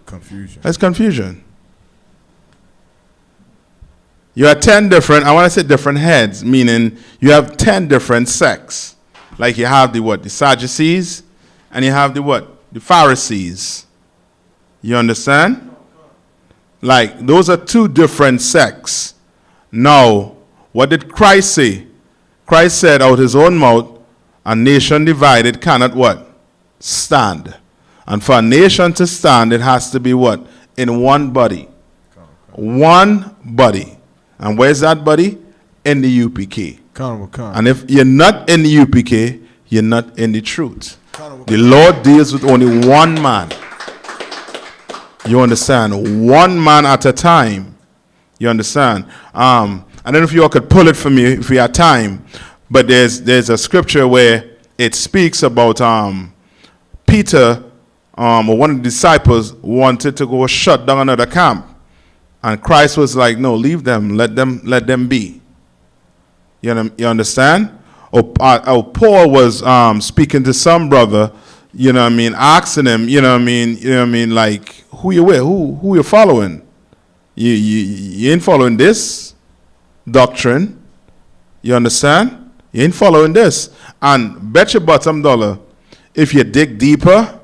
Confusion. That's confusion. You have 10 different, I want to say different heads, meaning you have 10 different sects. Like you have the what? The Sadducees, and you have the what? The Pharisees. You understand? Like, those are two different sects. Now, what did Christ say? Christ said out his own mouth, a nation divided cannot what? Stand. And for a nation to stand, it has to be what? In one body. One body. And where's that body? In the UPK. And if you're not in the UPK, you're not in the truth. The Lord deals with only one man. You understand? One man at a time. You understand? I don't know if you all could pull it for me if we have time, but there's a scripture where it speaks about Peter, or one of the disciples wanted to go shut down another camp. And Christ was like, no, leave them, let them be. You understand? Or Paul was speaking to some brother, you know what I mean, asking him, you know what I mean, like, who you with? Who you following? You ain't following this doctrine. You understand? You ain't following this. And bet your bottom dollar, if you dig deeper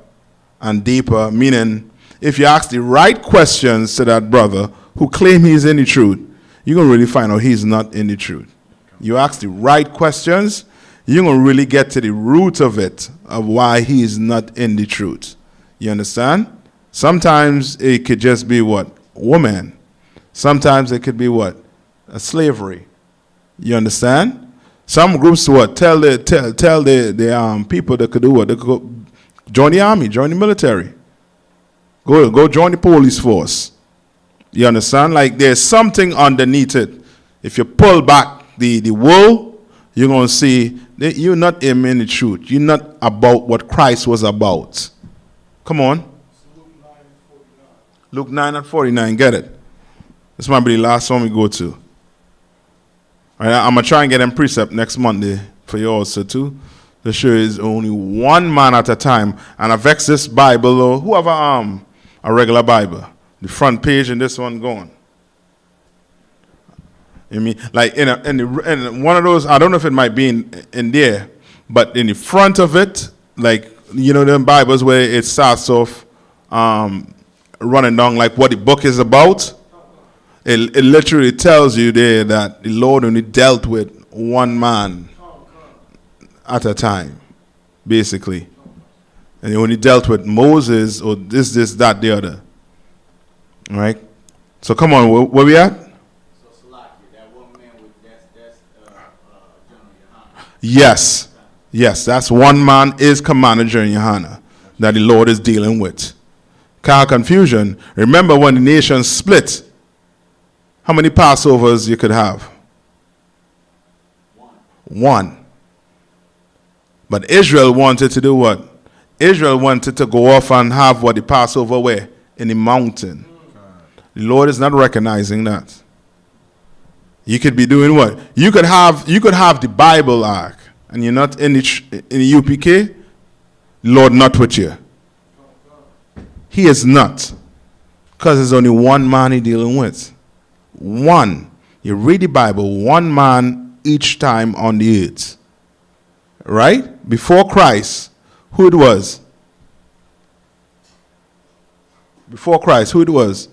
and deeper, meaning if you ask the right questions to that brother who claim he's in the truth, you're going to really find out he's not in the truth. You ask the right questions, you're going to really get to the root of it, of why he is not in the truth. You understand? Sometimes it could just be what? Woman. Sometimes it could be what? A slavery. You understand? Some groups what? Tell the people that could do what? They could go join the army, join the military. Go join the police force. You understand? Like there's something underneath it. If you pull back the wool, you're going to see that you're not in the truth. You're not about what Christ was about. Come on. Luke 9:49. Get it. This might be the last one we go to. All right, I'm going to try and get them precept next Monday for you also too. The show is only one man at a time. And I vex this Bible, or whoever a regular Bible. The front page and this one going. You mean like in one of those? I don't know if it might be in there, but in the front of it, like you know, them Bibles where it starts off running down like what the book is about. It literally tells you there that the Lord only dealt with one man at a time, basically, and he only dealt with Moses or this, that, the other. All right. So come on, where we at? Yes, that's one man is Commander General Yohana that the Lord is dealing with. Car confusion. Remember when the nation split, how many Passovers you could have? One. But Israel wanted to do what? Israel wanted to go off and have what the Passover were? In the mountain. The Lord is not recognizing that. You could be doing what? You could have the Bible ark, and you're not in the UPK. Lord not with you. He is not, because there's only one man he's dealing with. One. You read the Bible, one man each time on the earth. Right? Before Christ, who it was? Before Christ, who it was?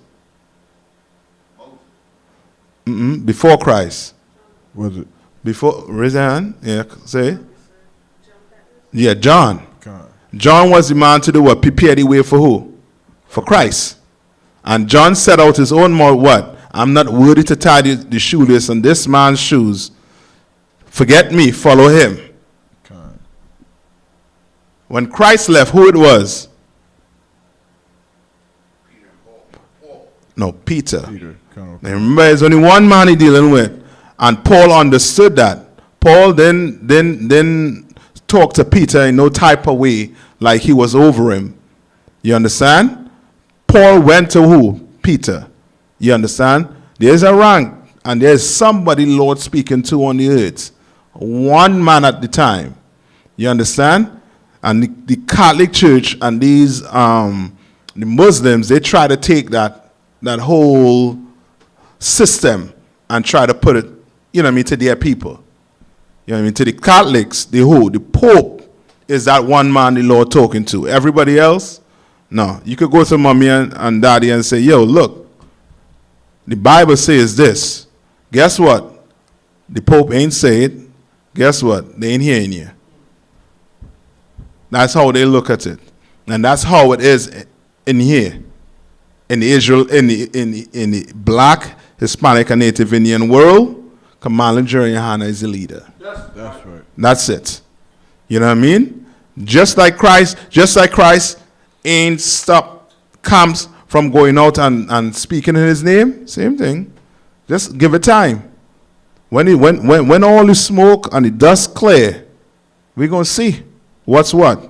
Before Christ. Was it? Before, raise your hand. Yeah, say. Yeah, John. John was the man to do what? Prepare the way for who? For Christ. And John said out his own mouth what? I'm not worthy to tie the shoelace on this man's shoes. Forget me, follow him. When Christ left, who it was? No, Peter. Now remember, there's only one man he's dealing with. And Paul understood that. Paul then talked to Peter in no type of way like he was over him. You understand? Paul went to who? Peter. You understand? There's a rank and there's somebody Lord speaking to on the earth. One man at the time. You understand? And the Catholic Church and these the Muslims, they try to take that whole system and try to put it, you know what I mean, to their people. You know what I mean? To the Catholics, the who? The Pope is that one man the Lord talking to. Everybody else, no. You could go to mommy and daddy and say, yo, look, the Bible says this. Guess what? The Pope ain't say it. Guess what? They ain't hearing you. That's how they look at it. And that's how it is in here. In the Israel, in the black, Hispanic, and Native Indian world, Kamala Johanna is the leader. That's right. That's it. You know what I mean? Just like Christ ain't stop comes from going out and speaking in his name, same thing. Just give it time. When all the smoke and the dust clear, we're gonna see what's what.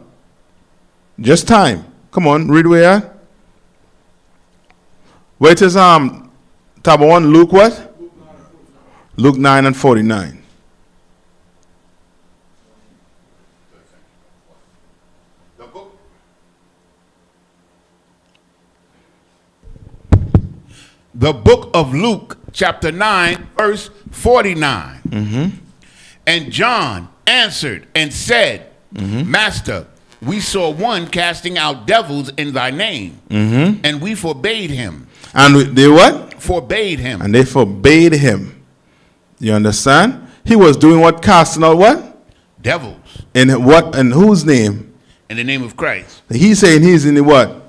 Just time. Come on, read where you at. Wait is tab 1, Luke what? Luke 9 and 49. The book of Luke, chapter 9, verse 49. Mm-hmm. And John answered and said, Master, we saw one casting out devils in thy name, and we forbade him. And they what? Forbade him. And they forbade him. You understand? He was doing what? Casting out what? Devils. In what? In whose name? In the name of Christ. He's saying he's in the what?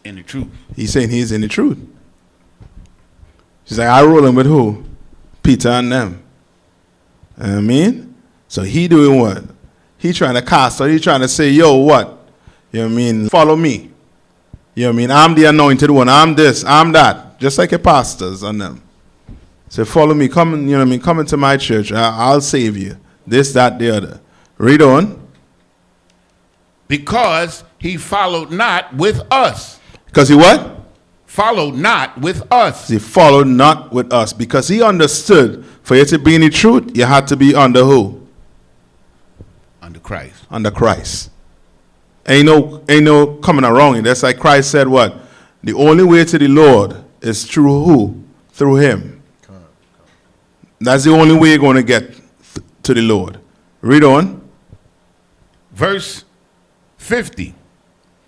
In the truth. He's saying he's in the truth. She's like, I rolling with who? Peter and them. You know what I mean? So he doing what? He trying to cast, or he trying to say, yo, what? You know what I mean? Follow me. You know what I mean? I'm the anointed one. I'm this. I'm that. Just like your pastors and them. Say, follow me. Come, you know what I mean? Come into my church. I'll save you. This, that, the other. Read on. Because he followed not with us. Because he what? Followed not with us. He followed not with us. Because he understood for you to be in the truth, you had to be under who? Under Christ. Under Christ. Ain't no coming around it. That's like Christ said what? The only way to the Lord is through who? Through him. That's the only way you're going to get to the Lord. Read on. Verse 50.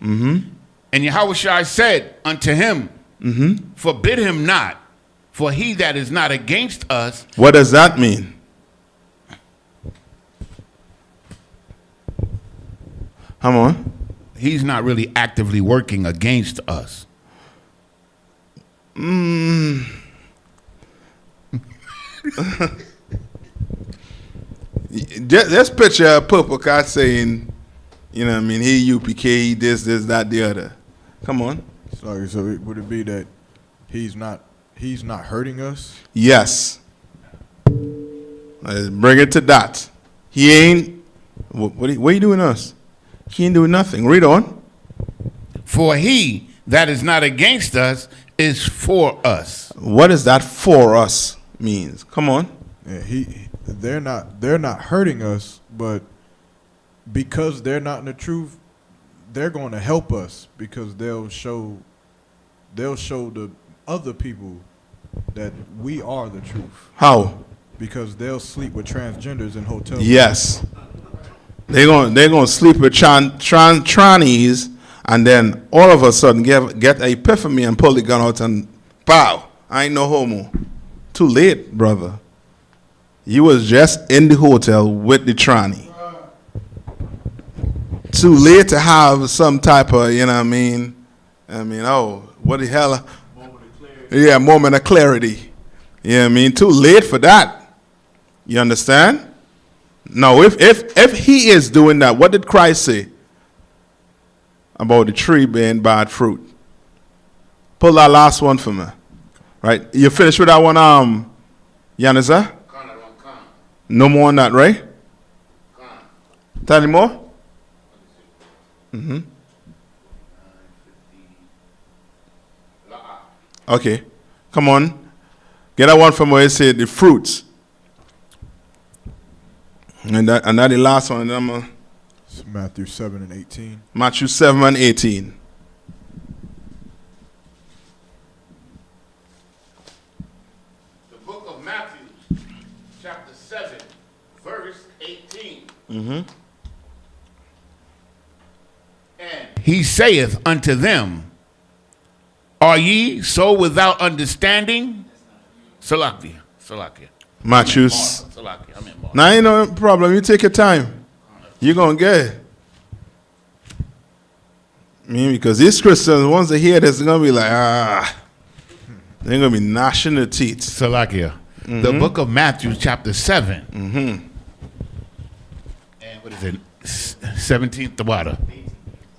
Mm-hmm. And Yahushua said unto him, forbid him not, for he that is not against us. What does that mean? Come on. He's not really actively working against us. Just picture a purple cat saying, you know what I mean, he UPK, he this, that, the other. Come on. So would it be that he's not hurting us? Yes. Let's bring it to that. He ain't, what are you doing us? He ain't doing nothing. Read on. For he that is not against us is for us. What does that for us means? Come on. Yeah, they're not hurting us, but because they're not in the truth, they're going to help us because they'll show the other people that we are the truth. How? Because they'll sleep with transgenders in hotels. Yes. They're gonna sleep with trannies, and then all of a sudden get an epiphany and pull the gun out and pow! I ain't no homo. Too late, brother. You was just in the hotel with the tranny. Too late to have some type of, you know what I mean? Oh, what the hell? Yeah, moment of clarity. You know what I mean? Too late for that. You understand? No, if he is doing that, what did Christ say about the tree being bad fruit? Pull that last one for me. Right? You finished with that one, Yaniza? No more on that, right? Tell me more? Okay. Come on. Get that one from where it said the fruits. And that the last one. It's Matthew 7 and 18. Matthew 7 and 18. He saith unto them, are ye so without understanding? Salakia. Matthews. Salakia. I'm in Mark. Now, ain't no problem. You take your time. You're going to get it. I mean, because these Christians, once they hear this, they're going to be like, they're going to be gnashing their teeth. Salakia. The book of Matthew, chapter 7. And what is it? 17th, the water.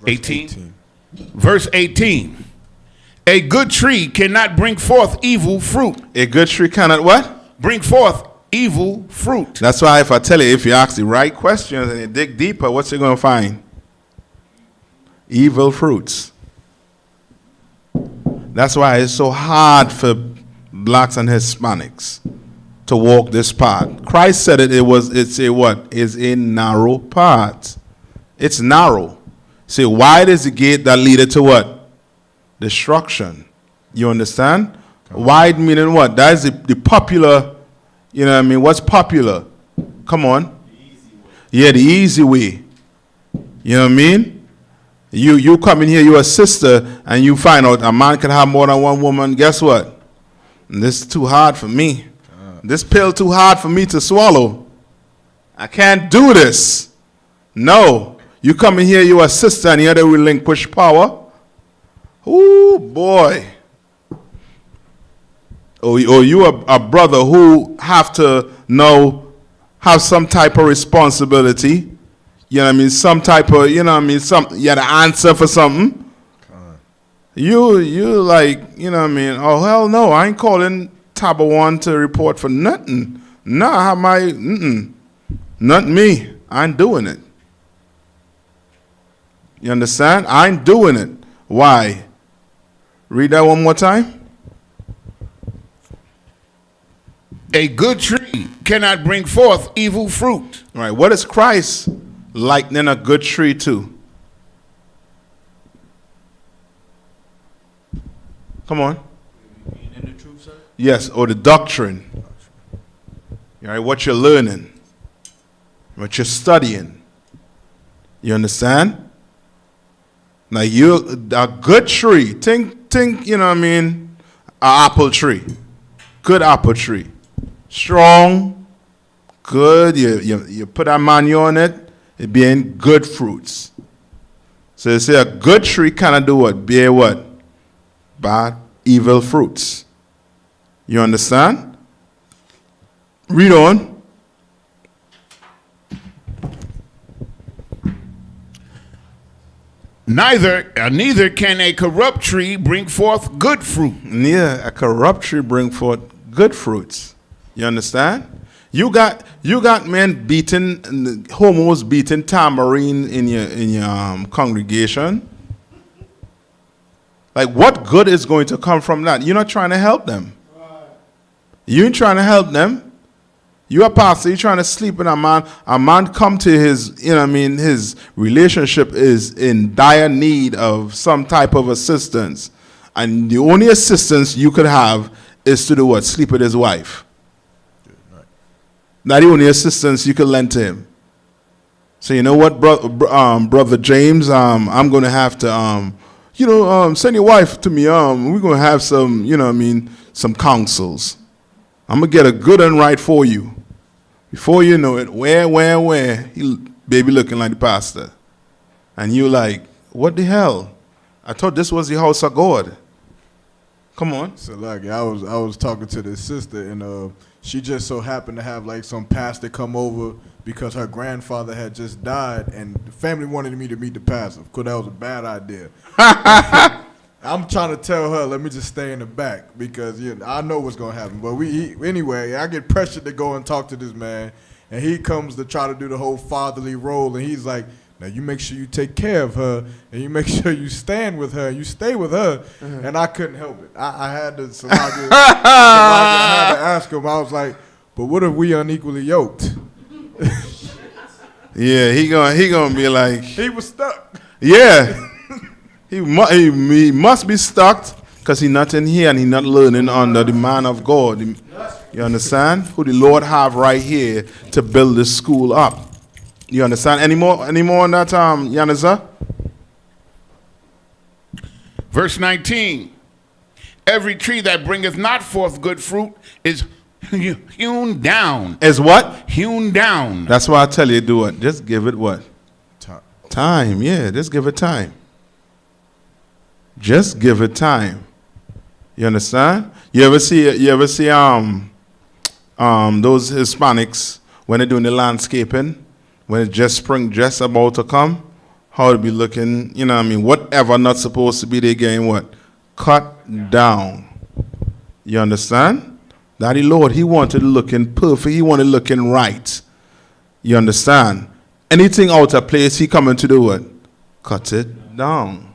18. Verse 18. A good tree cannot bring forth evil fruit. A good tree cannot what? Bring forth evil fruit. That's why if I tell you, if you ask the right questions and you dig deeper, what's you going to find? Evil fruits. That's why it's so hard for blacks and Hispanics to walk this path. Christ said it's a narrow path. It's narrow. See, wide is the gate that leadeth to what? Destruction. You understand? Wide meaning what? That is the popular, you know what I mean? What's popular? Come on. The easy way. You know what I mean? You come in here, you're a sister, and you find out a man can have more than one woman. Guess what? This is too hard for me. This pill too hard for me to swallow. I can't do this. No. You come in here, you're a sister, and you're the relinquish power. Ooh, boy. Or you a brother who have to have some type of responsibility. You know what I mean? Some type of, you know what I mean? You had to answer for something. You like, you know what I mean? Oh, hell no, I ain't calling Tabawan to report for nothing. Nah, I have my, not me. I ain't doing it. You understand? I ain't doing it. Why? Read that one more time. A good tree cannot bring forth evil fruit. All right, what is Christ likening a good tree to? Come on. Yes, or the doctrine. All right, what you're learning, what you're studying. You understand? Now a good tree. Think, you know what I mean? An apple tree. Good apple tree. Strong, good. You put a manure on it, it being good fruits. So they say a good tree cannot do what? Bear what? Bad, evil fruits. You understand? Read on. Neither can a corrupt tree bring forth good fruit. Neither a corrupt tree bring forth good fruits. You understand? You got men beating, homos beating tambourine in your congregation. Like, what good is going to come from that? You're not trying to help them. You ain't trying to help them. You're a pastor, you're trying to sleep with a man. A man come to his, you know what I mean, his relationship is in dire need of some type of assistance. And the only assistance you could have is to do what? Sleep with his wife. That's the only assistance you could lend to him. So you know what, Brother James, I'm going to have to, send your wife to me. We're going to have some, you know what I mean, some counsels. I'm going to get a good and right for you. Before you know it, where, he baby looking like the pastor. And you like, what the hell? I thought this was the house of God. Come on. So like I was talking to this sister, and she just so happened to have like some pastor come over because her grandfather had just died, and the family wanted me to meet the pastor. Of course, that was a bad idea. I'm trying to tell her, let me just stay in the back because I know what's gonna happen. But anyway, I get pressured to go and talk to this man, and he comes to try to do the whole fatherly role, and he's like, now you make sure you take care of her, and you make sure you stand with her, you stay with her, and I couldn't help it. I had to, I had to ask him. I was like, but what if we unequally yoked? Yeah, he gonna be like, he was stuck. Yeah. He must be stuck because he's not in here and he's not learning under the man of God. You understand? Who the Lord have right here to build this school up. You understand? Any more on that, Yaniza? Verse 19. Every tree that bringeth not forth good fruit is hewn down. Is what? Hewn down. That's why I tell you, do it. Just give it what? Time. Yeah, just give it time. Just give it time. You understand? You ever see those Hispanics when they're doing the landscaping, when it's just spring just about to come, how it be looking, you know what I mean? Whatever not supposed to be, they getting what? Cut down. You understand? Daddy Lord, he wanted looking perfect. He wanted looking right. You understand? Anything out of place, he coming to do what? Cut it down.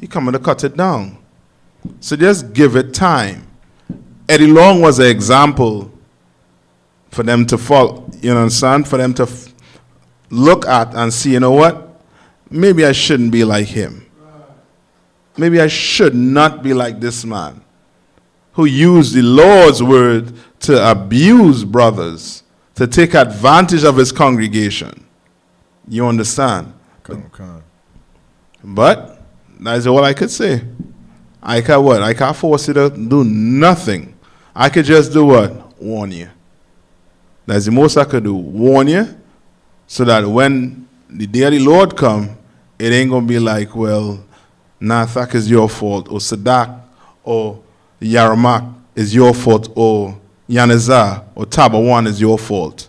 He coming to cut it down. So just give it time. Eddie Long was an example for them to follow, you understand? For them to look at and see, you know what? Maybe I shouldn't be like him. Maybe I should not be like this man who used the Lord's word to abuse brothers, to take advantage of his congregation. You understand? Come. But that's all I could say. I can't what? I can't force you to do nothing. I could just do what? Warn you. That's the most I could do. Warn you so that when the day of the Lord come, it ain't going to be like, well, Nathak is your fault, or Sadak, or Yaramak is your fault, or Yanazar, or Tabawan is your fault.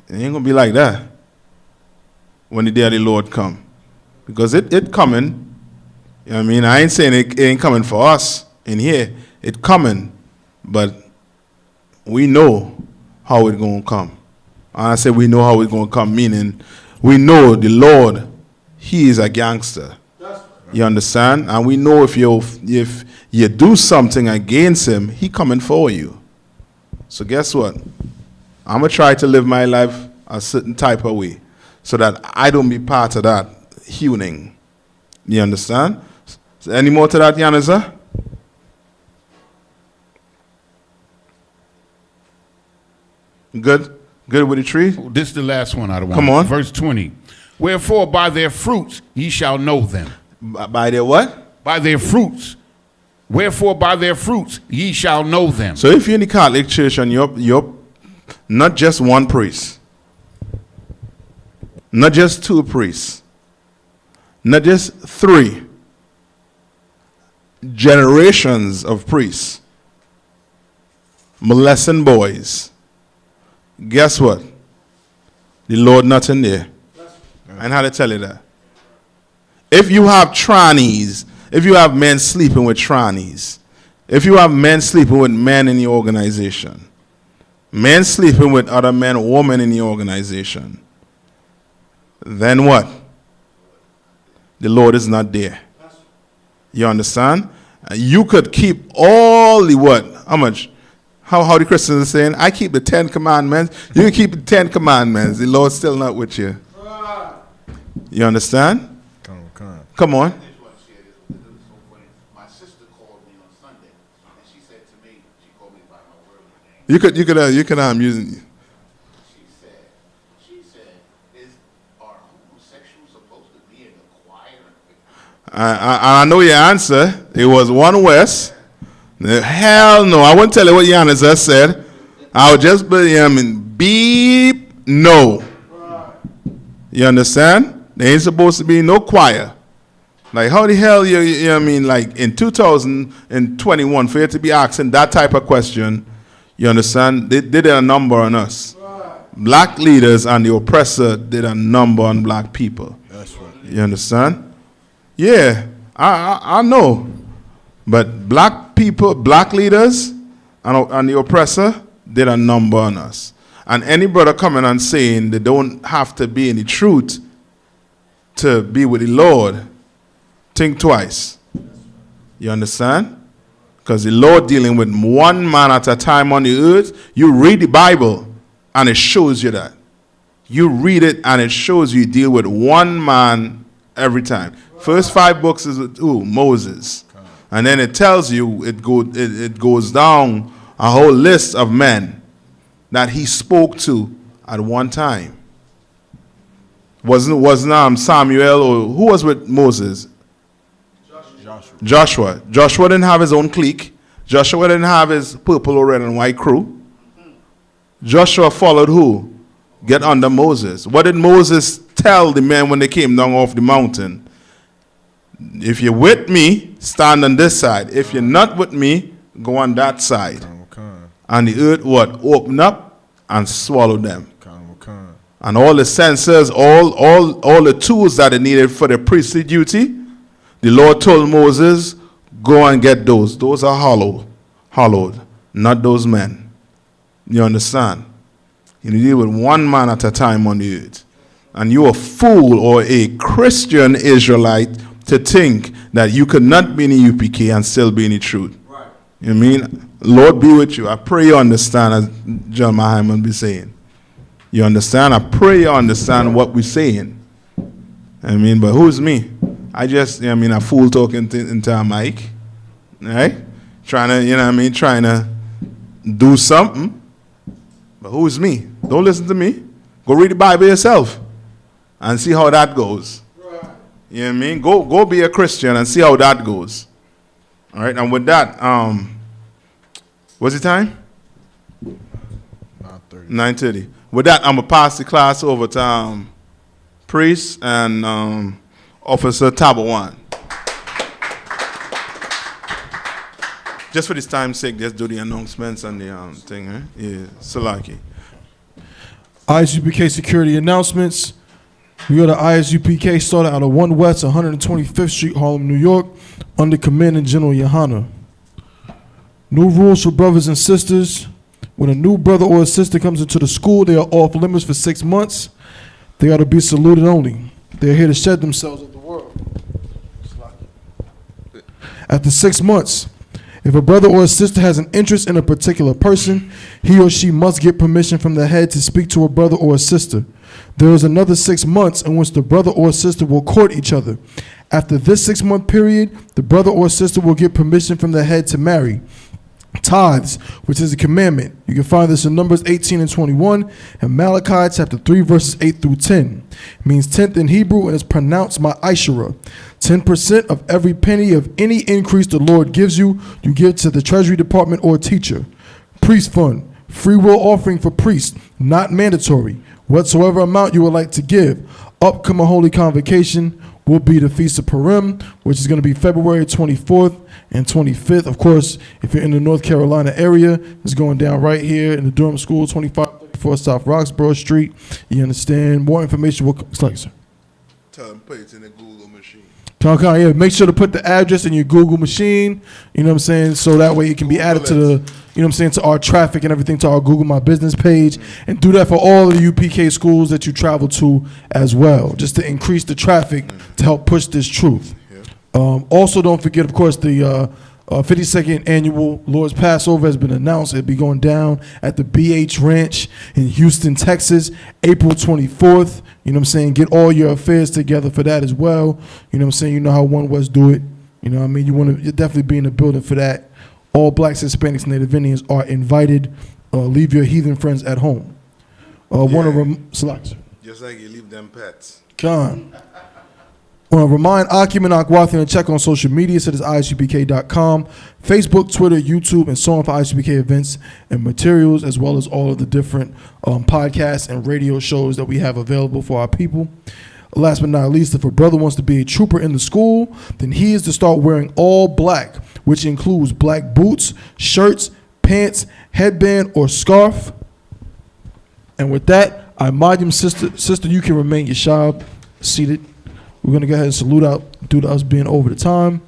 It ain't going to be like that when the day of the Lord come. Because it coming. You know what I mean? I ain't saying it ain't coming for us in here. It coming, but we know how it's going to come. And I say we know how it's going to come, meaning we know the Lord, he is a gangster. You understand? And we know if you do something against him, he coming for you. So guess what? I'm going to try to live my life a certain type of way so that I don't be part of that hewing. You understand? So any more to that, Yaniza? Good? Good with the tree? This is the last one out of one. Come on. Verse 20. Wherefore by their fruits ye shall know them. By their what? By their fruits. Wherefore by their fruits ye shall know them. So if you're in the Catholic Church and you're not just one priest, not just two priests, not just three, generations of priests molesting boys, guess what? The Lord not in there. And how to tell you that? If you have trannies, if you have men sleeping with trannies, if you have men sleeping with men in the organization, men sleeping with other men, women in the organization, then what? The Lord is not there. You understand? You could keep all the what? How much? How the Christians are saying, I keep the 10 commandments. You can keep the 10 commandments. The Lord's still not with you. You understand? Come on. My sister called me on Sunday, and she said to me, she called me by my word name. You could using. She said, are homosexuals supposed to be in the choir? I know your answer. It was one West. Hell no. I won't tell you what Giannis just said. I'll just beep no. You understand? There ain't supposed to be no choir. Like how the hell you know what I mean, like in 2021 for you to be asking that type of question, you understand? They did a number on us. Black leaders and the oppressor did a number on black people. That's right. You understand? Yeah, I know. But black people, black leaders and the oppressor did a number on us. And any brother coming and saying they don't have to be in the truth to be with the Lord, think twice. You understand? Because the Lord dealing with one man at a time on the earth. You read the Bible and it shows you that. You read it and it shows you deal with one man every time. First 5 books is with who? Moses. And then it tells you, it goes down a whole list of men that he spoke to at one time. Wasn't Samuel, or who was with Moses? Joshua. Joshua didn't have his own clique. Joshua didn't have his purple or red and white crew. Joshua followed who? Get under Moses. What did Moses tell the men when they came down off the mountain? If you're with me, stand on this side. If you're not with me, go on that side. And the earth would open up and swallow them. And all the censers, all the tools that they needed for the priestly duty, the Lord told Moses, go and get those. Those are hollowed, not those men. You understand? You deal with one man at a time on the earth. And you're a fool or a Christian Israelite to think that you could not be in the UPK and still be in the truth. Right. You know what I mean? Lord be with you. I pray you understand, as John Mahyman be saying. You understand? I pray you understand what we're saying. I mean, but who's me? I just, a fool talking into a mic. Right? Trying to, trying to do something. But who's me? Don't listen to me. Go read the Bible yourself and see how that goes. Right. You know what I mean? Go be a Christian and see how that goes. All right, and with that, what's the time? 9:30. With that, I'm going to pass the class over to Priest and Officer Tabawan. Just for this time's sake, let's do the announcements and the thing, eh? Yeah, Salaki. ISUPK security announcements. We got the ISUPK started out of 1 West 125th Street, Harlem, New York, under Commandant General Yohana. New rules for brothers and sisters. When a new brother or a sister comes into the school, they are off limits for 6 months. They are to be saluted only. They are here to shed themselves of the world. After 6 months, if a brother or a sister has an interest in a particular person, he or she must get permission from the head to speak to a brother or a sister. There is another 6 months in which the brother or sister will court each other. After this 6-month period, the brother or sister will get permission from the head to marry. Tithes, which is a commandment. You can find this in Numbers 18 and 21 and Malachi chapter 3 verses 8 through 10. It means 10th in Hebrew and is pronounced ma'ashara. 10% of every penny of any increase the Lord gives you, you give to the Treasury Department or teacher. Priest fund, free will offering for priests, not mandatory. Whatsoever amount you would like to give. Upcoming Holy Convocation will be the Feast of Purim, which is going to be February 24th and 25th. Of course, if you're in the North Carolina area, it's going down right here in the Durham School, 2534 South Roxborough Street. You understand? More information will come. Sir. Tell them put it in the Google machine. Yeah, make sure to put the address in your Google machine, you know what I'm saying, so that way it can be added to the, you know what I'm saying, to our traffic and everything, to our Google My Business page, and do that for all of the UPK schools that you travel to as well, just to increase the traffic to help push this truth. Also, don't forget, of course, the 52nd annual Lord's Passover has been announced. It'll be going down at the BH Ranch in Houston, Texas, April 24th. You know what I'm saying? Get all your affairs together for that as well. You know what I'm saying? You know how One West do it. You know what I mean? You definitely be in the building for that. All blacks, Hispanics, Native Indians are invited. Leave your heathen friends at home. Just like you leave them pets. Con. Remind Akim and Akwathian to check on social media. So it's isupk.com, Facebook, Twitter, YouTube, and so on for ISUPK events and materials, as well as all of the different podcasts and radio shows that we have available for our people. Last but not least, if a brother wants to be a trooper in the school, then he is to start wearing all black, which includes black boots, shirts, pants, headband, or scarf. And with that, I Madim sister, you can remain your shab seated. We're going to go ahead and salute out due to us being over the time.